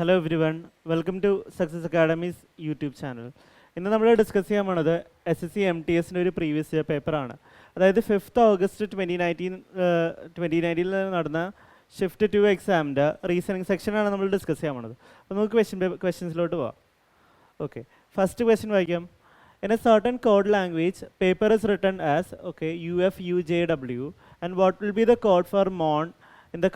Hello everyone, welcome to success academy's YouTube channel. ഇന്ന് നമ്മൾ discuss ചെയ്യാൻ പോണത് SSC MTSൻ്റെ ഒരു പ്രീവിയസ് ഇയർ പേപ്പറാണ്. അതായത് 5th ഓഗസ്റ്റ് 2019 നടന്ന ഷിഫ്റ്റ് 2 എക്സാമിൻ്റെ റീസണിങ് സെക്ഷനാണ് നമ്മൾ ഡിസ്കസ് ചെയ്യാൻ പോണത്. അപ്പോൾ നമുക്ക് ക്വസ്റ്റ്യൻസിലോട്ട് പോവാം. ഓക്കെ, ഫസ്റ്റ് ക്വസ്റ്റ്യൻ വായിക്കാം. In a certain code language, paper is written as UFUJW, and what will be the code for MON in the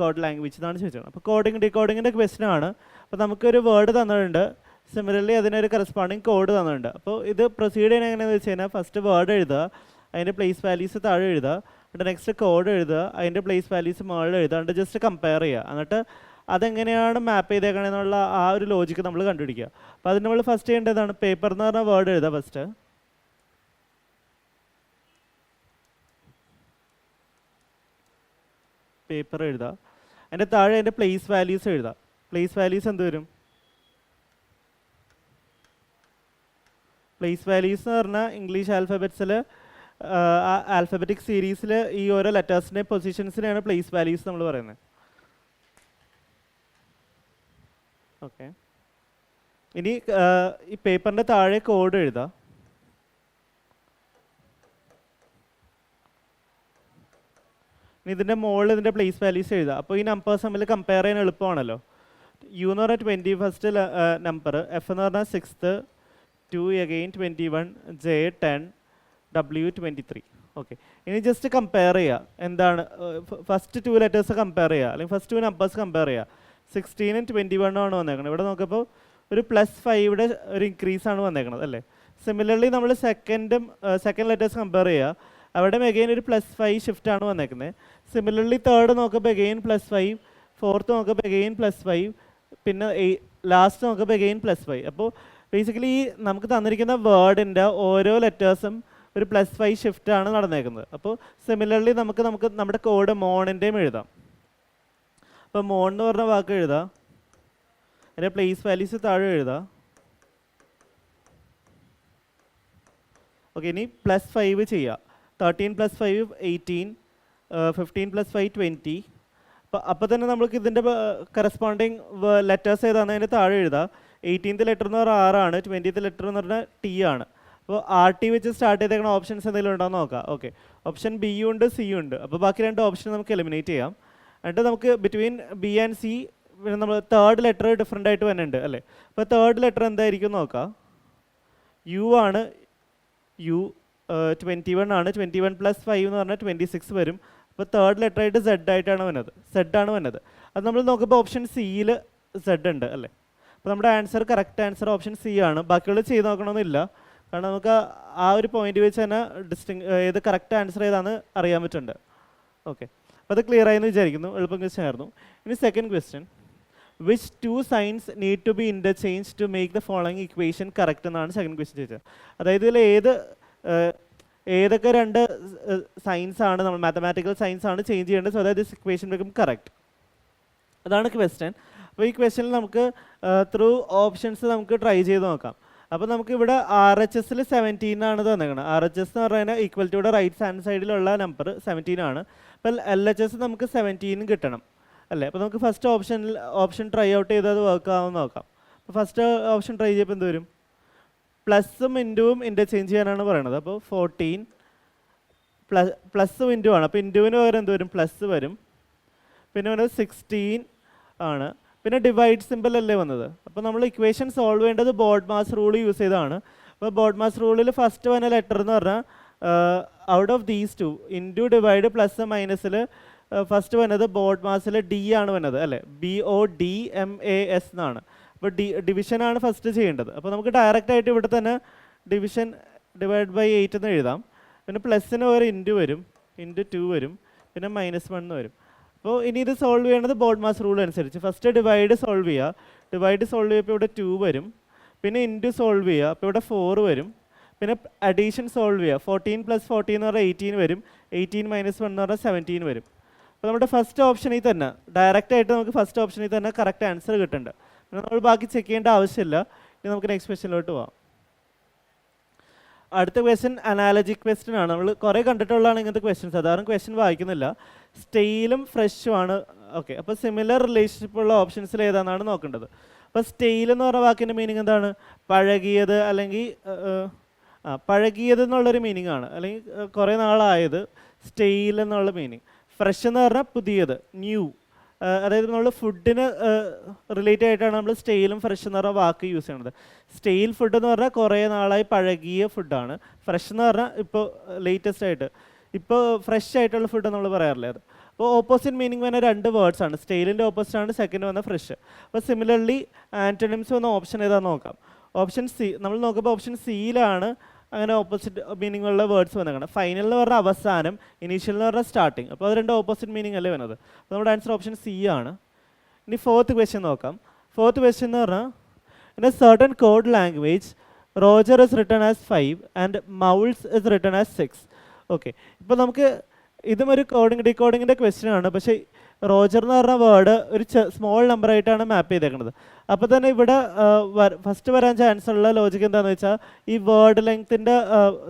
code language എന്നാണ് ചോദിച്ചത്. അപ്പോൾ കോഡിങ് ഡീകോഡിങ്ങിൻ്റെ ക്വസ്റ്റ്യൻ ആണ്. അപ്പോൾ നമുക്കൊരു വേർഡ് തന്നിട്ടുണ്ട്, സിമിലർലി അതിനൊരു കറസ്പോണ്ടിങ് കോഡ് തന്നിട്ടുണ്ട്. അപ്പോൾ ഇത് പ്രൊസീഡ് ചെയ്യണത് എങ്ങനെയാണെന്ന് വെച്ച് കഴിഞ്ഞാൽ ഫസ്റ്റ് വേർഡ് എഴുതുക, അതിൻ്റെ പ്ലേസ് വാല്യൂസ് താഴെ എഴുതുക, എന്നിട്ട് നെക്സ്റ്റ് കോഡ് എഴുതുക, അതിൻ്റെ പ്ലേസ് വാല്യൂസ് മുകളിൽ എഴുതുക, എന്നിട്ട് ജസ്റ്റ് കമ്പയർ ചെയ്യുക. എന്നിട്ട് അതെങ്ങനെയാണ് മാപ്പ് ചെയ്തേക്കണമെന്നുള്ള ആ ഒരു ലോജിക്ക് നമ്മൾ കണ്ടുപിടിക്കുക. അപ്പോൾ അതിന് നമ്മൾ ഫസ്റ്റ് ചെയ്യേണ്ടതാണ് പേപ്പർ എന്ന് പറഞ്ഞ വേർഡ് എഴുതുക. ഫസ്റ്റ് പേപ്പർ എഴുതുക, അതിൻ്റെ താഴെ അതിൻ്റെ പ്ലേസ് വാല്യൂസ് എഴുതുക. പ്ലേസ് വാല്യൂസ് എന്ത് വരും? പ്ലേസ് വാല്യൂസ് എന്ന് പറഞ്ഞാൽ ഇംഗ്ലീഷ് ആൽഫബറ്റ്സിൽ ആൽഫബറ്റിക് സീരീസിൽ ഈ ഓരോ ലെറ്റേഴ്സിൻ്റെ പൊസിഷൻസിനെയാണ് പ്ലേസ് വാല്യൂസ് നമ്മൾ പറയുന്നത്. ഓക്കെ, ഇനി ഈ പേപ്പറിൻ്റെ താഴെ കോഡ് എഴുതുക. ഇനി ഇതിൻ്റെ മുകളിൽ ഇതിൻ്റെ പ്ലേസ് വാല്യൂസ് എഴുതുക. അപ്പോൾ ഈ നമ്പേഴ്സ് തമ്മിൽ കമ്പയർ ചെയ്യാൻ എളുപ്പമാണല്ലോ. U എന്ന് പറഞ്ഞാൽ 21st നമ്പർ, F എന്ന് പറഞ്ഞാൽ 6th, 2 again 21, J 10, W 23. Okay, ഇനി ജസ്റ്റ് കമ്പയർ ചെയ്യുക. എന്താണ് ഫസ്റ്റ് 2 ലെറ്റേഴ്സ് കമ്പയർ ചെയ്യുക, അല്ലെങ്കിൽ ഫസ്റ്റ് 2 നമ്പേഴ്സ് കമ്പയർ ചെയ്യുക. 16 21 ആണ് വന്നേക്കുന്നത്. ഇവിടെ നോക്കുമ്പോൾ ഒരു +5 ഒരു ഇൻക്രീസ് ആണ് വന്നേക്കുന്നത് അല്ലേ. സിമിലർലി നമ്മൾ സെക്കൻഡ് ലെറ്റേഴ്സ് കമ്പയർ ചെയ്യുക, അവിടെ എഗെയിൻ ഒരു +5 ഷിഫ്റ്റ് ആണ് വന്നേക്കുന്നത്. സിമിലർലി തേർഡ് നോക്കുമ്പോൾ എഗെയിൻ +5, ഫോർത്ത് നോക്കുമ്പോൾ എഗെയിൻ +5, പിന്നെ ലാസ്റ്റ് നോക്കുമ്പോൾ എഗെയിൻ +5. അപ്പോൾ ബേസിക്കലി ഈ നമുക്ക് തന്നിരിക്കുന്ന വേർഡിൻ്റെ ഓരോ ലെറ്റേഴ്സും ഒരു +5 ഷിഫ്റ്റ് ആണ് നടന്നേക്കുന്നത്. അപ്പോൾ സിമിലർലി നമുക്ക് നമ്മുടെ കോഡ് മോണിൻ്റെയും എഴുതാം. അപ്പോൾ മോൺ എന്ന് പറഞ്ഞ വാക്ക് എഴുതാം, അതിൻ്റെ പ്ലേസ് വാല്യൂസ് താഴെ എഴുതാം. ഓക്കെ, ഇനി +5 ചെയ്യുക. 13 + 5 18, 15 + 5 20. അപ്പോൾ തന്നെ നമുക്ക് ഇതിൻ്റെ കറസ്പോണ്ടിങ് ലെറ്റേഴ്സ് ഏതാണ് അതിൻ്റെ താഴെ എഴുതാം. 18th ലെറ്റർ എന്ന് പറഞ്ഞാൽ R ആണ്, 20th ലെറ്റർ എന്ന് പറഞ്ഞാൽ T ആണ്. അപ്പോൾ RT വെച്ച് സ്റ്റാർട്ട് ചെയ്തേക്കുന്ന ഓപ്ഷൻസ് എന്തെങ്കിലും ഉണ്ടോ എന്ന് നോക്കാം. ഓക്കെ, ഓപ്ഷൻ B ഉണ്ട്, C ഉണ്ട്. അപ്പോൾ ബാക്കി 2 ഓപ്ഷൻ നമുക്ക് എലിമിനേറ്റ് ചെയ്യാം. എന്നിട്ട് നമുക്ക് ബിറ്റ്വീൻ B ആൻഡ് C പിന്നെ നമ്മൾ തേർഡ് ലെറ്റർ ഡിഫറെൻ്റ് ആയിട്ട് വരുന്നുണ്ട് അല്ലേ. അപ്പോൾ തേർഡ് ലെറ്റർ എന്തായിരിക്കും നോക്കാം. U ആണ്, U 21 ആണ്, 21 + 5 എന്ന് പറഞ്ഞാൽ 26 വരും. അപ്പോൾ തേർഡ് ലെറ്റർ ആയിട്ട് Z ആണ് വന്നത്. അത് നമ്മൾ നോക്കുമ്പോൾ ഓപ്ഷൻ സിയിൽ Z ഉണ്ട് അല്ലേ. അപ്പോൾ നമ്മുടെ കറക്റ്റ് ആൻസർ ഓപ്ഷൻ C ആണ്. ബാക്കിയുള്ള ചെയ്ത് നോക്കണമെന്നില്ല, കാരണം നമുക്ക് ആ ഒരു പോയിന്റ് വെച്ച് തന്നെ ഏത് കറക്റ്റ് ആൻസർ ഏതാണെന്ന് അറിയാൻ പറ്റുന്നുണ്ട്. ഓക്കെ, അപ്പോൾ അത് ക്ലിയർ ആയെന്ന് വിചാരിക്കുന്നു. എളുപ്പം ക്വസ്റ്റ്യൻ ആയിരുന്നു. ഇനി second question, which 2 signs need to be interchange to make the following equation correct എന്നാണ് സെക്കൻഡ് ക്വസ്റ്റ്യൻ ചോദിച്ചത്. അതായത് ഇതിൽ ഏതൊക്കെ 2 സൈൻസ് ആണ് നമ്മൾ മാത്തമാറ്റിക്കൽ സൈൻസ് ആണ് ചേഞ്ച് ചെയ്യേണ്ടത്, so that this equation become correct. അതാണ് ക്വസ്റ്റ്യൻ. അപ്പോൾ ഈ ക്വസ്റ്റ്യനിൽ നമുക്ക് ത്രൂ ഓപ്ഷൻസ് നമുക്ക് ട്രൈ ചെയ്ത് നോക്കാം. അപ്പോൾ നമുക്കിവിടെ RHSൽ 17 ആണ് തന്നേക്കുന്നത്. RHS എന്ന് പറഞ്ഞാൽ ഈക്വൽ ടു റൈറ്റ് ഹാൻഡ് സൈഡിലുള്ള നമ്പർ 17 ആണ്. അപ്പോൾ LHS നമുക്ക് 17 കിട്ടണം അല്ലേ. അപ്പോൾ നമുക്ക് ഫസ്റ്റ് ഓപ്ഷൻ ട്രൈ ഔട്ട് ചെയ്ത് അത് വർക്ക് ആവുമെന്ന് നോക്കാം. അപ്പോൾ ഫസ്റ്റ് ഓപ്ഷൻ ട്രൈ ചെയ്യുമ്പോൾ എന്ത് വരും? പ്ലസും ഇൻറ്റുവും ഇൻ്റർചേഞ്ച് ചെയ്യാനാണ് പറയുന്നത്. അപ്പോൾ 14 പ്ലസും ഇൻറ്റു ആണ്. അപ്പോൾ ഇൻറ്റുവിന് പകരം എന്ത് വരും? പ്ലസ് വരും. പിന്നെ വന്നത് 16 ആണ്. പിന്നെ ഡിവൈഡ് സിമ്പിൾ അല്ലേ വന്നത്. അപ്പോൾ നമ്മൾ ഇക്വേഷൻ സോൾവ് ചെയ്യേണ്ടത് ബോർഡ് മാസ് റൂൾ യൂസ് ചെയ്താണ്. അപ്പോൾ ബോർഡ് മാസ് റൂളിൽ ഫസ്റ്റ് വന്ന ലെറ്റർ എന്ന് പറഞ്ഞാൽ out of these 2 into divide plus മൈനസിൽ ഫസ്റ്റ് വന്നത് ബോർഡ് മാസിൽ D ആണ് വന്നത് അല്ലേ. BODMAS എന്നാണ്. അപ്പോൾ ഡിവിഷനാണ് ഫസ്റ്റ് ചെയ്യേണ്ടത്. അപ്പോൾ നമുക്ക് ഡയറക്റ്റ് ആയിട്ട് ഇവിടെ തന്നെ ഡിവിഷൻ /8 എന്ന് എഴുതാം. പിന്നെ പ്ലസ്സിന് ഒരു ഇൻറ്റു വരും, ഇൻറ്റു 2 വരും, പിന്നെ -1 വരും. അപ്പോൾ ഇനി ഇത് സോൾവ് ചെയ്യേണ്ടത് ബോർഡ് മാസ് റൂൾ അനുസരിച്ച് ഫസ്റ്റ് ഡിവൈഡ് സോൾവ് ചെയ്യുക. ഡിവൈഡ് സോൾവ് ചെയ്യുമ്പോൾ ഇവിടെ 2 വരും, പിന്നെ ഇൻറ്റു സോൾവ് ചെയ്യുക, അപ്പോൾ ഇവിടെ 4 വരും. പിന്നെ അഡീഷൻ സോൾവ് ചെയ്യുക. 14 + 14 എന്ന് പറഞ്ഞാൽ 18 വരും, 18 - 1 എന്ന് പറഞ്ഞാൽ 17 വരും. അപ്പോൾ നമ്മുടെ ഫസ്റ്റ് ഓപ്ഷനിൽ തന്നെ ഡയറക്റ്റ് ആയിട്ട് നമുക്ക് ഫസ്റ്റ് ഓപ്ഷനിൽ തന്നെ കറക്റ്റ് ആൻസർ കിട്ടുന്നുണ്ട്. നമ്മൾ ബാക്കി ചെക്ക് ചെയ്യേണ്ട ആവശ്യമില്ല. ഇനി നമുക്ക് നെക്സ്റ്റ് ക്വസ്റ്റ്യനിലോട്ട് പോവാം. അടുത്ത ക്വസ്റ്റ്യൻ അനാലജിക് ക്വസ്റ്റ്യൻ ആണ്. നമ്മൾ കുറേ കണ്ടിട്ടുള്ളതാണ് ഇങ്ങനത്തെ ക്വസ്റ്റ്യൻസ്. സാധാരണ ക്വസ്റ്റ്യൻ വായിക്കുന്നില്ല. സ്റ്റെയിലും ഫ്രഷും ആണ് ഓക്കെ, അപ്പോൾ സിമിലർ റിലേഷൻഷിപ്പ് ഉള്ള ഓപ്ഷൻസിൽ ഏതാണെന്നാണ് നോക്കേണ്ടത്. അപ്പോൾ സ്റ്റെയിൽ എന്ന് പറഞ്ഞ വാക്കിൻ്റെ മീനിങ് എന്താണ്? പഴകിയത്, അല്ലെങ്കിൽ പഴകിയത് എന്നുള്ളൊരു മീനിങ് ആണ്, അല്ലെങ്കിൽ കുറേ നാളായത്, സ്റ്റെയിൽ എന്നുള്ള മീനിങ്. ഫ്രഷ് എന്ന് പറഞ്ഞാൽ പുതിയത്, ന്യൂ. അതായത് നമ്മൾ ഫുഡിന് റിലേറ്റഡ് ആയിട്ടാണ് നമ്മൾ സ്റ്റെയിലും ഫ്രഷ് എന്ന് പറഞ്ഞ വാക്ക് യൂസ് ചെയ്യുന്നത്. സ്റ്റെയിൽ ഫുഡ് എന്ന് പറഞ്ഞാൽ കുറേ നാളായി പഴകിയ ഫുഡാണ്. ഫ്രഷ് എന്ന് പറഞ്ഞാൽ ഇപ്പോൾ ലേറ്റസ്റ്റ് ആയിട്ട്, ഇപ്പോൾ ഫ്രഷ് ആയിട്ടുള്ള ഫുഡ് നമ്മൾ പറയാറില്ലേ അത്. അപ്പോൾ ഓപ്പോസിറ്റ് മീനിങ് വന്ന രണ്ട് വേർഡ്സ് ആണ്. സ്റ്റെയിലിൻ്റെ ഓപ്പോസിറ്റ് ആണ് സെക്കൻഡ് വന്ന ഫ്രഷ്. അപ്പോൾ സിമിലർലി ആൻറ്റണിംസ് വന്ന ഓപ്ഷൻ ഏതാണെന്ന് നോക്കാം. ഓപ്ഷൻ സി നമ്മൾ നോക്കുമ്പോൾ ഓപ്ഷൻ സിയിലാണ് അങ്ങനെ ഓപ്പോസിറ്റ് മീനിങ് ഉള്ള വേർഡ്സ് വന്നേക്കണം. ഫൈനൽ എന്ന് പറഞ്ഞാൽ അവസാനം, ഇനീഷ്യൽ എന്ന് പറഞ്ഞാൽ സ്റ്റാർട്ടിങ്. അപ്പോൾ അത് രണ്ട് ഓപ്പോസിറ്റ് മീനിങ് അല്ലേ വരുന്നത്. അപ്പോൾ നമ്മുടെ ആൻസർ ഓപ്ഷൻ സി ആണ്. ഇനി ഫോർത്ത് ക്വസ്റ്റ്യൻ നോക്കാം. ഫോർത്ത് ക്വസ്റ്റ്യൻ എന്ന് പറഞ്ഞാൽ in a certain code language Roger is written as 5 and moulds is written as 6. Okay, ഇപ്പോൾ നമുക്ക് ഇതും ഒരു ഡീകോഡിങ്ങിൻ്റെ ക്വസ്റ്റ്യൻ ആണ്. പക്ഷേ റോജർ എന്ന് പറഞ്ഞ വേർഡ് ഒരു സ്മോൾ നമ്പർ ആയിട്ടാണ് മാപ്പ് ചെയ്തേക്കുന്നത്. അപ്പോൾ തന്നെ ഇവിടെ ഫസ്റ്റ് വരാൻ ചാൻസ് ഉള്ള ലോജിക്ക് എന്താണെന്ന് വെച്ചാൽ ഈ വേർഡ് ലെങ്ത്തിൻ്റെ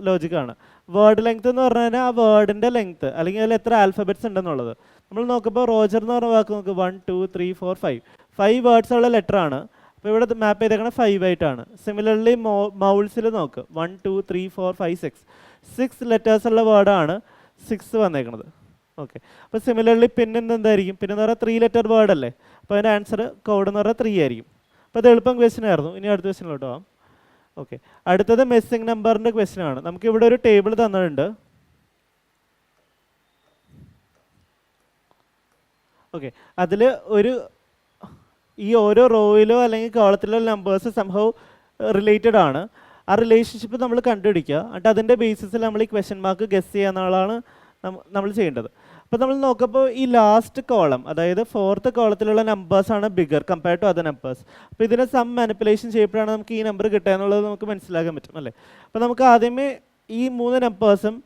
ലോജിക്കാണ്. വേർഡ് ലെങ്ത് എന്ന് പറഞ്ഞു കഴിഞ്ഞാൽ ആ വേർഡിൻ്റെ ലെങ്ത്ത്, അല്ലെങ്കിൽ അതിൽ എത്ര ആൽഫബറ്റ്സ് ഉണ്ടെന്നുള്ളത്. നമ്മൾ നോക്കുമ്പോൾ റോജർ എന്ന് പറഞ്ഞ വാക്ക് നോക്ക് 1 2 3 4 5 വേർഡ്സ് ഉള്ള ലെറ്റർ ആണ്. അപ്പോൾ ഇവിടെ മാപ്പ് ചെയ്തേക്കുന്നത് 5 ആയിട്ടാണ്. സിമിലർലി മൗൾസിൽ നോക്ക് 1 2 3 4 5 6 ലെറ്റേഴ്സ് ഉള്ള വേർഡാണ് 6 വന്നേക്കുന്നത്. ഓക്കെ, അപ്പോൾ സിമിലർലി എന്തായിരിക്കും? പിന്നെന്ന് പറഞ്ഞാൽ 3 ലെറ്റർ വേർഡ് അല്ലേ. അപ്പോൾ അതിൻ്റെ ആൻസർ കോഡ് എന്ന് പറഞ്ഞാൽ 3 ആയിരിക്കും. അപ്പോൾ അത് എളുപ്പം ക്വസ്റ്റ്യൻ ആയിരുന്നു. ഇനി അടുത്ത ക്വസ്റ്റ്യനിലോട്ട് പോകാം. ഓക്കെ, അടുത്തത് മിസ്സിംഗ് നമ്പറിൻ്റെ ക്വസ്റ്റ്യൻ ആണ്. നമുക്കിവിടെ ഒരു ടേബിൾ തന്നിട്ടുണ്ട്. ഓക്കെ, അതിൽ ഈ ഓരോ റോയിലോ അല്ലെങ്കിൽ കോളത്തിലോ നമ്പേഴ്സ് സംഭവം റിലേറ്റഡ് ആണ്. ആ റിലേഷൻഷിപ്പ് നമ്മൾ കണ്ടുപിടിക്കുക. എന്നിട്ട് അതിൻ്റെ ബേസിസിൽ നമ്മൾ ഈ ക്വസ്റ്റ്യൻ മാർക്ക് ഗസ് ചെയ്യുക എന്നുള്ളതാണ് നമ്മൾ ചെയ്യേണ്ടത്. അപ്പോൾ നമ്മൾ നോക്കുമ്പോൾ ഈ ലാസ്റ്റ് കോളം, അതായത് ഫോർത്ത് കോളത്തിലുള്ള നമ്പേഴ്സാണ് bigger compared to other numbers. അപ്പോൾ ഇതിനെ സം മാനിപ്പുലേഷൻ ചെയ്യുമ്പോഴാണ് നമുക്ക് ഈ നമ്പർ കിട്ടുക എന്നുള്ളത് നമുക്ക് മനസ്സിലാക്കാൻ പറ്റും അല്ലേ. അപ്പോൾ നമുക്ക് ആദ്യമേ ഈ 3 നമ്പേഴ്സും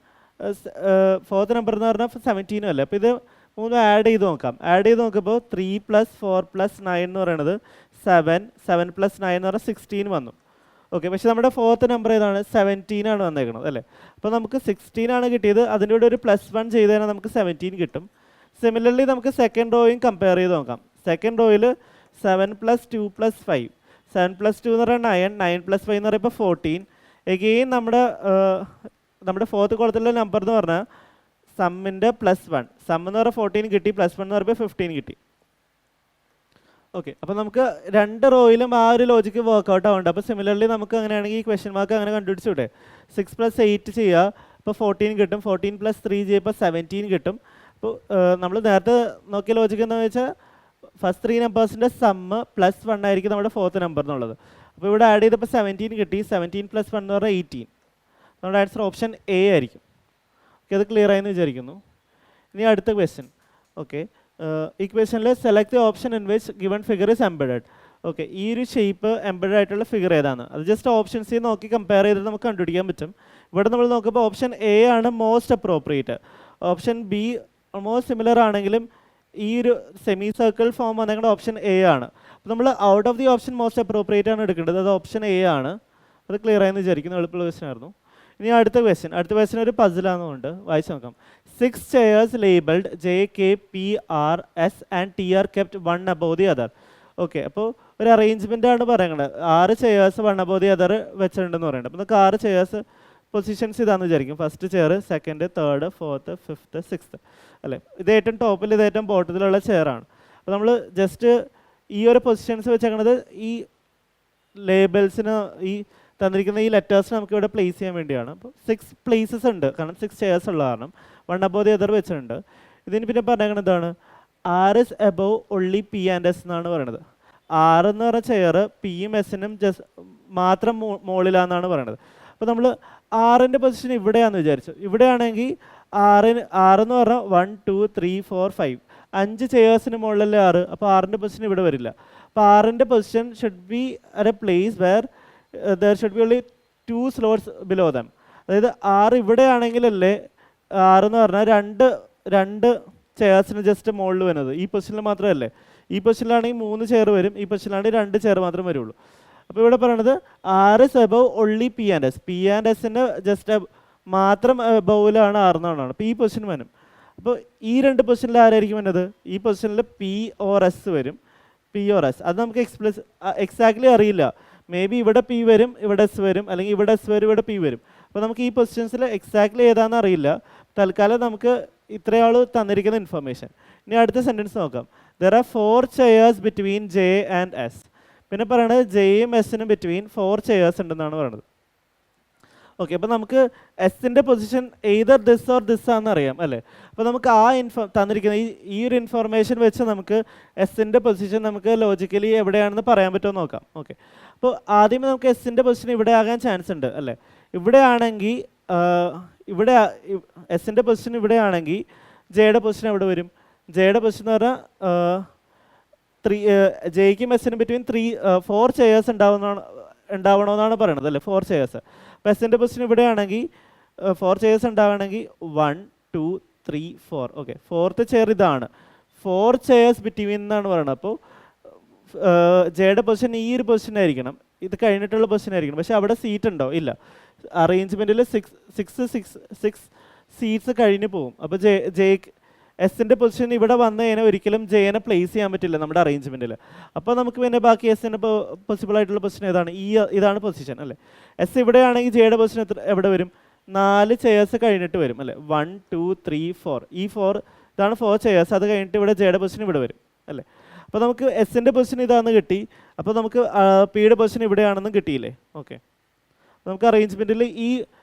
ഫോർത്ത് നമ്പർ എന്ന് പറഞ്ഞാൽ 17 അല്ലേ. അപ്പോൾ ഇത് 3 ആഡ് ചെയ്ത് നോക്കാം. ആഡ് ചെയ്ത് നോക്കുമ്പോൾ 3 + 4 + 9 എന്ന് പറയുന്നത് 7 7 + 9 എന്ന് പറഞ്ഞാൽ 16 വന്നു. ഓക്കെ, പക്ഷേ നമ്മുടെ ഫോർത്ത് നമ്പർ ഏതാണ്? 17 ആണ് വന്നേക്കുന്നത് അല്ലേ. അപ്പോൾ നമുക്ക് 16 ആണ് കിട്ടിയത്. അതിൻ്റെ കൂടെ ഒരു +1 ചെയ്ത് കഴിഞ്ഞാൽ നമുക്ക് 17 കിട്ടും. സിമിലർലി നമുക്ക് സെക്കൻഡ് റോയും കമ്പയർ ചെയ്ത് നോക്കാം. സെക്കൻഡ് റോയിൽ 7 + 2 + 5 7 + 2 എന്ന് പറഞ്ഞാൽ 9 9 + 5 എന്ന് പറയുമ്പോൾ 14. എഗെയിൻ നമ്മുടെ ഫോർത്ത് കോളത്തിലുള്ള നമ്പർ എന്ന് പറഞ്ഞാൽ സമ്മിൻ്റെ +1, സം എന്ന് പറഞ്ഞാൽ 14 കിട്ടി, +1 എന്ന് പറയുമ്പോൾ 15 കിട്ടി. ഓക്കെ, അപ്പോൾ നമുക്ക് രണ്ട് റോയിലും ആ ഒരു ലോജിക്ക് വർക്കൗട്ട് ആവുന്നുണ്ട്. അപ്പോൾ സിമിലർലി നമുക്ക് അങ്ങനെയാണെങ്കിൽ ഈ ക്വസ്റ്റ്യൻ മാർക്ക് അങ്ങനെ കണ്ടുപിടിച്ചു വിട്ടെ. 6 + 8 ചെയ്യുക, അപ്പോൾ 14 കിട്ടും. 14 + 3 ചെയ്യുമ്പോൾ 17 കിട്ടും. അപ്പോൾ നമ്മൾ നേരത്തെ നോക്കിയ ലോജിക്ക് എന്താണെന്ന് വെച്ചാൽ ഫസ്റ്റ് 3 നമ്പേഴ്സിൻ്റെ സമ്മ് +1 ആയിരിക്കും നമ്മുടെ ഫോർത്ത് നമ്പർ എന്നുള്ളത്. അപ്പോൾ ഇവിടെ ആഡ് ചെയ്തപ്പോൾ 17 കിട്ടി. 17 + 1 എന്ന് പറഞ്ഞാൽ 18. നമ്മുടെ ആൻസർ ഓപ്ഷൻ എ ആയിരിക്കും. ഓക്കെ, അത് ക്ലിയർ ആയെന്ന് വിചാരിക്കുന്നു. ഇനി അടുത്ത ക്വസ്റ്റ്യൻ. ഓക്കെ, ഈ ക്വസ്റ്റ്യനിൽ select the option in which given figure is embedded. Okay, ഈ ഒരു ഷേപ്പ് എംബഡഡ് ആയിട്ടുള്ള ഫിഗർ ഏതാണ്? അത് ജസ്റ്റ് ഓപ്ഷൻസ് നോക്കി കമ്പയർ ചെയ്തിട്ട് നമുക്ക് കണ്ടുപിടിക്കാൻ പറ്റും. ഇവിടെ നമ്മൾ നോക്കുമ്പോൾ ഓപ്ഷൻ എ ആണ് most appropriate. Option B almost similar ആണെങ്കിലും ഈ ഒരു സെമി സർക്കിൾ ഫോം വന്നേക്കുന്ന ഓപ്ഷൻ എ ആണ്. അപ്പോൾ നമ്മൾ out of the option most appropriate ആണ് എടുക്കേണ്ടത്. അത് ഓപ്ഷൻ എ ആണ്. അത് ക്ലിയർ ആയെന്ന് വിചാരിക്കുന്നു. എളുപ്പമുള്ള ക്വസ്റ്റ്യൻ ആയിരുന്നു. ഇനി അടുത്ത ക്വസ്റ്റ്യൻ ഒരു പസിലാണെന്നുണ്ട്, വായിച്ചു നോക്കാം. 6 chairs labeled J, K, P, R, S and T are kept one above the other. Okay, അപ്പോൾ ഒരു അറേഞ്ച്മെൻ്റ് ആണ് പറയുന്നത്. 6 chairs one above the other വെച്ചിട്ടുണ്ടെന്ന് പറയുന്നത്. അപ്പോൾ നമുക്ക് 6 chairs പൊസിഷൻസ് ഇതാണെന്ന് വിചാരിക്കും. First chair, second, third, fourth, fifth, sixth അല്ലേ. ഇത് ഏറ്റവും ടോപ്പിൽ, ഇത് ഏറ്റവും ബോട്ടത്തിലുള്ള ചെയറാണ്. അപ്പോൾ നമ്മൾ ജസ്റ്റ് ഈ ഒരു പൊസിഷൻസ് വെച്ചേക്കണത് ഈ ലേബൽസിന്, ഈ തന്നിരിക്കുന്ന ഈ ലെറ്റേഴ്സ് നമുക്ക് ഇവിടെ പ്ലേസ് ചെയ്യാൻ വേണ്ടിയാണ്. അപ്പോൾ 6 പ്ലേസസ് ഉണ്ട്, കാരണം 6 ചെയർസ് ഉള്ള കാരണം. വൺ അബോവ് ദി അതർ വെച്ചിട്ടുണ്ട്. ഇതിന് പിന്നെ പറഞ്ഞേക്കുന്നത് എന്താണ്? R is above only P and S എന്നാണ് പറയുന്നത്. R എന്ന് പറഞ്ഞ ചെയർ പിയും എസിനും മാത്രം മുകളിലാണെന്നാണ് പറയുന്നത്. അപ്പോൾ നമ്മൾ ആറിൻ്റെ പൊസിഷൻ ഇവിടെയാണെന്ന് വിചാരിച്ചു. ഇവിടെയാണെങ്കിൽ R എന്ന് പറഞ്ഞാൽ 1 2 3 4 5 5 ചെയേഴ്സിന് മുകളിലല്ലേ 6. അപ്പോൾ ആറിൻ്റെ പൊസിഷൻ ഇവിടെ വരില്ല. അപ്പോൾ ആറിൻ്റെ position should be at a place where there should be only 2 slots below them. അതായത് 6 ഇവിടെയാണെങ്കിലല്ലേ 6 എന്ന് പറഞ്ഞാൽ രണ്ട് ചെയർസിന് ജസ്റ്റ് മുകളിൽ വരുന്നത്. ഈ പൊസിഷനിൽ മാത്രമല്ലേ. ഈ പൊസിഷനിലാണെങ്കിൽ 3 ചെയർ വരും, ഈ പൊസിഷനിലാണെങ്കിൽ 2 ചെയർ മാത്രം വരുള്ളൂ. അപ്പോൾ ഇവിടെ പറയണത് R is above only P and S. P and Sൻ്റെ ജസ്റ്റ് മാത്രം എബോവിലാണ് 6 എന്നാണ്. അപ്പോൾ ഈ പൊസിഷൻ വരും. അപ്പോൾ ഈ രണ്ട് പൊസിഷനിൽ ആരായിരിക്കും വരുന്നത്? ഈ പൊസിഷനിൽ പി ഓർ എസ് വരും, പി ഓർ എസ്. അത് നമുക്ക് എക്സാക്ട്ലി അറിയില്ല. മേ ബി ഇവിടെ പി വരും, ഇവിടെ എസ് വരും, അല്ലെങ്കിൽ ഇവിടെ എസ് വരും, ഇവിടെ പി വരും. അപ്പോൾ നമുക്ക് ഈ പൊസിഷൻസിൽ എക്സാക്ട്ലി ഏതാണെന്ന് അറിയില്ല. തൽക്കാലം നമുക്ക് ഇത്രയാൾ തന്നിരിക്കുന്ന ഇൻഫർമേഷൻ. ഇനി അടുത്ത സെൻറ്റൻസ് നോക്കാം. There are 4 chairs between J and S. പിന്നെ പറയണത് ജെയും എസിനും ബിറ്റ്വീൻ 4 chairs ഉണ്ടെന്നാണ് പറയുന്നത്. ഓക്കെ, അപ്പോൾ നമുക്ക് എസിൻ്റെ position either this or this ആണെന്ന് അറിയാം അല്ലേ. അപ്പോൾ നമുക്ക് ആ തന്നിരിക്കുന്ന ഈ ഒരു ഇൻഫർമേഷൻ വെച്ച് നമുക്ക് എസിൻ്റെ പൊസിഷൻ നമുക്ക് ലോജിക്കലി എവിടെയാണെന്ന് പറയാൻ പറ്റുമോ നോക്കാം. ഓക്കെ, അപ്പോൾ ആദ്യമേ നമുക്ക് എസിൻ്റെ പൊസിഷൻ ഇവിടെ ആകാൻ ചാൻസ് ഉണ്ട് അല്ലേ. ഇവിടെ ആണെങ്കിൽ ഇവിടെ എസിൻ്റെ പൊസിഷൻ ഇവിടെ ആണെങ്കിൽ ജെയുടെ പൊസിഷൻ എവിടെ വരും? ജെയുടെ പൊസിഷൻ എന്ന് പറഞ്ഞാൽ ജെയ്ക്കും എസിനും ബിറ്റ്വീൻ 4 chairs ഉണ്ടാവണമെന്നാണ് പറയണത് അല്ലേ, 4 chairs. അപ്പോൾ എസിൻ്റെ പൊസിഷൻ ഇവിടെ ആണെങ്കിൽ 4 chairs ഉണ്ടാവണമെങ്കിൽ 1 2 3 4. ഓക്കെ, 4th ചെയർ ഇതാണ്. 4 chairs ബിറ്റ്വീൻ എന്നാണ് പറയുന്നത്. അപ്പോൾ ജെയുടെ പൊസിഷൻ ഈ ഒരു പൊസിഷൻ ആയിരിക്കണം, ഇത് കഴിഞ്ഞിട്ടുള്ള പൊസിഷൻ ആയിരിക്കണം. പക്ഷേ അവിടെ സീറ്റ് ഉണ്ടോ? ഇല്ല. അറേഞ്ച്മെൻറ്റിൽ 6 സീറ്റ്സ് കഴിഞ്ഞ് പോകും. അപ്പോൾ എസിൻ്റെ പൊസിഷൻ ഇവിടെ വന്നു കഴിഞ്ഞാൽ ഒരിക്കലും ജെനെ പ്ലേസ് ചെയ്യാൻ പറ്റില്ല നമ്മുടെ അറേഞ്ച്മെൻറ്റിൽ. അപ്പോൾ നമുക്ക് പിന്നെ ബാക്കി എസിന് പോസിബിൾ ആയിട്ടുള്ള പൊസിഷൻ ഏതാണ്? ഇതാണ് പൊസിഷൻ അല്ലേ. എസ് ഇവിടെയാണെങ്കിൽ ജെയുടെ പൊസിഷൻ എവിടെ വരും? 4 chairs കഴിഞ്ഞിട്ട് വരും അല്ലേ. 1 2 3 4. ഈ 4 ഇതാണ് 4 chairs. അത് കഴിഞ്ഞിട്ട് ഇവിടെ ജെയുടെ പൊസിഷൻ ഇവിടെ വരും അല്ലേ. അപ്പോൾ നമുക്ക് എസിൻ്റെ പൊസിഷൻ ഇതാണെന്ന് കിട്ടി. അപ്പോൾ നമുക്ക് പിയുടെ പൊസിഷൻ ഇവിടെയാണെന്നും കിട്ടിയില്ലേ. ഓക്കെ, നമുക്ക് അറേഞ്ച്മെൻറ്റിൽ ഈ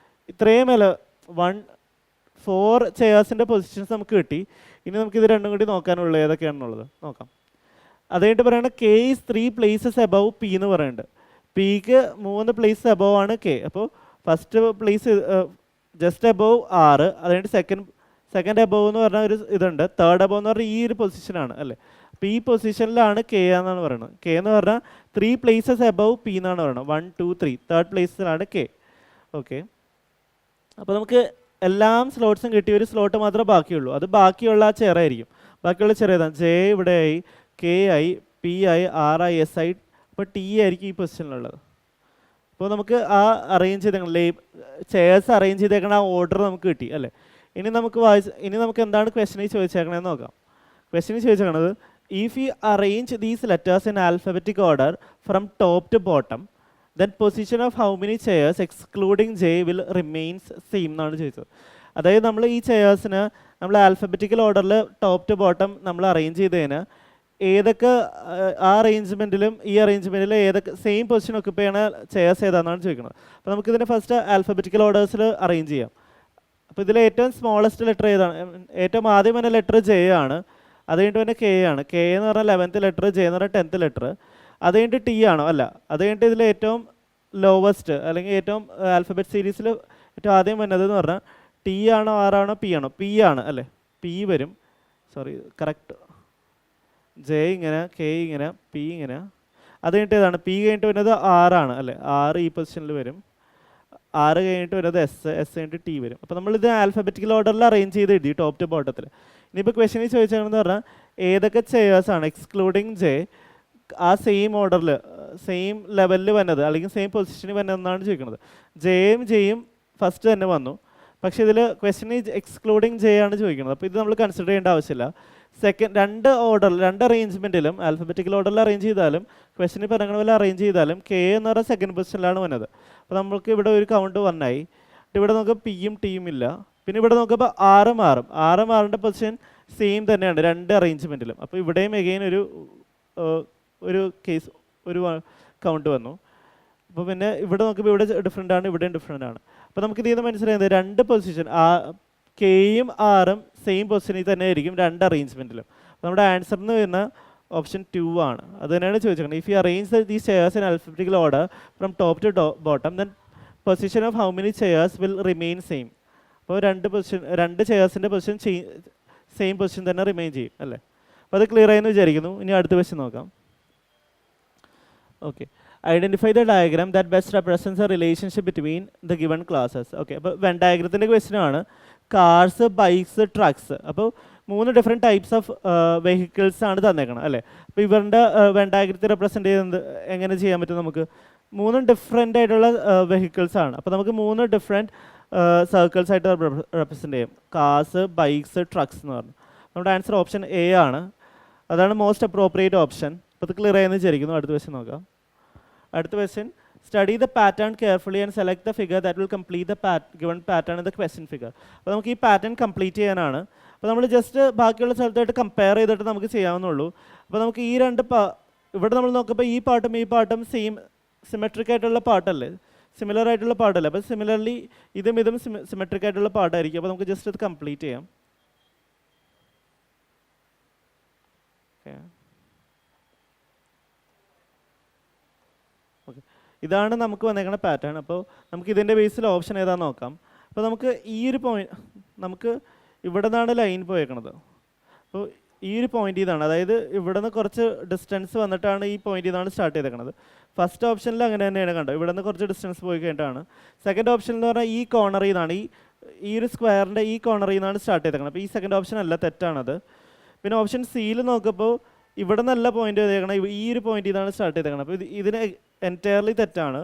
ഇത്രയും 4 chairsൻ്റെ പൊസിഷൻസ് നമുക്ക് കിട്ടി. ഇനി നമുക്കിത് രണ്ടും കൂടി നോക്കാനുള്ളത് ഏതൊക്കെയാണെന്നുള്ളത് നോക്കാം. അതായിട്ട് പറയുന്നത് K is 3 places above P എന്ന് പറയുന്നുണ്ട്. പിക്ക് 3 places എബവ് ആണ് കെ. അപ്പോൾ ഫസ്റ്റ് പ്ലേസ് ജസ്റ്റ് എബവ് 6, അതായത് സെക്കൻഡ് എബവ് എന്ന് പറഞ്ഞ ഒരു ഇതുണ്ട്. തേർഡ് എബവ് എന്ന് പറഞ്ഞാൽ ഈ ഒരു പൊസിഷനാണ് അല്ലേ. അപ്പോൾ ഈ പൊസിഷനിലാണ് കെ എന്നാണ് പറയുന്നത്. കെ എന്ന് പറഞ്ഞാൽ 3 places എബവ് പി എന്നാണ് പറയുന്നത്. 1 2 3 തേർഡ് പ്ലേസിലാണ് കെ. ഓക്കെ, അപ്പോൾ നമുക്ക് എല്ലാം സ്ലോട്ട്സും കിട്ടി. ഒരു സ്ലോട്ട് മാത്രമേ ബാക്കിയുള്ളൂ. അത് ബാക്കിയുള്ള ആ ചെയർ ആയിരിക്കും. ബാക്കിയുള്ള ചെയർ ഏതാണ്? ജെ ഇവിടെ ആയി, കെ ആയി, പി ആയി, ആർ ആയി, എസ് ആയി. അപ്പോൾ ടി ആയിരിക്കും ഈ പൊസിഷനിലുള്ളത്. അപ്പോൾ നമുക്ക് ആ അറേഞ്ച് ചെയ്തേക്കണം ചെയർസ് അറേഞ്ച് ചെയ്തേക്കണ ആ ഓർഡർ നമുക്ക് കിട്ടി അല്ലേ. ഇനി നമുക്ക് എന്താണ് ക്വസ്റ്റനിൽ ചോദിച്ചേക്കണതെന്ന് നോക്കാം. ക്വസ്റ്റനിൽ ചോദിച്ചേക്കണത് if you arrange these letters in alphabetic order from top to bottom then position of how many chairs excluding J will remains same എന്നാണ് ചോദിച്ചത്. അതായത് നമ്മൾ ഈ ചെയേഴ്സിന് നമ്മൾ ആൽഫബറ്റിക്കൽ ഓർഡറിൽ ടോപ്പ് ടു ബോട്ടം നമ്മൾ അറേഞ്ച് ചെയ്തതിന് ഏതൊക്കെ ആ അറേഞ്ച്മെൻറ്റിലും ഈ അറേഞ്ച്മെൻറ്റിൽ ഏതൊക്കെ സെയിം പൊസിഷൻ ഒക്കുപ്പൈ ചെയ്യണ ചെയേഴ്സ് ഏതാണെന്നാണ് ചോദിക്കുന്നത്. അപ്പോൾ നമുക്കിതിനെ ഫസ്റ്റ് ആൽഫബറ്റിക്കൽ ഓർഡേഴ്സിൽ അറേഞ്ച് ചെയ്യാം. അപ്പോൾ ഇതിൽ ഏറ്റവും സ്മോളസ്റ്റ് ലെറ്റർ ഏതാണ്? ഏറ്റവും ആദ്യം തന്നെ ലെറ്റർ ജെ ആണ്. അത് കഴിഞ്ഞിട്ട് പിന്നെ കെ ആണ്. കെ എന്ന് പറഞ്ഞാൽ 11th ലെറ്റർ, ജെ എന്ന് പറഞ്ഞാൽ 10th ലെറ്റർ. അത് കഴിഞ്ഞിട്ട് ടി ആണോ? അല്ല. അത് കഴിഞ്ഞിട്ട് ഇതിൽ ഏറ്റവും ലോവസ്റ്റ് അല്ലെങ്കിൽ ഏറ്റവും ആൽഫബറ്റ് സീരീസിൽ ഏറ്റവും ആദ്യം വന്നത് എന്ന് പറഞ്ഞാൽ ടി ആണോ, ആർ ആണോ, പി ആണോ? പി ആണ് അല്ലേ. പി വരും. Sorry, correct. ജെ ഇങ്ങനെ, കെ ഇങ്ങനെ, പി ഇങ്ങനെ. അത് കഴിഞ്ഞിട്ട് ഏതാണ്? പി കഴിഞ്ഞിട്ട് വരുന്നത് ആറാണ് അല്ലേ. ആറ് ഈ പൊസിഷനിൽ വരും. 6 കഴിഞ്ഞിട്ട് വരുന്നത് എസ് കഴിഞ്ഞിട്ട് ടി വരും. അപ്പോൾ നമ്മളിത് ആൽഫബറ്റിക്കൽ ഓർഡറിൽ അറേഞ്ച് ചെയ്ത് എഴുതി ടോപ്പ് ടു ബോട്ടത്തിൽ. ഇനിയിപ്പോൾ ക്വസ്റ്റനിൽ ചോദിച്ചതെന്ന് പറഞ്ഞാൽ ഏതൊക്കെ ചെയേഴ്സാണ് എക്സ്ക്ലൂഡിങ് ജെ ആ സെയിം ഓർഡറിൽ സെയിം ലെവലിൽ വന്നത് അല്ലെങ്കിൽ സെയിം പൊസിഷനിൽ വന്നതെന്നാണ് ചോദിക്കുന്നത്. ജെയും ഫസ്റ്റ് തന്നെ വന്നു. പക്ഷേ ഇതിൽ ക്വസ്റ്റനിൽ എക്സ്ക്ലൂഡിങ് ജെ ആണ് ചോദിക്കുന്നത്. അപ്പോൾ ഇത് നമ്മൾ കൺസിഡർ ചെയ്യേണ്ട ആവശ്യമില്ല. രണ്ട് അറേഞ്ച്മെൻറ്റിലും ആൽഫബറ്റിക്കൽ ഓർഡറിൽ അറേഞ്ച് ചെയ്താലും ക്വസ്റ്റനിൽ പറയുന്ന പോലെ അറേഞ്ച് ചെയ്താലും കെ എന്ന് പറഞ്ഞാൽ സെക്കൻഡ് പൊസിഷനിലാണ് വന്നത്. അപ്പോൾ നമുക്ക് ഇവിടെ ഒരു കൗണ്ട് 1 ആയി. ഇവിടെ നോക്കുമ്പോൾ പിയും ടിയും ഇല്ല. പിന്നെ ഇവിടെ നോക്കുമ്പോൾ ആറിൻ്റെ പൊസിഷൻ സെയിം തന്നെയാണ് രണ്ട് അറേഞ്ച്മെൻറ്റിലും. അപ്പോൾ ഇവിടെയും എഗെയിൻ ഒരു കേസ് ഒരു കൗണ്ട് വന്നു. അപ്പോൾ പിന്നെ ഇവിടെ നോക്കുമ്പോൾ ഇവിടെ ഡിഫറെൻ്റ് ആണ്, ഇവിടെയും ഡിഫറെൻ്റ് ആണ്. അപ്പോൾ നമുക്ക് ഇതിൽ നിന്ന് മനസ്സിലായത് രണ്ട് പൊസിഷൻ കെയും ആറും സെയിം പൊസിഷനിൽ തന്നെ ആയിരിക്കും രണ്ട് അറേഞ്ച്മെൻറ്റിലും. നമ്മുടെ ആൻസർ എന്ന് വരുന്ന ഓപ്ഷൻ 2 ആണ്. അത് തന്നെയാണ് ചോദിച്ചത്. If you arrange these chairs in alphabetical order from top to bottom then position of how many chairs will remain same. അപ്പോൾ രണ്ട് ചെയേഴ്സിൻ്റെ പൊസിഷൻ സെയിം പൊസിഷൻ തന്നെ റിമെയിൻ ചെയ്യും അല്ലേ. അപ്പോൾ അത് ക്ലിയർ ആയെന്ന് വിചാരിക്കുന്നു. ഇനി അടുത്ത ക്വസ്റ്റ്യൻ നോക്കാം. Okay, identify the diagram that best represents a relationship between the given classes. Okay, അപ്പോൾ വെൻ ഡയഗ്രത്തിൻ്റെ ക്വസ്റ്റ്യൻ ആണ്. Cars, bikes, trucks. അപ്പോൾ 3 ഡിഫറെൻറ്റ് ടൈപ്സ് ഓഫ് വെഹിക്കിൾസ് ആണ് തന്നേക്കണം അല്ലേ. അപ്പോൾ ഇവരുടെ വെൻ ഡയഗ്രത്തിൽ റെപ്രസെൻറ്റ് ചെയ്യുന്നത് എങ്ങനെ ചെയ്യാൻ പറ്റും? നമുക്ക് 3 ഡിഫറെൻ്റ് ആയിട്ടുള്ള വെഹിക്കിൾസ് ആണ്. അപ്പോൾ നമുക്ക് 3 ഡിഫറെൻറ്റ് സർക്കിൾസ് ആയിട്ട് റെപ്രസെൻ്റ് ചെയ്യും. കാർസ്, ബൈക്സ്, ട്രക്സ് എന്ന് പറഞ്ഞു. നമ്മുടെ ആൻസർ ഓപ്ഷൻ എ ആണ്. അതാണ് മോസ്റ്റ് അപ്രോപ്രിയേറ്റ് ഓപ്ഷൻ. അപ്പോൾ ഇത് ക്ലിയർ ആയെന്ന് വിചാരിക്കുന്നു. അടുത്ത ക്വസ്റ്റ്യൻ നോക്കാം. അടുത്ത question, study the pattern carefully and select the figure that will complete the given pattern in the question figure. അപ്പോൾ നമുക്ക് ഈ പാറ്റേൺ കംപ്ലീറ്റ് ചെയ്യാനാണ്. അപ്പോൾ നമ്മൾ ജസ്റ്റ് ബാക്കിയുള്ള സ്ഥലത്തായിട്ട് കമ്പയർ ചെയ്തിട്ട് നമുക്ക് ചെയ്യാവുന്നുള്ളൂ. അപ്പോൾ നമുക്ക് ഈ രണ്ട് ഇവിടെ നമ്മൾ നോക്കുമ്പോൾ ഈ പാട്ടും സിമെട്രിക് ആയിട്ടുള്ള പാട്ടല്ലേ, സിമിലർ ആയിട്ടുള്ള പാട്ടല്ലേ. അപ്പോൾ സിമിലർലി ഇതും സിമെട്രിക് ആയിട്ടുള്ള പാട്ടായിരിക്കും. അപ്പോൾ നമുക്ക് ജസ്റ്റ് ഇത് കംപ്ലീറ്റ് ചെയ്യാം. ഓക്കെ, ഇതാണ് നമുക്ക് വന്നേക്കുന്ന പാറ്റേൺ. അപ്പോൾ നമുക്ക് ഇതിൻ്റെ ബേസിൽ ഓപ്ഷൻ ഏതാണെന്ന് നോക്കാം. അപ്പോൾ നമുക്ക് ഈ ഒരു നമുക്ക് ഇവിടെ നിന്നാണ് ലൈൻ പോയേക്കണത്. അപ്പോൾ ഈ ഒരു പോയിന്റ് ഇതാണ്, അതായത് ഇവിടെ നിന്ന് കുറച്ച് ഡിസ്റ്റൻസ് വന്നിട്ടാണ് ഈ പോയിന്റ് ഇതാണ് സ്റ്റാർട്ട് ചെയ്തേക്കുന്നത്. ഫസ്റ്റ് ഓപ്ഷനിൽ അങ്ങനെ തന്നെയാണ് കണ്ടത്, ഇവിടെ നിന്ന് കുറച്ച് ഡിസ്റ്റൻസ് പോയി കഴിഞ്ഞിട്ടാണ്. സെക്കൻഡ് ഓപ്ഷൻ എന്ന് പറഞ്ഞാൽ ഈ കോർണറിൽ നിന്നാണ്, ഈ ഒരു സ്ക്വയറിൻ്റെ ഈ കോർണറിൽ നിന്നാണ് സ്റ്റാർട്ട് ചെയ്തേക്കുന്നത്. അപ്പോൾ ഈ സെക്കൻഡ് ഓപ്ഷൻ അല്ല, തെറ്റാണത്. പിന്നെ ഓപ്ഷൻ സിയിൽ നോക്കുമ്പോൾ ഇവിടെ നല്ല പോയിന്റ് ചെയ്തേക്കണം, ഈ ഒരു പോയിന്റ് ഇതാണ് സ്റ്റാർട്ട് ചെയ്തേക്കണം. അപ്പോൾ ഇതിന് എൻറ്റയർലി തെറ്റാണ്.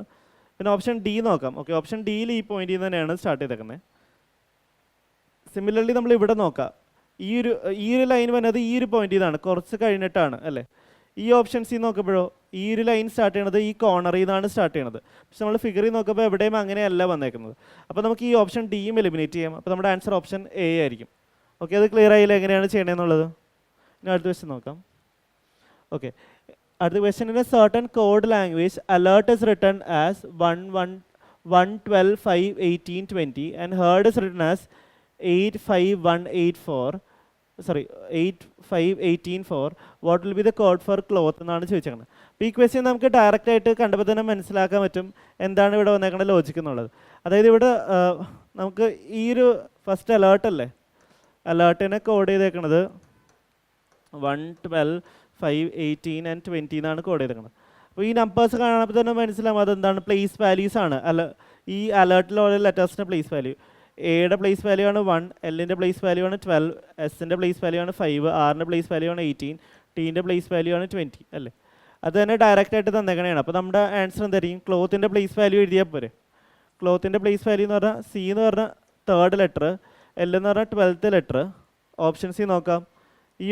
പിന്നെ ഓപ്ഷൻ ഡി നോക്കാം. ഓക്കെ, ഓപ്ഷൻ ഡിയിൽ ഈ പോയിന്റിൽ നിന്ന് തന്നെയാണ് സ്റ്റാർട്ട് ചെയ്തേക്കുന്നത്. സിമിലർലി നമ്മൾ ഇവിടെ നോക്കാം, ഈ ഒരു ലൈൻ വരുന്നത് ഈ ഒരു പോയിന്റ് ഇതാണ്, കുറച്ച് കഴിഞ്ഞിട്ടാണ് അല്ലേ. ഈ ഓപ്ഷൻ സി നോക്കുമ്പോഴോ ഈ ഒരു ലൈൻ സ്റ്റാർട്ട് ചെയ്യണത് ഈ കോർണറിൽ നിന്നാണ് സ്റ്റാർട്ട് ചെയ്യണത്. പക്ഷെ നമ്മൾ ഫിഗറിൽ നോക്കുമ്പോൾ എവിടെയും അങ്ങനെയല്ല വന്നേക്കുന്നത്. അപ്പോൾ നമുക്ക് ഈ ഓപ്ഷൻ ഡിയും എലിമിനേറ്റ് ചെയ്യാം. അപ്പോൾ നമ്മുടെ ആൻസർ ഓപ്ഷൻ എ ആയിരിക്കും. ഓക്കെ, അത് ക്ലിയർ ആയില്ല എങ്ങനെയാണ് ചെയ്യണമെന്നുള്ളത്. ഇനി അടുത്ത ക്വസ്റ്റ്യൻ നോക്കാം. ഓക്കെ, അടുത്ത question, in a certain code language alert is written as 1125820 and heard is written as 85118 what will be the code for cloth എന്നാണ് ചോദിച്ചേക്കുന്നത്. അപ്പോൾ ഈ ക്വസ്റ്റ്യൻ നമുക്ക് ഡയറക്റ്റ് ആയിട്ട് കണ്ടപ്പോൾ തന്നെ മനസ്സിലാക്കാൻ പറ്റും എന്താണ് ഇവിടെ വന്നേക്കുന്ന ലോജിക്ക് എന്നുള്ളത്. അതായത് ഇവിടെ നമുക്ക് ഈ ഒരു ഫസ്റ്റ് അലേർട്ടല്ലേ, അലേർട്ടിനെ കോഡ് ചെയ്തേക്കുന്നത് 1125820 എന്നാണ് കോഡ് ചെയ്തേക്കുന്നത്. അപ്പോൾ ഈ നമ്പേഴ്സ് കാണുമ്പോൾ തന്നെ മനസ്സിലാവും അതെന്താണ്, പ്ലേസ് വാല്യൂസ് ആണ്. ഈ അലേർട്ടിൽ ഓരോ ലെറ്റേഴ്സിൻ്റെ പ്ലേസ് വാല്യൂ. എയുടെ പ്ലേസ് വാല്യൂ ആണ് 1, എല്ലിൻ്റെ പ്ലേസ് വാല്യൂ ആണ് 12, എസിൻ്റെ പ്ലേസ് വാല്യൂ ആണ് 5, ആറിൻ്റെ പ്ലേസ് വാല്യൂ ആണ് 18, ടീൻ്റെ പ്ലേസ് വാല്യൂ ആണ് 20 അല്ലേ. അത് തന്നെ ഡയറക്റ്റ് ആയിട്ട് തന്നേക്കണേയാണ്. അപ്പോൾ നമ്മുടെ ആൻസർ എന്തായിരിക്കും, ക്ലോത്തിൻ്റെ പ്ലേസ് വാല്യൂ എഴുതിയാൽ പോരെ. ക്ലോത്തിൻ്റെ പ്ലേസ് വാല്യൂ എന്ന് പറഞ്ഞാൽ സി എന്ന് പറഞ്ഞാൽ 3rd ലെറ്റർ, എൽ എന്ന് പറഞ്ഞാൽ 12th ലെറ്റർ. ഓപ്ഷൻ സി നോക്കാം. ഈ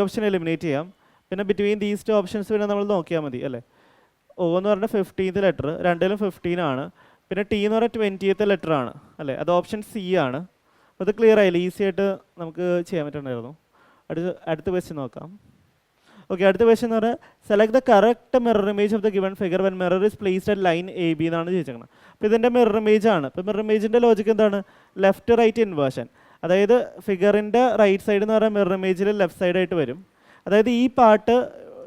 ഓപ്ഷൻ എലിമിനേറ്റ് ചെയ്യാം. പിന്നെ ബിറ്റ്വീൻ ദീസ് 2 ഓപ്ഷൻസ് പിന്നെ നമ്മൾ നോക്കിയാൽ മതി അല്ലേ. ഒ എന്ന് പറഞ്ഞാൽ 15th ലെറ്റർ, രണ്ടിലും 15 ആണ്. പിന്നെ ടി എന്ന് പറഞ്ഞാൽ 20th ലെറ്റർ ആണ് അല്ലേ, അത് ഓപ്ഷൻ സി ആണ്. അപ്പോൾ അത് ക്ലിയർ ആയില്ല, ഈസി ആയിട്ട് നമുക്ക് ചെയ്യാൻ പറ്റുന്നുണ്ടായിരുന്നു. അടുത്ത ക്വസ്റ്റ്യൻ നോക്കാം. ഓക്കെ, അടുത്ത ക്വസ്റ്റ്യൻ എന്ന് പറഞ്ഞാൽ select the correct mirror image of the given figure when mirror is placed at line A B എന്നാണ് ചോദിച്ചേക്കുന്നത്. അപ്പോൾ ഇതിൻ്റെ മിറർ ഇമേജ് ആണ്. അപ്പോൾ മിറർ ഇമേജിൻ്റെ ലോജിക്ക് എന്താണ്, ലെഫ്റ്റ് റൈറ്റ് ഇൻവേർഷൻ. അതായത് ഫിഗറിൻ്റെ റൈറ്റ് സൈഡ് എന്ന് പറഞ്ഞാൽ മിറർ ഇമേജിൽ ലെഫ്റ്റ് സൈഡായിട്ട് വരും. അതായത് ഈ പാർട്ട്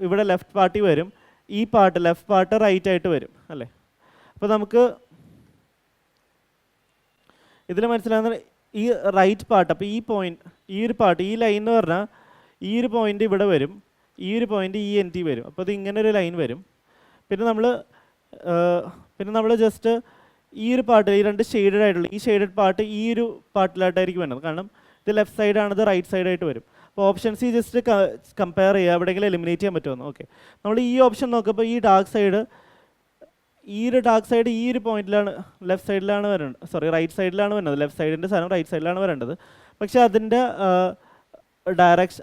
ഇവിടെ ലെഫ്റ്റ് പാർട്ടിൽ വരും, ഈ പാർട്ട് ലെഫ്റ്റ് പാർട്ട് റൈറ്റ് ആയിട്ട് വരും അല്ലേ. അപ്പോൾ നമുക്ക് ഇതിൽ മനസ്സിലാകുന്ന ഈ റൈറ്റ് പാർട്ട്, അപ്പോൾ ഈ പോയിന്റ്, ഈ ഒരു പാർട്ട്, ഈ ലൈൻ എന്ന് പറഞ്ഞാൽ ഈ ഒരു പോയിന്റ് ഇവിടെ വരും, ഈ ഒരു പോയിന്റ് ഈ എൻ ടി വരും. അപ്പോൾ ഇത് ഇങ്ങനെ ഒരു ലൈൻ വരും. പിന്നെ നമ്മൾ ജസ്റ്റ് ഈ ഒരു പാർട്ട്, ഈ രണ്ട് ഷെയ്ഡഡ് ആയിട്ടുള്ള ഈ ഷെയ്ഡഡ് പാർട്ട് ഈ ഒരു പാർട്ടിലായിട്ടായിരിക്കും വരുന്നത്. കാരണം ഇത് ലെഫ്റ്റ് സൈഡാണ്, ഇത് റൈറ്റ് സൈഡായിട്ട് വരും. അപ്പോൾ ഓപ്ഷൻ സി ജസ്റ്റ് കമ്പയർ ചെയ്യുക, എവിടെയെങ്കിലും എലിമിനേറ്റ് ചെയ്യാൻ പറ്റുമെന്ന്. ഓക്കെ, നമ്മൾ ഈ ഓപ്ഷൻ നോക്കുമ്പോൾ ഈ ഡാർക്ക് സൈഡ്, ഈ ഒരു ഡാർക്ക് സൈഡ് ഈ ഒരു പോയിന്റിലാണ്, ലെഫ്റ്റ് സൈഡിലാണ് വരേണ്ടത്, സോറി റൈറ്റ് സൈഡിലാണ് വരുന്നത്. ലെഫ്റ്റ് സൈഡിൻ്റെ സാധനം റൈറ്റ് സൈഡിലാണ് വരേണ്ടത്. പക്ഷേ അതിൻ്റെ ഡയറക്ഷൻ,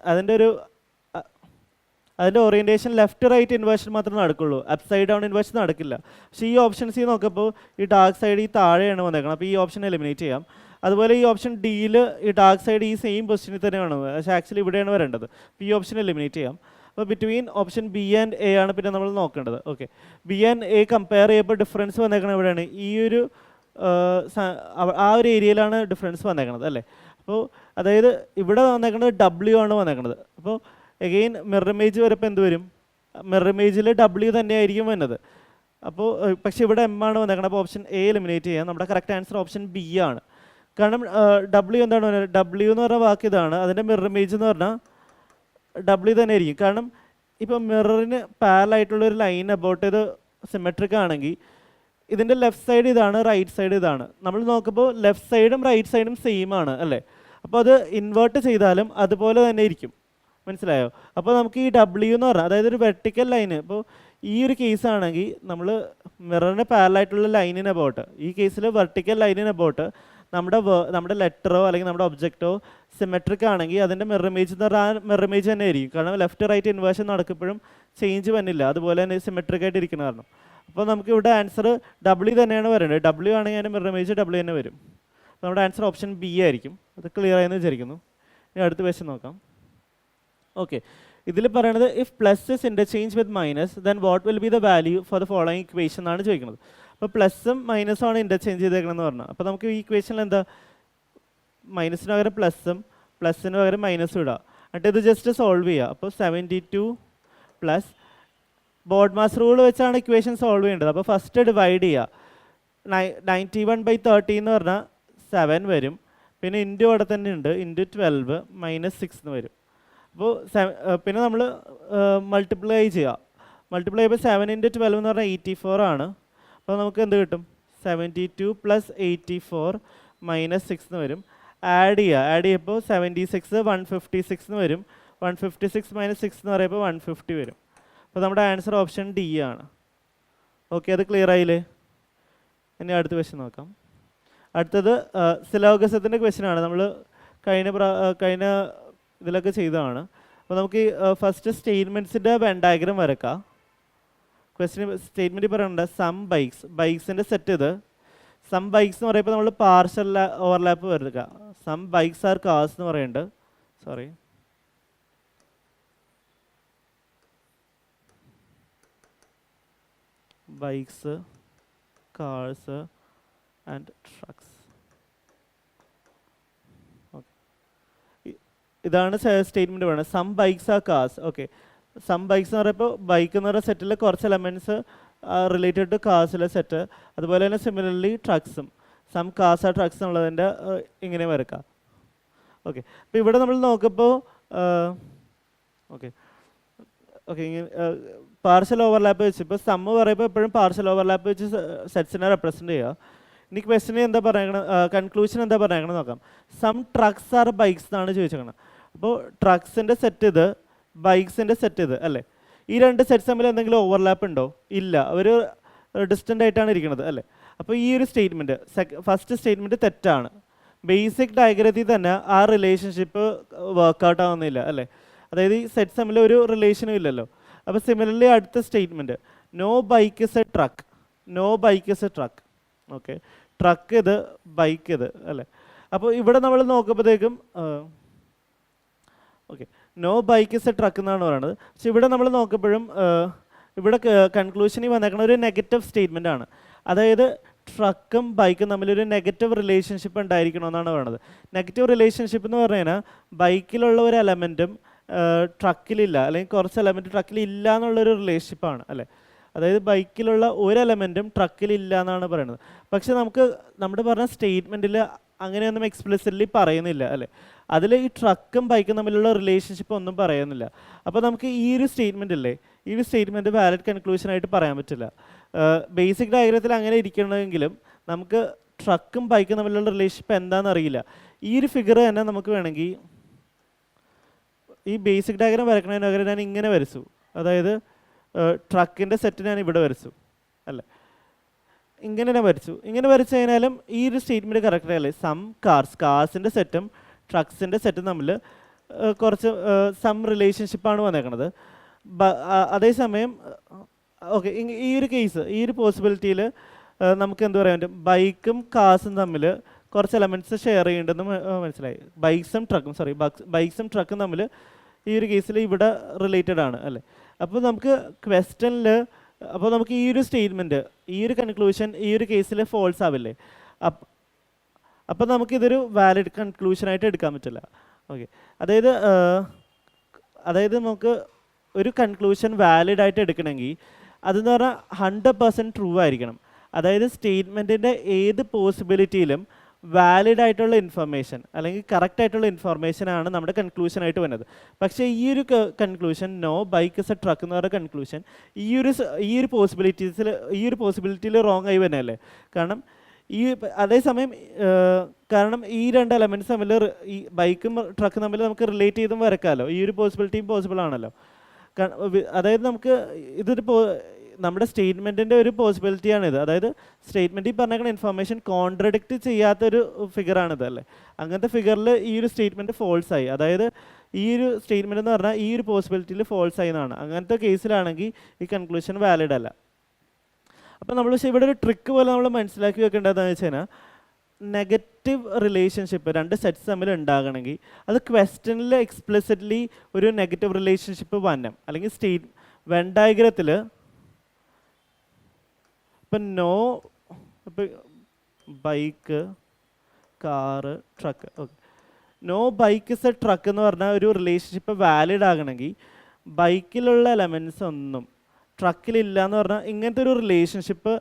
അതിൻ്റെ ഓറിയൻറ്റേഷൻ ലെഫ്റ്റ് റൈറ്റ് ഇൻവേർഷൻ മാത്രമേ നടക്കുള്ളൂ, അപ്പ് സൈഡ് ഡൗൺ ഇൻവേർഷൻ നടക്കില്ല. പക്ഷേ ഈ ഓപ്ഷൻസ് നോക്കുമ്പോൾ ഈ ഡാർക്ക് സൈഡ് ഈ താഴെയാണ് വന്നേക്കണം. അപ്പോൾ ഈ ഓപ്ഷൻ എലിമിനേറ്റ് ചെയ്യാം. അതുപോലെ ഈ ഓപ്ഷൻ ഡിയിൽ ഈ ഡാർക്ക് സൈഡ് ഈ സെയിം പൊസിഷനിൽ തന്നെയാണ്, പക്ഷേ ആക്ച്വലി ഇവിടെയാണ് വരേണ്ടത്. അപ്പോൾ ഈ ഓപ്ഷൻ എലിമിനേറ്റ് ചെയ്യാം. അപ്പോൾ between option B and A ആണ് പിന്നെ നമ്മൾ നോക്കേണ്ടത്. Okay, B and A compare ചെയ്യുമ്പോൾ ഡിഫറൻസ് വന്നേക്കുന്നത് എവിടെയാണ്, ഈ ഒരു ആ ഒരു ഏരിയയിലാണ് ഡിഫറൻസ് വന്നേക്കുന്നത് അല്ലേ. അപ്പോൾ അതായത് ഇവിടെ വന്നേക്കുന്നത് ഡബ്ല്യു ആണ് വന്നേക്കുന്നത്. അപ്പോൾ എഗെയിൻ മിറർ ഇമേജ് വരുമ്പോൾ എന്ത് വരും, മിറർ ഇമേജിൽ ഡബ്ല്യു തന്നെയായിരിക്കും വരുന്നത്. അപ്പോൾ പക്ഷേ ഇവിടെ എം ആണ് വന്നേക്കുന്നത്. അപ്പോൾ ഓപ്ഷൻ എ എലിമിനേറ്റ് ചെയ്യാം. നമ്മുടെ കറക്റ്റ് ആൻസർ ഓപ്ഷൻ ബി ആണ്. കാരണം ഡബ്ല്യു എന്താണ് പറയുന്നത്, ഡബ്ല്യു എന്ന് പറഞ്ഞ വാക്ക് ഇതാണ്, അതിൻ്റെ മിറർ ഇമേജ് എന്ന് പറഞ്ഞാൽ ഡബ്ല്യു തന്നെ ആയിരിക്കും. കാരണം ഇപ്പോൾ മിററിന് പാരലായിട്ടുള്ളൊരു ലൈൻ അബൌട്ട് ഇത് സിമെട്രിക് ആണെങ്കിൽ ഇതിൻ്റെ ലെഫ്റ്റ് സൈഡ് ഇതാണ്, റൈറ്റ് സൈഡ് ഇതാണ്. നമ്മൾ നോക്കുമ്പോൾ ലെഫ്റ്റ് സൈഡും റൈറ്റ് സൈഡും സെയിം ആണ് അല്ലേ. അപ്പോൾ അത് ഇൻവേർട്ട് ചെയ്താലും അതുപോലെ തന്നെ ഇരിക്കും, മനസ്സിലായോ. അപ്പോൾ നമുക്ക് ഈ ഡബ്ല്യു എന്ന് പറഞ്ഞാൽ, അതായത് ഒരു വെർട്ടിക്കൽ ലൈന്, ഇപ്പോൾ ഈ ഒരു കേസ് ആണെങ്കിൽ നമ്മൾ മിററിന് പാരലായിട്ടുള്ള ലൈനിന് അബൌട്ട്, ഈ കേസിൽ വെർട്ടിക്കൽ ലൈനിന് അബൌട്ട് നമ്മുടെ ലെറ്ററോ അല്ലെങ്കിൽ നമ്മുടെ ഒബ്ജക്റ്റോ സിമെട്രിക് ആണെങ്കിൽ അതിൻ്റെ മിറർ ഇമേജ് എന്ന് പറഞ്ഞാൽ മിറർ ഇമേജ് തന്നെ ആയിരിക്കും. കാരണം ലെഫ്റ്റ് റൈറ്റ് ഇൻവേർഷൻ നടക്കുമ്പോഴും ചേഞ്ച് വന്നില്ല, അതുപോലെ തന്നെ സിമെട്രിക് ആയിട്ട് ഇരിക്കുന്ന കാരണം. അപ്പോൾ നമുക്ക് ഇവിടെ ആൻസർ ഡബ്ല്യു തന്നെയാണ് വരുന്നത്. ഡബ്ല്യു ആണെങ്കിൽ അതിൻ്റെ മിറർ ഇമേജ് ഡബ്ല്യു തന്നെ വരും. നമ്മുടെ ആൻസർ ഓപ്ഷൻ ബി ആയിരിക്കും. അത് ക്ലിയർ ആയെന്ന് വിചാരിക്കുന്നു. ഇനി അടുത്ത ക്വസ്റ്റ്യൻ നോക്കാം. ഓക്കെ, ഇതിൽ പറയണത് if plus is interchange with minus then what will be the value for the following equation എന്നാണ് ചോദിക്കുന്നത്. അപ്പോൾ പ്ലസും മൈനസും ആണ് ഇൻ്റർചേഞ്ച് ചെയ്തേക്കണമെന്ന് പറഞ്ഞാൽ, അപ്പോൾ നമുക്ക് ഈ ഇക്വേഷനിൽ എന്താ മൈനസിന് പകരം പ്ലസും പ്ലസിന് പകരം മൈനസും ഇടാം. എന്നിട്ട് ഇത് ജസ്റ്റ് സോൾവ് ചെയ്യുക. അപ്പോൾ 72 പ്ലസ് ബോർഡ് മാസ് റൂൾ വെച്ചാണ് ഇക്വേഷൻ സോൾവ് ചെയ്യേണ്ടത്. അപ്പോൾ ഫസ്റ്റ് ഡിവൈഡ് ചെയ്യുക. 91/30 എന്ന് പറഞ്ഞാൽ 7 വരും. പിന്നെ ഇൻറ്റു അവിടെ തന്നെ ഉണ്ട്, ഇൻറ്റു 12 -6 എന്ന് വരും. അപ്പോൾ പിന്നെ നമ്മൾ മൾട്ടിപ്ലൈ ചെയ്യുക. മൾട്ടിപ്ലൈ ചെയ്യുമ്പോൾ 7 × 12 എന്ന് പറഞ്ഞാൽ 84 ആണ്. അപ്പോൾ നമുക്ക് എന്ത് കിട്ടും? 72 + 84 -6 എന്ന് വരും. ആഡ് ചെയ്യുമ്പോൾ 76 156 എന്ന് വരും. 156 - 6 എന്ന് പറയുമ്പോൾ 150 വരും. അപ്പോൾ നമ്മുടെ ആൻസർ ഓപ്ഷൻ ഡി ആണ്. ഓക്കെ, അത് ക്ലിയർ ആയില്ലേ? ഇനി അടുത്ത ക്വസ്റ്റ്യൻ നോക്കാം. അടുത്തത് സിലോഗസത്തിൻ്റെ ക്വസ്റ്റ്യൻ ആണ്. നമ്മൾ കഴിഞ്ഞ ഇതിലൊക്കെ ചെയ്തതാണ്. അപ്പോൾ നമുക്ക് ഫസ്റ്റ് സ്റ്റേറ്റ്മെൻറ്റ്സിൻ്റെ വെൻ ഡയഗ്രം വരക്കാം. ക്വസ്റ്റ്യൻ സ്റ്റേറ്റ്മെൻറ്റ് പറയുന്നുണ്ട് സം ബൈക്സിൻ്റെ സെറ്റ്. ഇത് സം ബൈക്സ് എന്ന് പറയുമ്പോൾ നമ്മൾ പാർഷ്യൽ ഓവർലാപ്പ് വരുക. സം ബൈക്സ് ആർ കാർസ് എന്ന് പറയുന്നുണ്ട്. Sorry, bikes, cars and trucks. ഇതാണ് സ്റ്റേറ്റ്മെൻറ്റ് പറയുന്നത്. Some bikes are cars. Okay, some bikes എന്ന് പറയുമ്പോൾ ബൈക്ക് എന്ന് പറയുന്ന സെറ്റിൽ കുറച്ച് എലമെൻറ്റ്സ് റിലേറ്റഡ് ടു കാർസിലെ സെറ്റ്. അതുപോലെ തന്നെ സിമിലർലി ട്രക്സും സം കാർസ് ആർ ട്രക്സ് എന്നുള്ളതിൻ്റെ ഇങ്ങനെ വരക്കാം. ഓക്കെ, അപ്പോൾ ഇവിടെ നമ്മൾ നോക്കുമ്പോൾ ഓക്കെ ഇങ്ങനെ പാർഷ്യൽ ഓവർലാപ്പ് വെച്ച് ഇപ്പോൾ സമ്മ് പറയുമ്പോൾ എപ്പോഴും പാർഷ്യൽ ഓവർലാപ്പ് വെച്ച് സെറ്റ്സിനെ റെപ്രസെൻറ്റ് ചെയ്യുക. ഇനി ക്വസ്റ്റിന് എന്താ പറയണം, കൺക്ലൂഷൻ എന്താ പറയണം നോക്കാം. സം ട്രക്സ് ആർ ബൈക്സ് എന്നാണ് ചോദിച്ചേക്കണം. അപ്പോൾ ട്രക്സിൻ്റെ സെറ്റ് ഇത്, ബൈക്സിൻ്റെ സെറ്റ് ഇത് അല്ലേ? ഈ രണ്ട് സെറ്റ്സ് തമ്മിൽ എന്തെങ്കിലും ഓവർലാപ്പ് ഉണ്ടോ? ഇല്ല, അവർ ഡിസ്റ്റൻ്റ് ആയിട്ടാണ് ഇരിക്കുന്നത് അല്ലേ? അപ്പോൾ ഈ ഒരു സ്റ്റേറ്റ്മെൻറ്റ് ഫസ്റ്റ് സ്റ്റേറ്റ്മെൻറ്റ് തെറ്റാണ്. ബേസിക് ഡയഗ്രത്തിൽ തന്നെ ആ റിലേഷൻഷിപ്പ് വർക്കൗട്ട് ആവുന്നില്ല അല്ലേ? അതായത് ഈ സെറ്റ്സ് തമ്മിൽ ഒരു റിലേഷനും ഇല്ലല്ലോ. അപ്പോൾ സിമിലർലി അടുത്ത statement no bike is a truck. No bike is a truck. Okay, truck ഇത്, ബൈക്ക് ഇത് അല്ലേ? അപ്പോൾ ഇവിടെ നമ്മൾ നോക്കുമ്പോഴത്തേക്കും okay no bike is a truck എന്നാണ് പറയുന്നത്. പക്ഷെ ഇവിടെ നമ്മൾ നോക്കുമ്പോഴും ഇവിടെ കൺക്ലൂഷനിൽ വന്നേക്കുന്ന ഒരു നെഗറ്റീവ് സ്റ്റേറ്റ്മെൻ്റ് ആണ്. അതായത് ട്രക്കും ബൈക്കും തമ്മിലൊരു നെഗറ്റീവ് റിലേഷൻഷിപ്പ് ഉണ്ടായിരിക്കണമെന്നാണ് പറയുന്നത്. നെഗറ്റീവ് റിലേഷൻഷിപ്പ് എന്ന് പറഞ്ഞു കഴിഞ്ഞാൽ ബൈക്കിലുള്ള ഒരു എലമെൻറ്റും ട്രക്കിലില്ല, അല്ലെങ്കിൽ കുറച്ച് എലമെൻറ്റ് ട്രക്കിലില്ല എന്നുള്ളൊരു റിലേഷൻഷിപ്പാണ് അല്ലേ? അതായത് ബൈക്കിലുള്ള ഒരു എലമെൻറ്റും ട്രക്കിലില്ല എന്നാണ് പറയുന്നത്. പക്ഷെ നമുക്ക് നമ്മുടെ പറഞ്ഞ സ്റ്റേറ്റ്മെൻറ്റിൽ അങ്ങനെയൊന്നും എക്സ്പ്ലിസിറ്റ്ലി പറയുന്നില്ല അല്ലേ? അതിൽ ഈ ട്രക്കും ബൈക്കും തമ്മിലുള്ള റിലേഷൻഷിപ്പ് ഒന്നും പറയുന്നില്ല. അപ്പോൾ നമുക്ക് ഈ ഒരു സ്റ്റേറ്റ്മെൻ്റ് ഇല്ലേ, ഈ ഒരു സ്റ്റേറ്റ്മെൻറ്റ് വാലിഡ് കൺക്ലൂഷനായിട്ട് പറയാൻ പറ്റില്ല. ബേസിക് ഡയഗ്രത്തിൽ അങ്ങനെ ഇരിക്കണമെങ്കിലും നമുക്ക് ട്രക്കും ബൈക്കും തമ്മിലുള്ള റിലേഷൻഷിപ്പ് എന്താണെന്ന് അറിയില്ല. ഈ ഒരു ഫിഗർ തന്നെ നമുക്ക് വേണമെങ്കിൽ ഈ ബേസിക് ഡയഗ്രം വരയ്ക്കണതിന് പകരം ഞാൻ ഇങ്ങനെ വരച്ചു. അതായത് ട്രക്കിൻ്റെ സെറ്റ് ഞാൻ ഇവിടെ വരച്ചു അല്ലേ? ഇങ്ങനെ ഞാൻ വരച്ചു. ഇങ്ങനെ വരച്ചു കഴിഞ്ഞാലും ഈ ഒരു സ്റ്റേറ്റ്മെൻറ്റ് കറക്റ്റ് അല്ലേ? സം കാർസിൻ്റെ സെറ്റും ട്രക്സിൻ്റെ സെറ്റും തമ്മിൽ കുറച്ച് സം റിലേഷൻഷിപ്പാണ് വന്നേക്കണത്. അതേസമയം ഓക്കെ, ഈ ഒരു കേസ്, ഈ ഒരു പോസിബിലിറ്റിയിൽ നമുക്ക് എന്ത് പറയാൻ പറ്റും? ബൈക്കും കാർസും തമ്മിൽ കുറച്ച് എലമെൻറ്റ്സ് ഷെയർ ചെയ്യേണ്ടെന്ന് മനസ്സിലായി. ബൈക്സും ട്രക്കും തമ്മിൽ ഈ ഒരു കേസിൽ ഇവിടെ റിലേറ്റഡ് ആണ് അല്ലേ? അപ്പോൾ നമുക്ക് ക്വസ്റ്റനിൽ അപ്പോൾ നമുക്ക് ഈ ഒരു സ്റ്റേറ്റ്മെൻറ്റ്, ഈ ഒരു കൺക്ലൂഷൻ ഈ ഒരു കേസിൽ ഫോൾസ് ആവില്ലേ? അപ്പോൾ നമുക്കിതൊരു വാലിഡ് കൺക്ലൂഷനായിട്ട് എടുക്കാൻ പറ്റില്ല. ഓക്കെ, അതായത് നമുക്ക് ഒരു കൺക്ലൂഷൻ വാലിഡായിട്ട് എടുക്കണമെങ്കിൽ അതെന്ന് പറഞ്ഞാൽ 100% ട്രൂ ആയിരിക്കണം. അതായത് സ്റ്റേറ്റ്മെൻറ്റിൻ്റെ ഏത് പോസിബിലിറ്റിയിലും വാലിഡ് ആയിട്ടുള്ള ഇൻഫർമേഷൻ അല്ലെങ്കിൽ കറക്റ്റ് ആയിട്ടുള്ള ഇൻഫർമേഷനാണ് നമ്മുടെ കൺക്ലൂഷനായിട്ട് വരുന്നത്. പക്ഷേ ഈ ഒരു conclusion no bike is a truck എന്ന് പറയുന്ന കൺക്ലൂഷൻ ഈ ഒരു പോസിബിലിറ്റിയിൽ റോങ് ആയി വരുന്നതല്ലേ? കാരണം അതേസമയം കാരണം ഈ രണ്ട് എലമെൻറ്റ്സ് തമ്മിൽ ഈ ബൈക്കും ട്രക്കും തമ്മിൽ നമുക്ക് റിലേറ്റ് ചെയ്തും വരക്കാമല്ലോ. ഈ ഒരു പോസിബിലിറ്റിയും പോസിബിൾ ആണല്ലോ. അതായത് നമുക്ക് ഇതൊരു നമ്മുടെ സ്റ്റേറ്റ്മെൻറ്റിൻ്റെ ഒരു പോസിബിലിറ്റിയാണിത്. അതായത് സ്റ്റേറ്റ്മെൻറ്റിൽ പറഞ്ഞേക്കുന്ന ഇൻഫർമേഷൻ കോൺട്രഡിക്റ്റ് ചെയ്യാത്തൊരു ഫിഗറാണിത് അല്ലേ. അങ്ങനത്തെ ഫിഗറിൽ ഈ ഒരു സ്റ്റേറ്റ്മെൻറ്റ് ഫോൾസ് ആയി, അതായത് ഈ ഒരു സ്റ്റേറ്റ്മെൻറ്റ് എന്ന് പറഞ്ഞാൽ ഈ ഒരു പോസിബിലിറ്റിയിൽ ഫോൾസ് ആയി എന്നാണ്. അങ്ങനത്തെ കേസിലാണെങ്കിൽ ഈ കൺക്ലൂഷൻ വാലിഡ് അല്ല. അപ്പോൾ നമ്മൾ പക്ഷേ ഇവിടെ ഒരു ട്രിക്ക് പോലെ നമ്മൾ മനസ്സിലാക്കി വെക്കേണ്ടതെന്ന് വെച്ച് കഴിഞ്ഞാൽ നെഗറ്റീവ് റിലേഷൻഷിപ്പ് രണ്ട് സെറ്റ്സ് തമ്മിൽ ഉണ്ടാകണമെങ്കിൽ അത് ക്വസ്റ്റ്യനിൽ എക്സ്പ്ലിസിറ്റ്ലി ഒരു നെഗറ്റീവ് റിലേഷൻഷിപ്പ് വരണം. അല്ലെങ്കിൽ വെൻ ഡയഗ്രത്തിൽ ഇപ്പം ഇപ്പം bike, car, truck, okay, no bike is a truck എന്ന് പറഞ്ഞാൽ ഒരു റിലേഷൻഷിപ്പ് വാലിഡ് ആകണമെങ്കിൽ ബൈക്കിലുള്ള എലമെൻറ്റ്സ് ഒന്നും ട്രക്കിലില്ല എന്ന് പറഞ്ഞാൽ ഇങ്ങനത്തെ ഒരു റിലേഷൻഷിപ്പ്